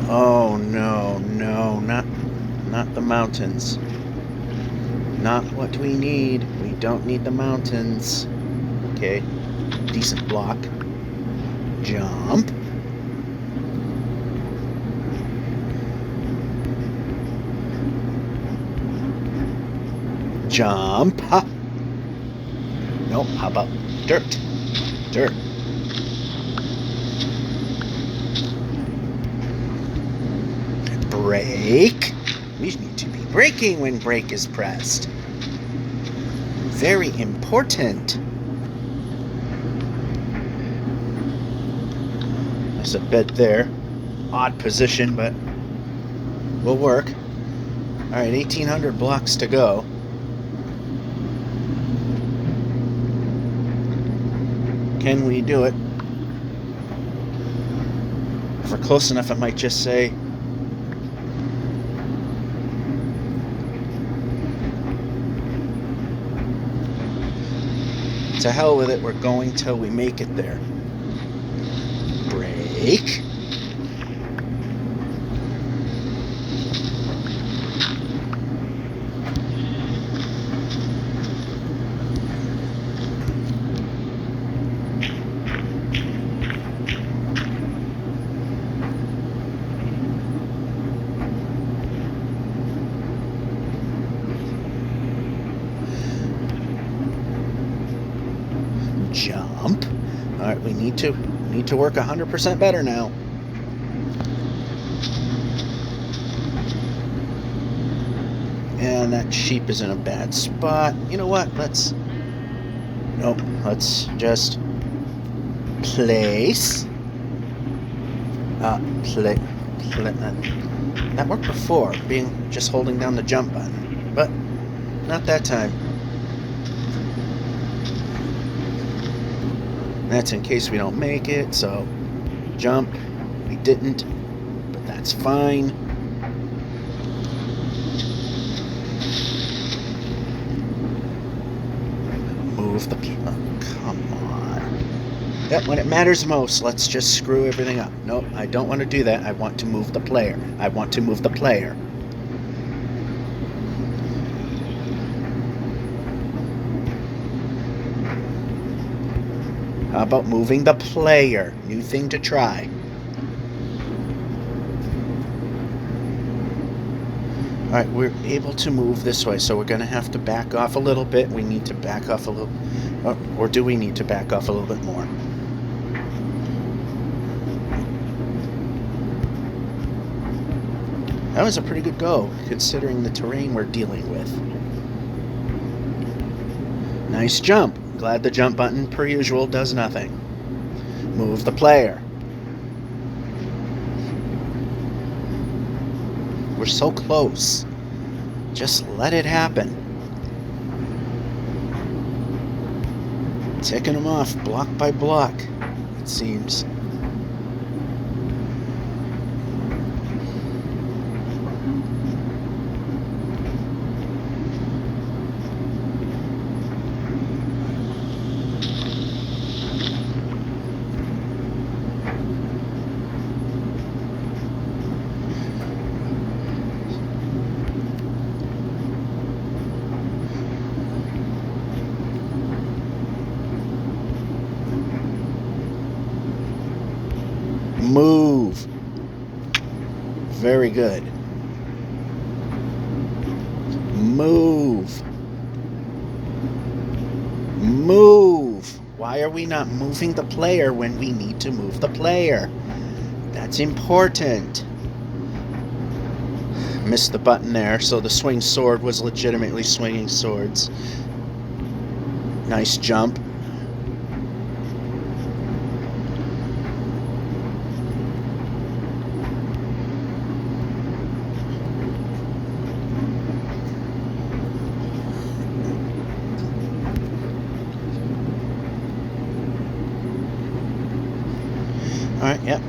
Oh no, not the mountains. Not what we need. We don't need the mountains. Okay, decent block. Jump. Jump. Ha. Nope, how about dirt? Dirt. Brake. We need to be braking when brake is pressed. Very important. There's a bed there. Odd position, but will work. Alright, 1,800 blocks to go. Can we do it? If we're close enough, I might just say, to hell with it, we're going till we make it there. Brake. Jump. All right, we need to work 100% better now. And that sheep is in a bad spot. You know what? Let's just place. That worked before, just holding down the jump button, but not that time. That's in case we don't make it, so jump. We didn't, but that's fine. Move the... Oh, come on. Yep, when it matters most, let's just screw everything up. Nope, I don't want to do that. I want to move the player. I want to move the player. How about moving the player? New thing to try. Alright, we're able to move this way, so we're going to have to back off a little bit. We need to back off a little... Or do we need to back off a little bit more? That was a pretty good go, considering the terrain we're dealing with. Nice jump. Glad the jump button, per usual, does nothing. Move the player. We're so close. Just let it happen. Ticking them off block by block, it seems. Move. Very good. Move. Move. Why are we not moving the player when we need to move the player? That's important. Missed the button there, so the swing sword was legitimately swinging swords. Nice jump. Alright, yep.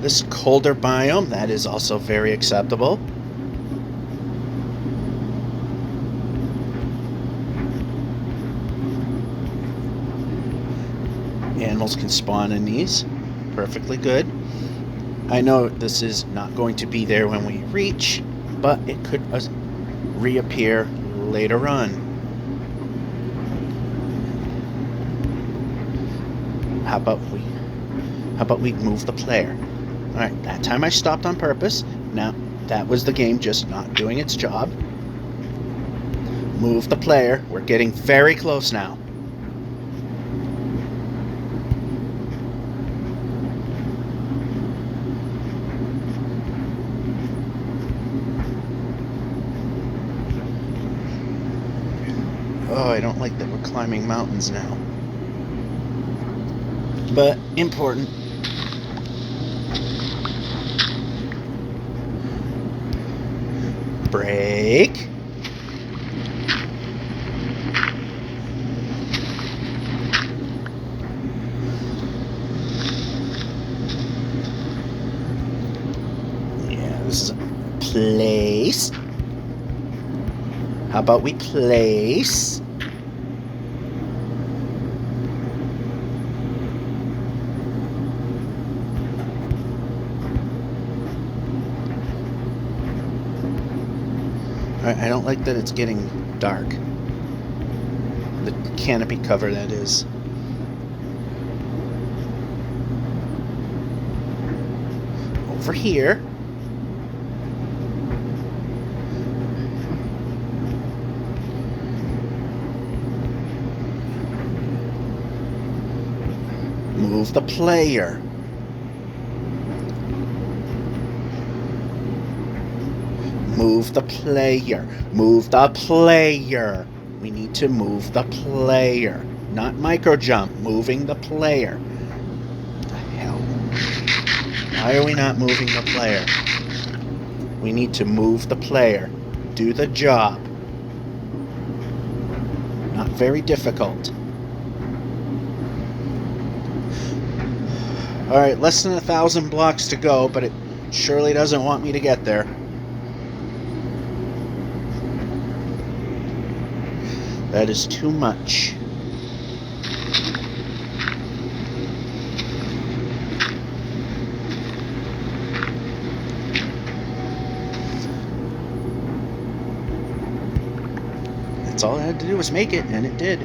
This colder biome, that is also very acceptable. Animals can spawn in these. Perfectly good. I know this is not going to be there when we reach, but it could reappear later on. How about we move the player? Alright, that time I stopped on purpose. Now, that was the game just not doing its job. Move the player. We're getting very close now. Oh, I don't like that we're climbing mountains now. But important. Break. Yeah, this is a place. How about we place? I don't like that it's getting dark. The canopy cover, that is. Over here. Move the player. Move the player. Move the player. We need to move the player. Not micro jump. Moving the player. What the hell? Why are we not moving the player? We need to move the player. Do the job. Not very difficult. Alright, less than 1,000 blocks to go, but it surely doesn't want me to get there. That is too much. That's all I had to do was make it, and it did.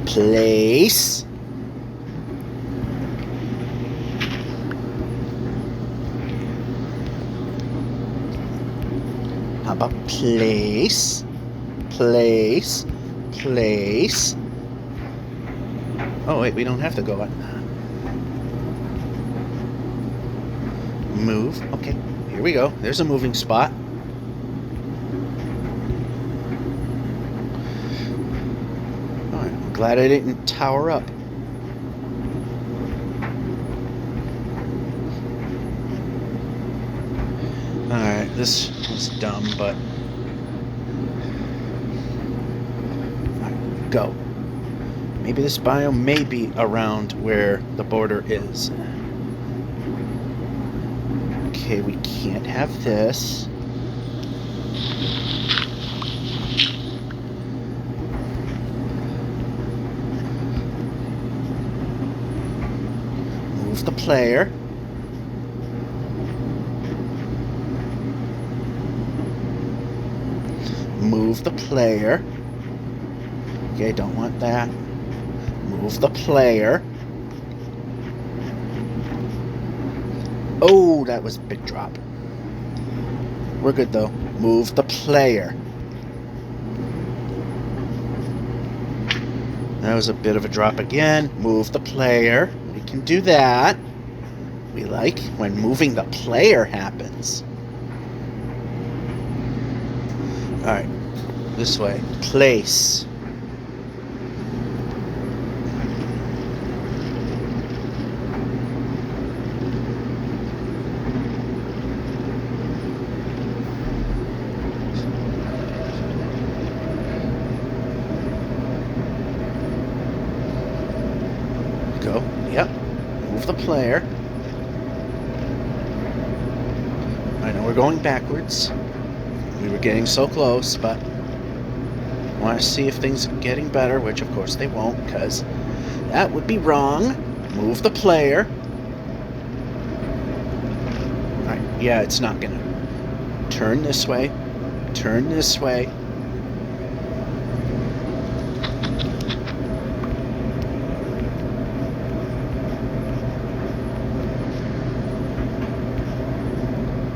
Place. How about place? Place. Place. Oh, wait, we don't have to go on. Move. Okay, here we go. There's a moving spot. Alright, I'm glad I didn't tower up. Alright, this was dumb, but... Alright, go. Maybe this biome may be around where the border is. Okay, we can't have this. Move the player. Move the player. Okay, don't want that. Move the player. Oh, that was a big drop. We're good though. Move the player. That was a bit of a drop again. Move the player. We can do that. We like when moving the player happens. Alright. This way. Place. Go. Yep. Move the player. I know we're going backwards. We were getting so close, but I want to see if things are getting better, which of course they won't, because that would be wrong. Move the player. Alright, yeah, it's not gonna. Turn this way. Turn this way.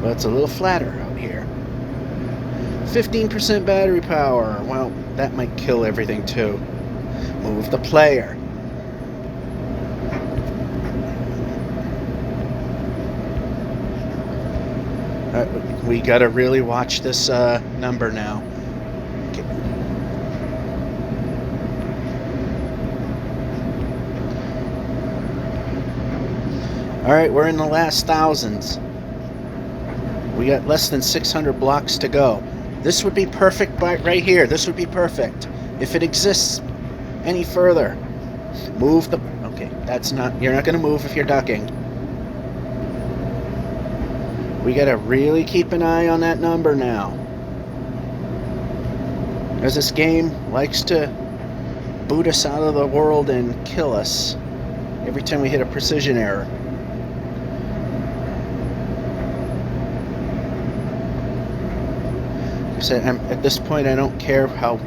Well, it's a little flatter out here. 15% battery power. Well, that might kill everything too. Move the player. We gotta really watch this number now. Okay. Alright, we're in the last thousands. We got less than 600 blocks to go. This would be perfect right here. This would be perfect. If it exists any further. Move the... Okay, that's not... You're not going to move if you're ducking. We got to really keep an eye on that number now. Because this game likes to boot us out of the world and kill us every time we hit a precision error. At this point, I don't care how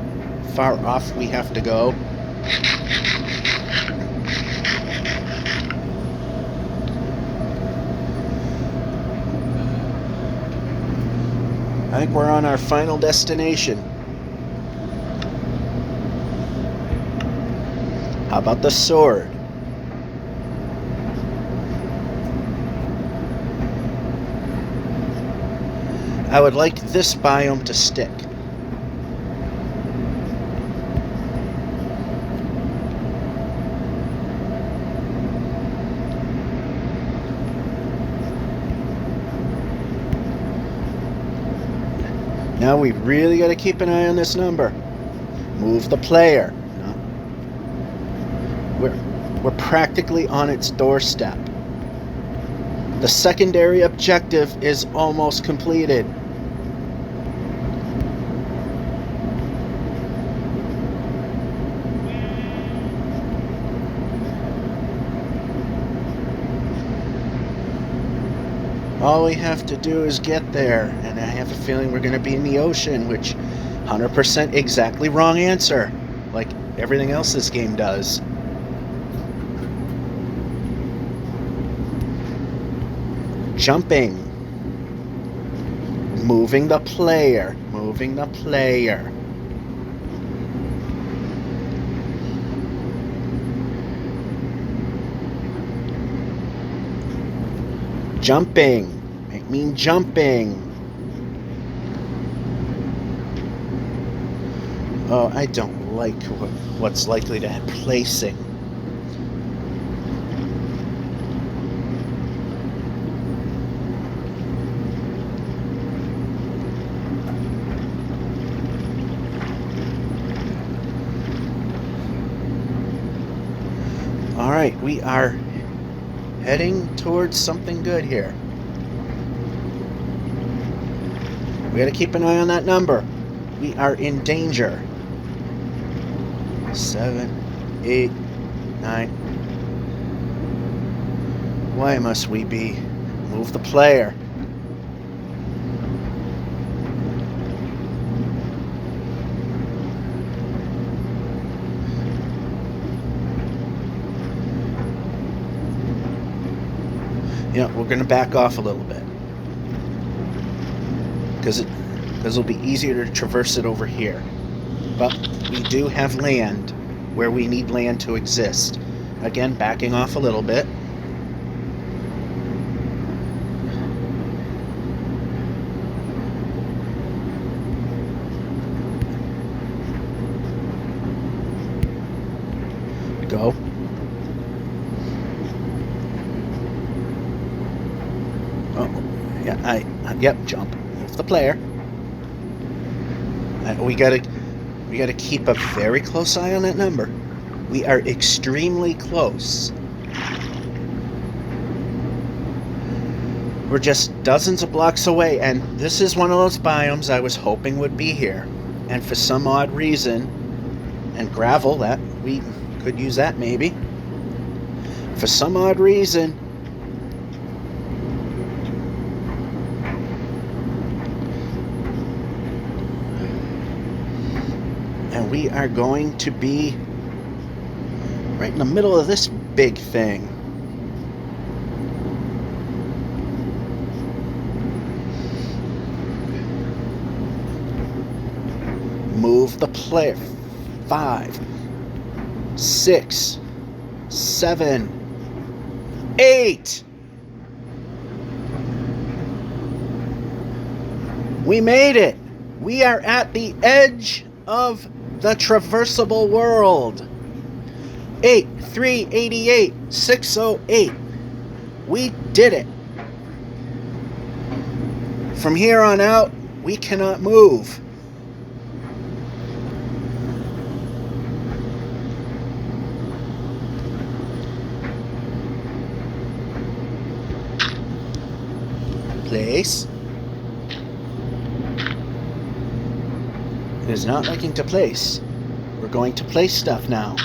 far off we have to go. I think we're on our final destination. How about the sword? I would like this biome to stick. Now we really got to keep an eye on this number. Move the player. No. We're practically on its doorstep. The secondary objective is almost completed. All we have to do is get there, and I have a feeling we're going to be in the ocean, which 100% exactly wrong answer, like everything else this game does. Jumping. Moving the player. Moving the player. Jumping. I mean jumping. Oh, I don't like what's likely to happen. Placing. All right, we are heading towards something good here. We gotta keep an eye on that number. We are in danger. 7, 8, 9. Why must we be? Move the player. You know, we're going to back off a little bit. Because it'll be easier to traverse it over here. But we do have land where we need land to exist. Again, backing off a little bit. Go. Oh, yeah, yep, jump. Move the player. We gotta keep a very close eye on that number. We are extremely close. We're just dozens of blocks away, and this is one of those biomes I was hoping would be here. And for some odd reason, and gravel, that we could use that maybe. For some odd reason, and we are going to be right in the middle of this big thing. Move the player. 5, 6, 7, 8. We made it. We are at the edge of the traversable world. 8388 608. We did it. From here on out, we cannot move. Place. It is not liking to place. We're going to place stuff now.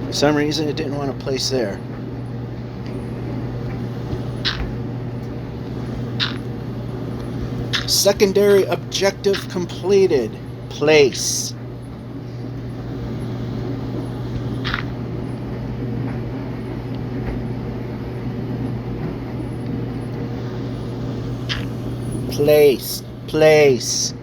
For some reason, it didn't want to place there. Secondary objective completed. Place. Place. Place.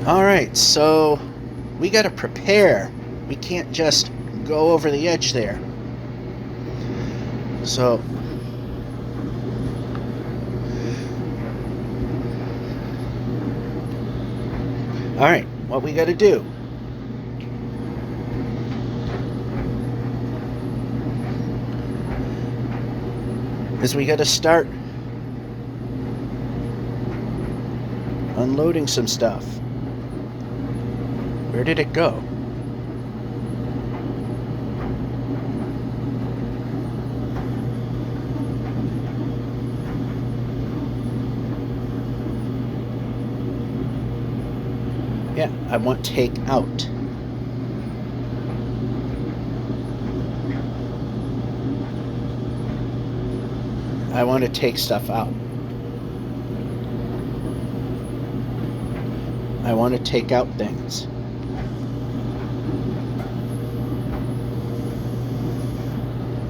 Alright, so we gotta prepare. We can't just go over the edge there. So alright, what we gotta do. Is we gotta start unloading some stuff. Where did it go? Yeah, I want take out. I want to take stuff out. I want to take out things.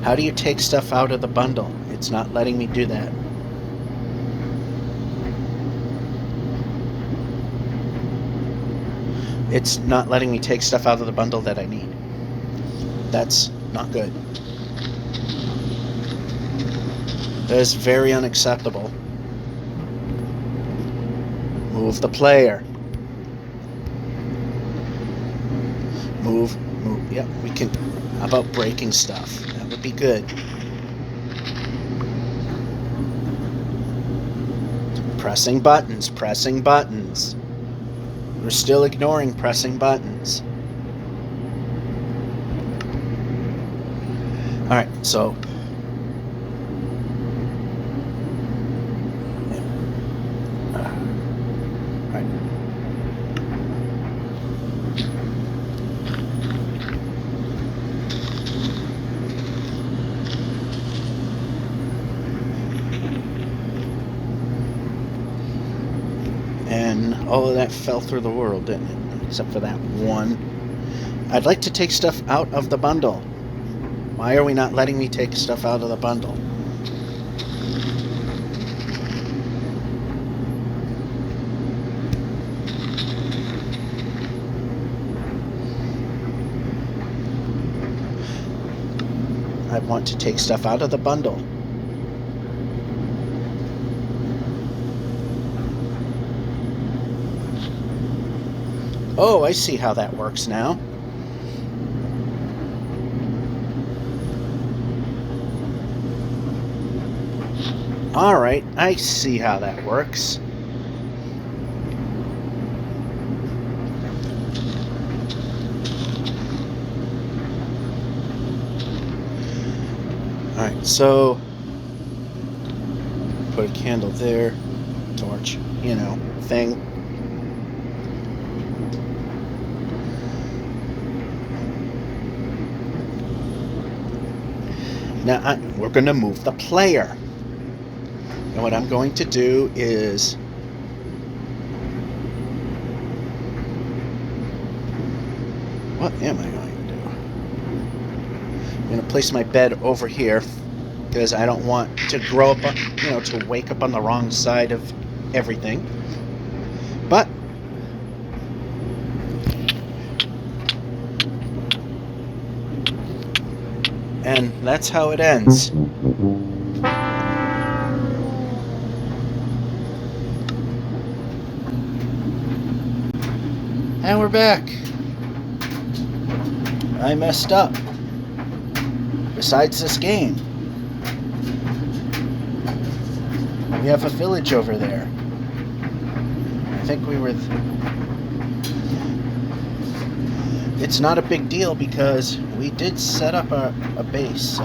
How do you take stuff out of the bundle? It's not letting me do that. It's not letting me take stuff out of the bundle that I need. That's not good. That is very unacceptable. Move the player. Move. Yep, we can. How about breaking stuff? That would be good. Pressing buttons, pressing buttons. We're still ignoring pressing buttons. Alright, so. Alright. And all of that fell through the world, didn't it? Except for that one. I'd like to take stuff out of the bundle. Why are we not letting me take stuff out of the bundle? I want to take stuff out of the bundle. Oh, I see how that works now. Alright, I see how that works. Alright, so put a candle there, torch, you know, thing. Now, we're going to move the player. And what I'm going to do is... What am I going to do? I'm going to place my bed over here because I don't want to grow up, to wake up on the wrong side of everything. But... And that's how it ends. And we're back. I messed up. Besides this game, we have a village over there. I think we were... It's not a big deal because we did set up a base, so...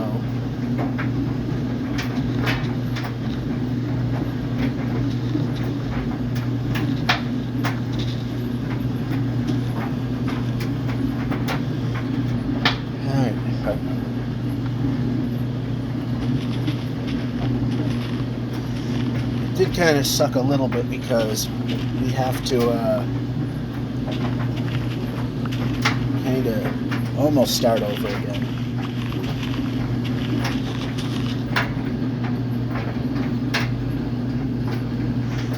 Alright. It did kind of suck a little bit because we have to, kind of almost start over again.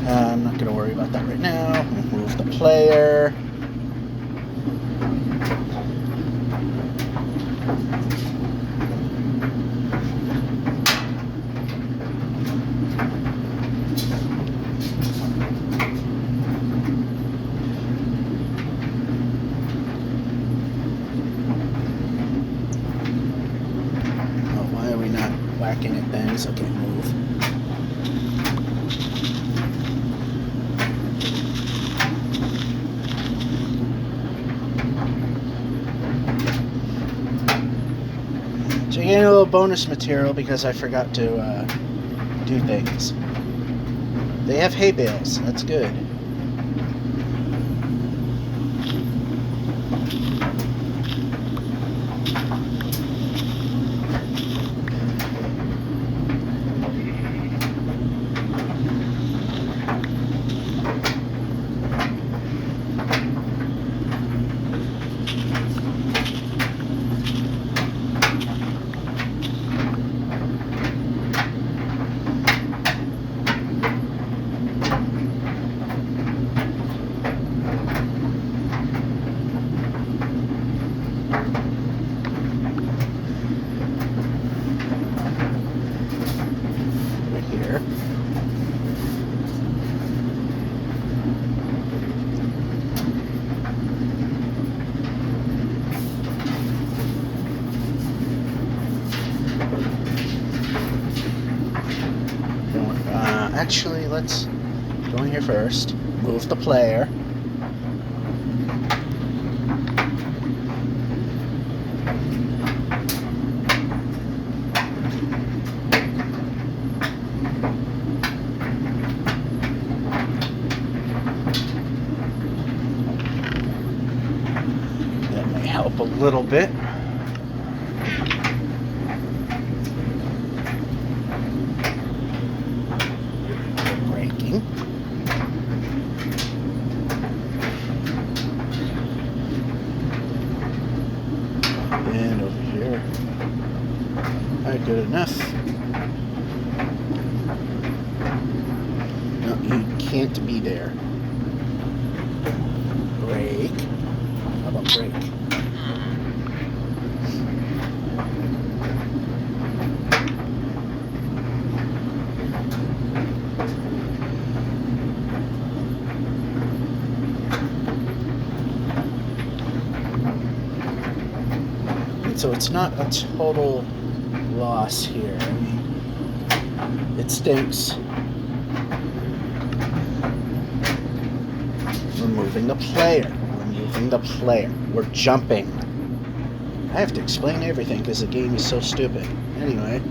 I'm not going to worry about that right now. Move the player. Oh, why are we not whacking at things? Okay, move. So you're getting a little bonus material because I forgot to do things. They have hay bales. That's good. Here. Actually, let's go in here first. Move the player. That may help a little bit. Braking. And over here. Alright, good enough. No, you can't be there. Brake. How about brake? So it's not a total loss here. I mean, it stinks. Removing the player. Removing the player. We're jumping. I have to explain everything because the game is so stupid. Anyway.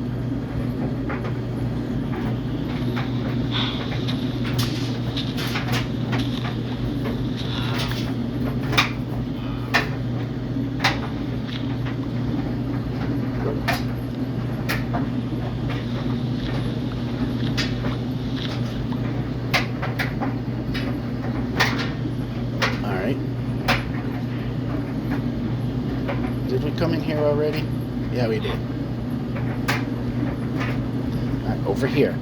Did we come in here already? Yeah, we did. Alright, over here.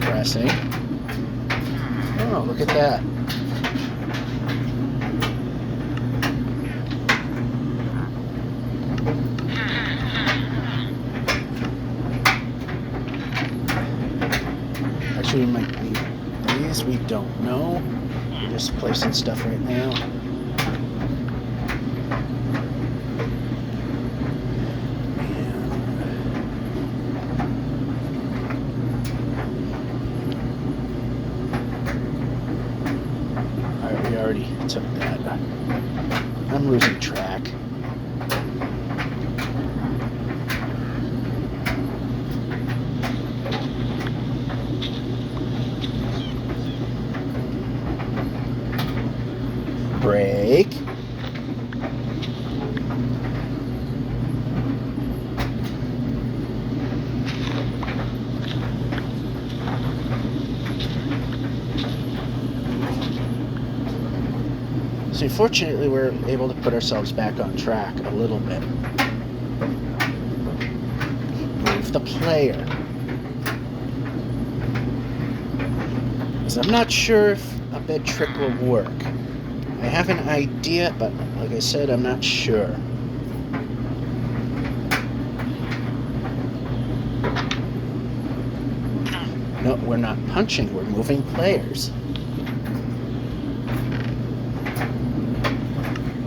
Pressing. Oh, look at that. Actually, we might need these. We don't know. We're just placing stuff right now. We already
took that. I'm losing track. Brake. So fortunately, we're able to put ourselves back on track a little bit. Move the player. Because I'm not sure if a bed trick will work. I have an idea, but like I said, I'm not sure. No, we're not punching, we're moving players.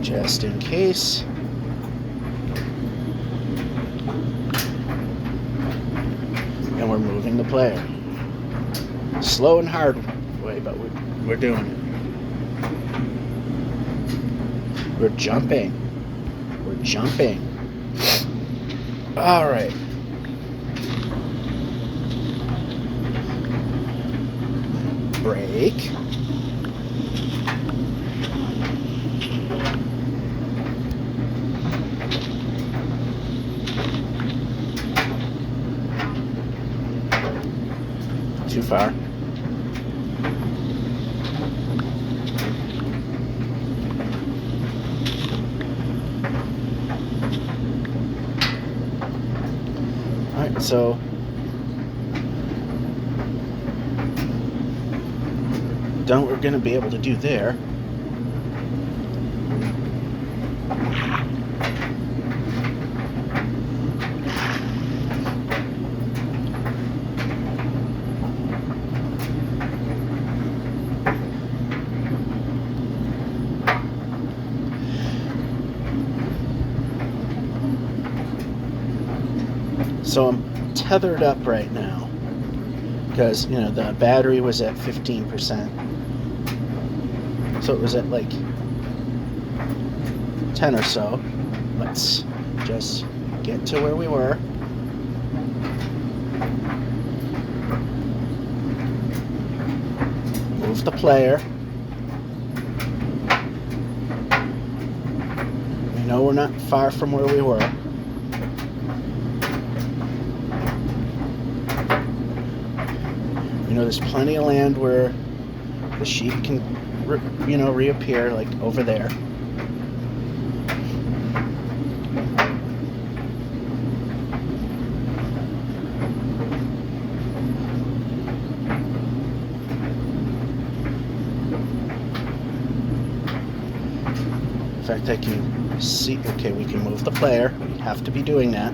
Just in case. And we're moving the player. Slow and hard way, but we're doing it. We're jumping. We're jumping. All right. Brake. Too far. Alright, so done what we're going to be able to do there. So I'm tethered up right now because, you know, the battery was at 15%. So it was at like 10 or so. Let's just get to where we were. Move the player. We know we're not far from where we were. You know, there's plenty of land where the sheep can, reappear, like over there. In fact, I can see, okay, we can move the player. We have to be doing that.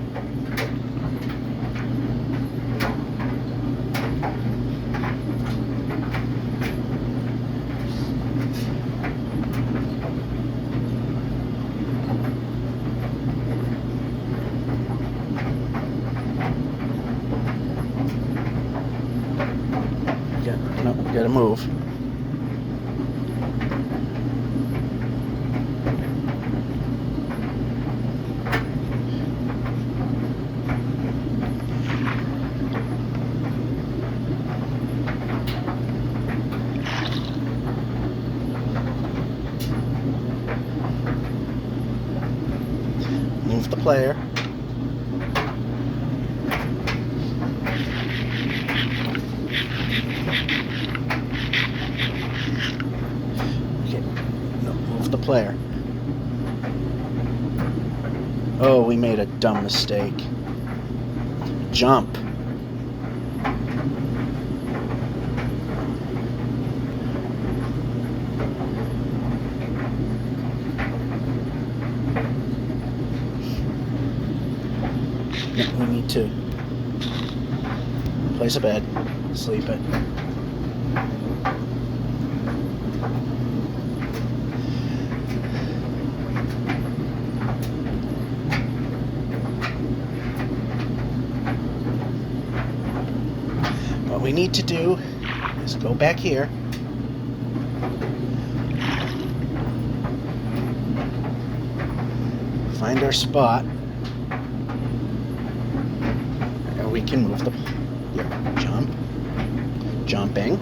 Gotta move. Move the player. Player. Oh, we made a dumb mistake. Jump. We need to place a bed, sleep it. What we need to do is go back here,
find our spot. And we can move the... Yep, jump. Jumping.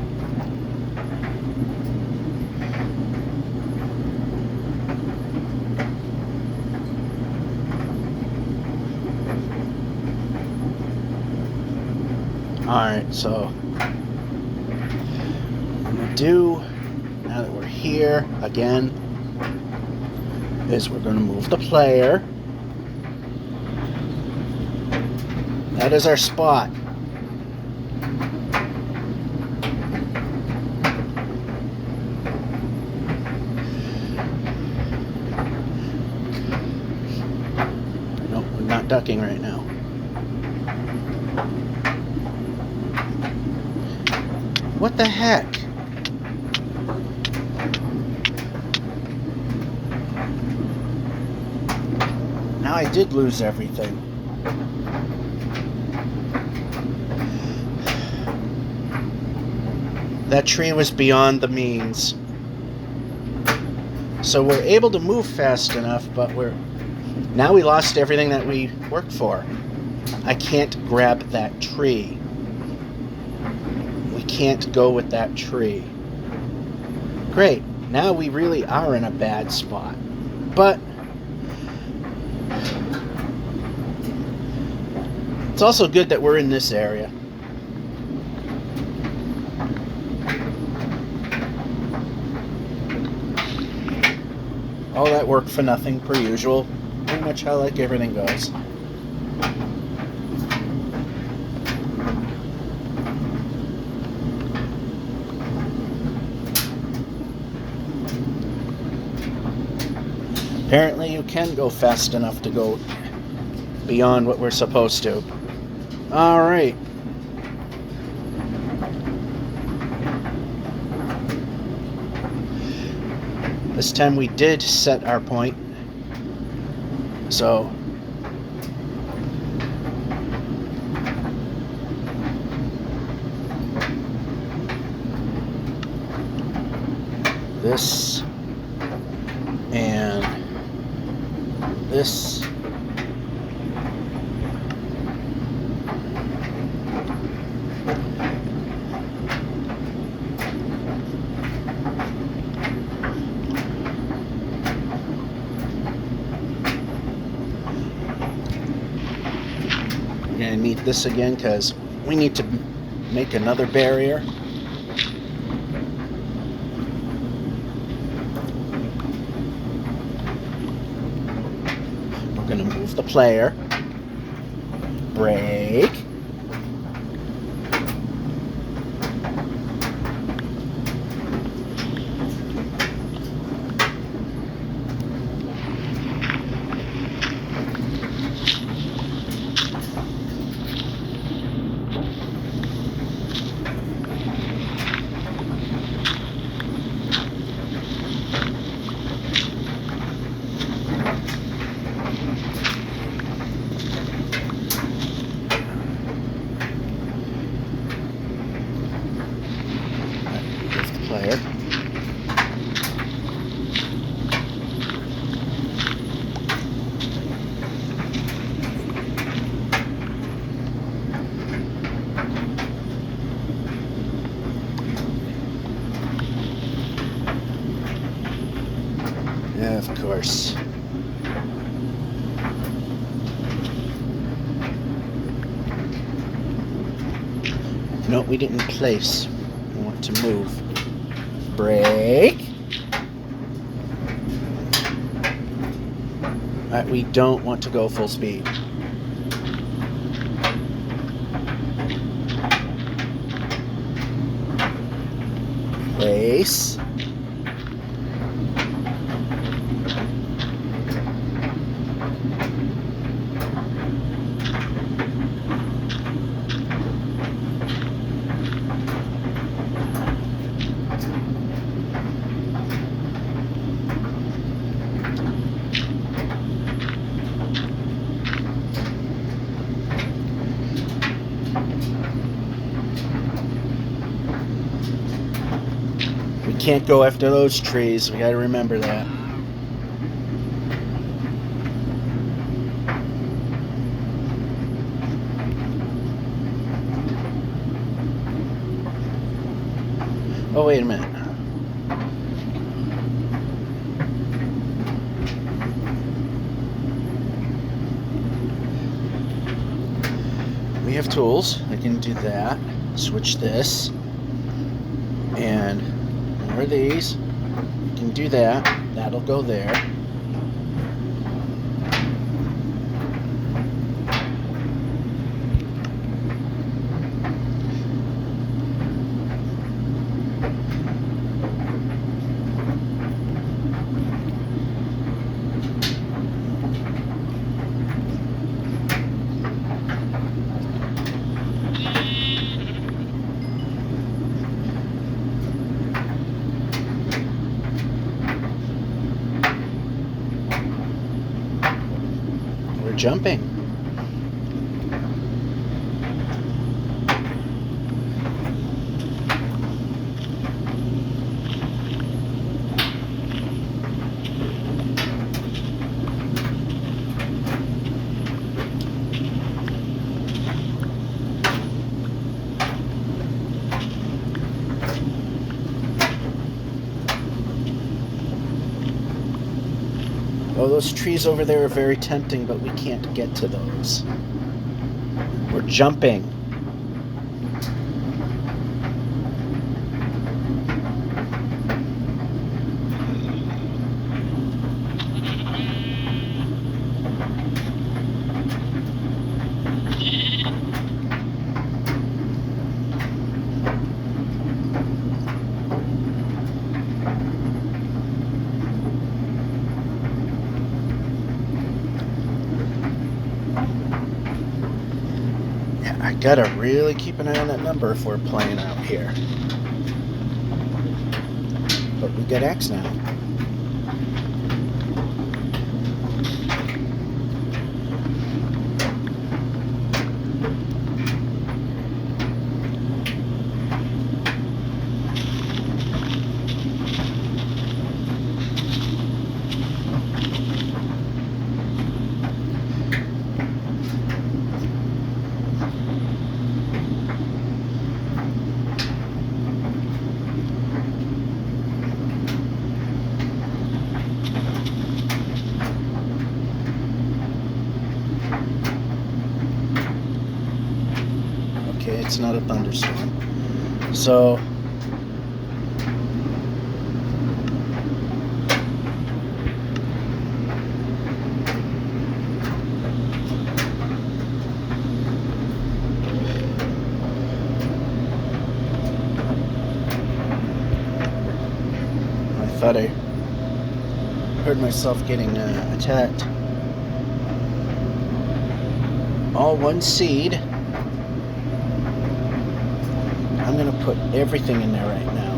Alright, so what I'm going to do, now that we're here, again, is we're going to move the player. That is our spot. Nope, we're not ducking right now. What the heck? Now I did lose everything. That tree was beyond the means. So we're able to move fast enough, but now we lost everything that we worked for. I can't grab that tree. We can't go with that tree. Great. Now we really are in a bad spot. But it's also good that we're in this area. All that work for nothing, per usual. Pretty much how like everything goes. Apparently you can go fast enough to go beyond what we're supposed to. Alright. This time we did set our point. So this and this. We're going to need this again because we need to make another barrier. We're going to move the player. Break. Player. Yeah, of course. No, we didn't place. We want to move. Break. Alright, we don't want to go full speed. Place. We can't go after those trees. We gotta remember that. Oh, wait a minute. We have tools. I can do that. Switch this. And more of these. We can do that. That'll go there. We're jumping. Oh, those trees over there are very tempting, but we can't get to those. We're jumping. I gotta really keep an eye on that number if we're playing out here. But we got X now. Okay, it's not a thunderstorm. So I thought I heard myself getting attacked. All one seed. I'm going to put everything in there right now.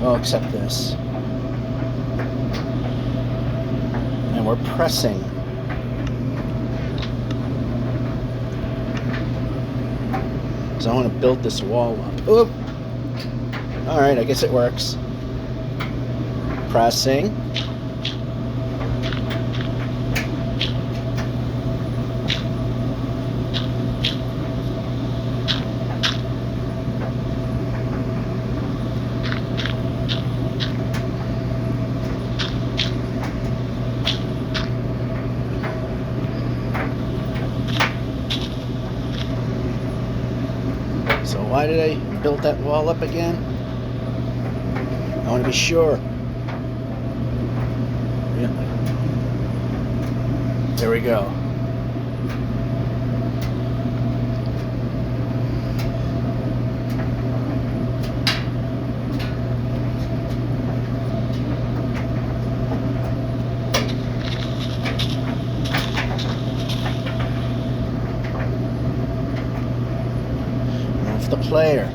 Well, except this. And we're pressing. So I want to build this wall up. Oop! Alright, I guess it works. Pressing. So why did I build that wall up again? I want to be sure. Yeah. There we go. Move the player.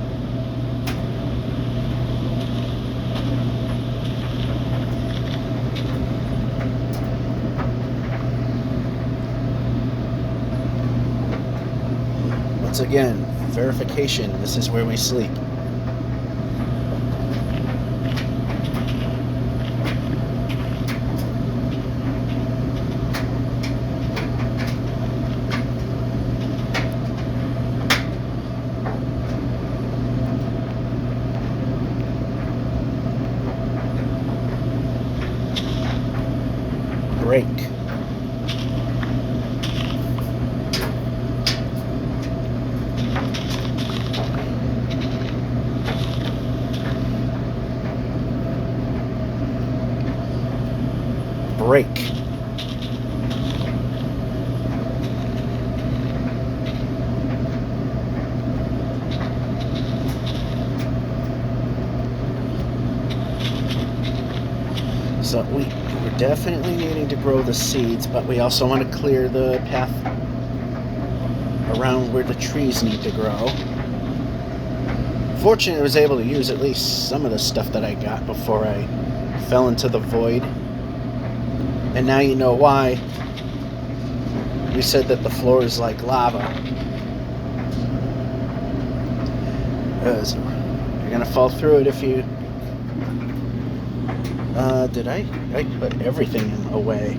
Once again, verification, this is where we sleep. Brake. Brake. So we're definitely needing to grow the seeds, but we also want to clear the path around where the trees need to grow. Fortunately, I was able to use at least some of the stuff that I got before I fell into the void. And now you know why we said that the floor is like lava. You're gonna fall through it if you... did I put everything away?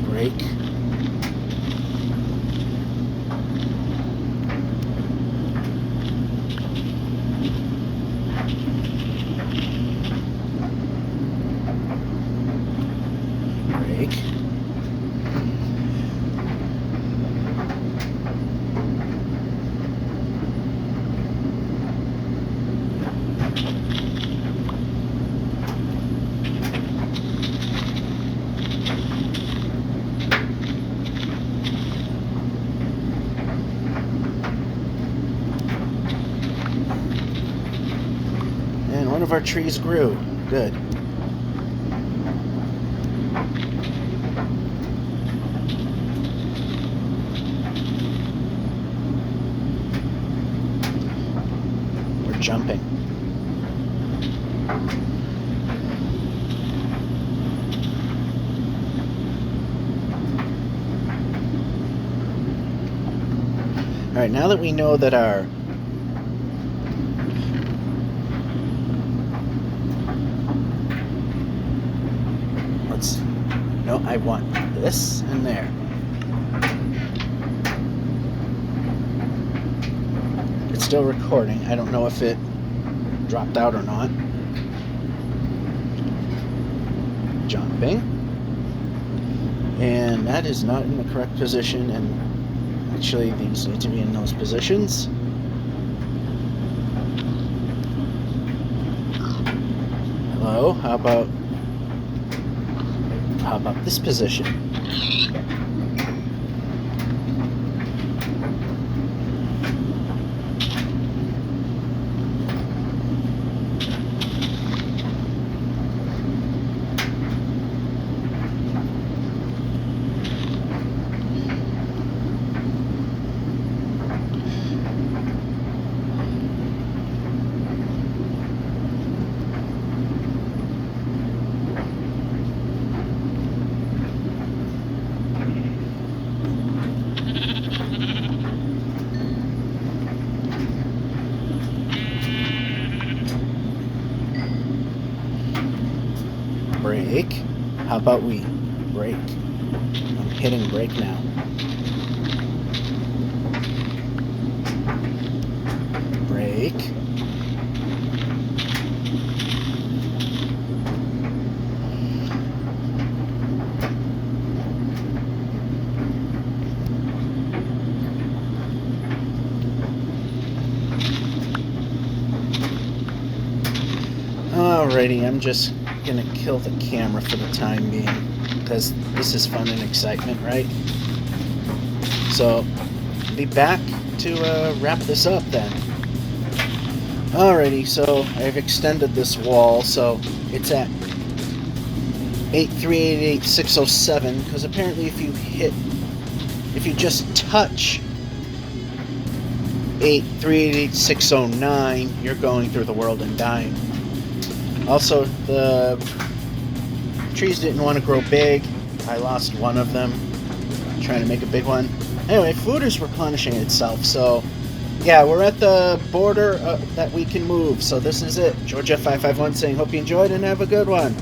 Brake. Brake. And one of our trees grew. Good. We're jumping. All right, now that we know that our no, I want this and there. It's still recording. I don't know if it dropped out or not. Jumping. And that is not in the correct position, and actually these need to be in those positions. Hello, how about this position? Brake. How about we brake? I'm hitting brake now. Brake. Alrighty, I'm just gonna kill the camera for the time being because this is fun and excitement, right? So be back to wrap this up then. Alrighty, so I've extended this wall so it's at 8388607 because apparently if you just touch 8388609 you're going through the world and dying. Also, the trees didn't want to grow big. I lost one of them. I'm trying to make a big one. Anyway, food is replenishing itself, so Yeah, we're at the border that we can move, so this is it. Georgia 551 saying, hope you enjoyed and have a good one.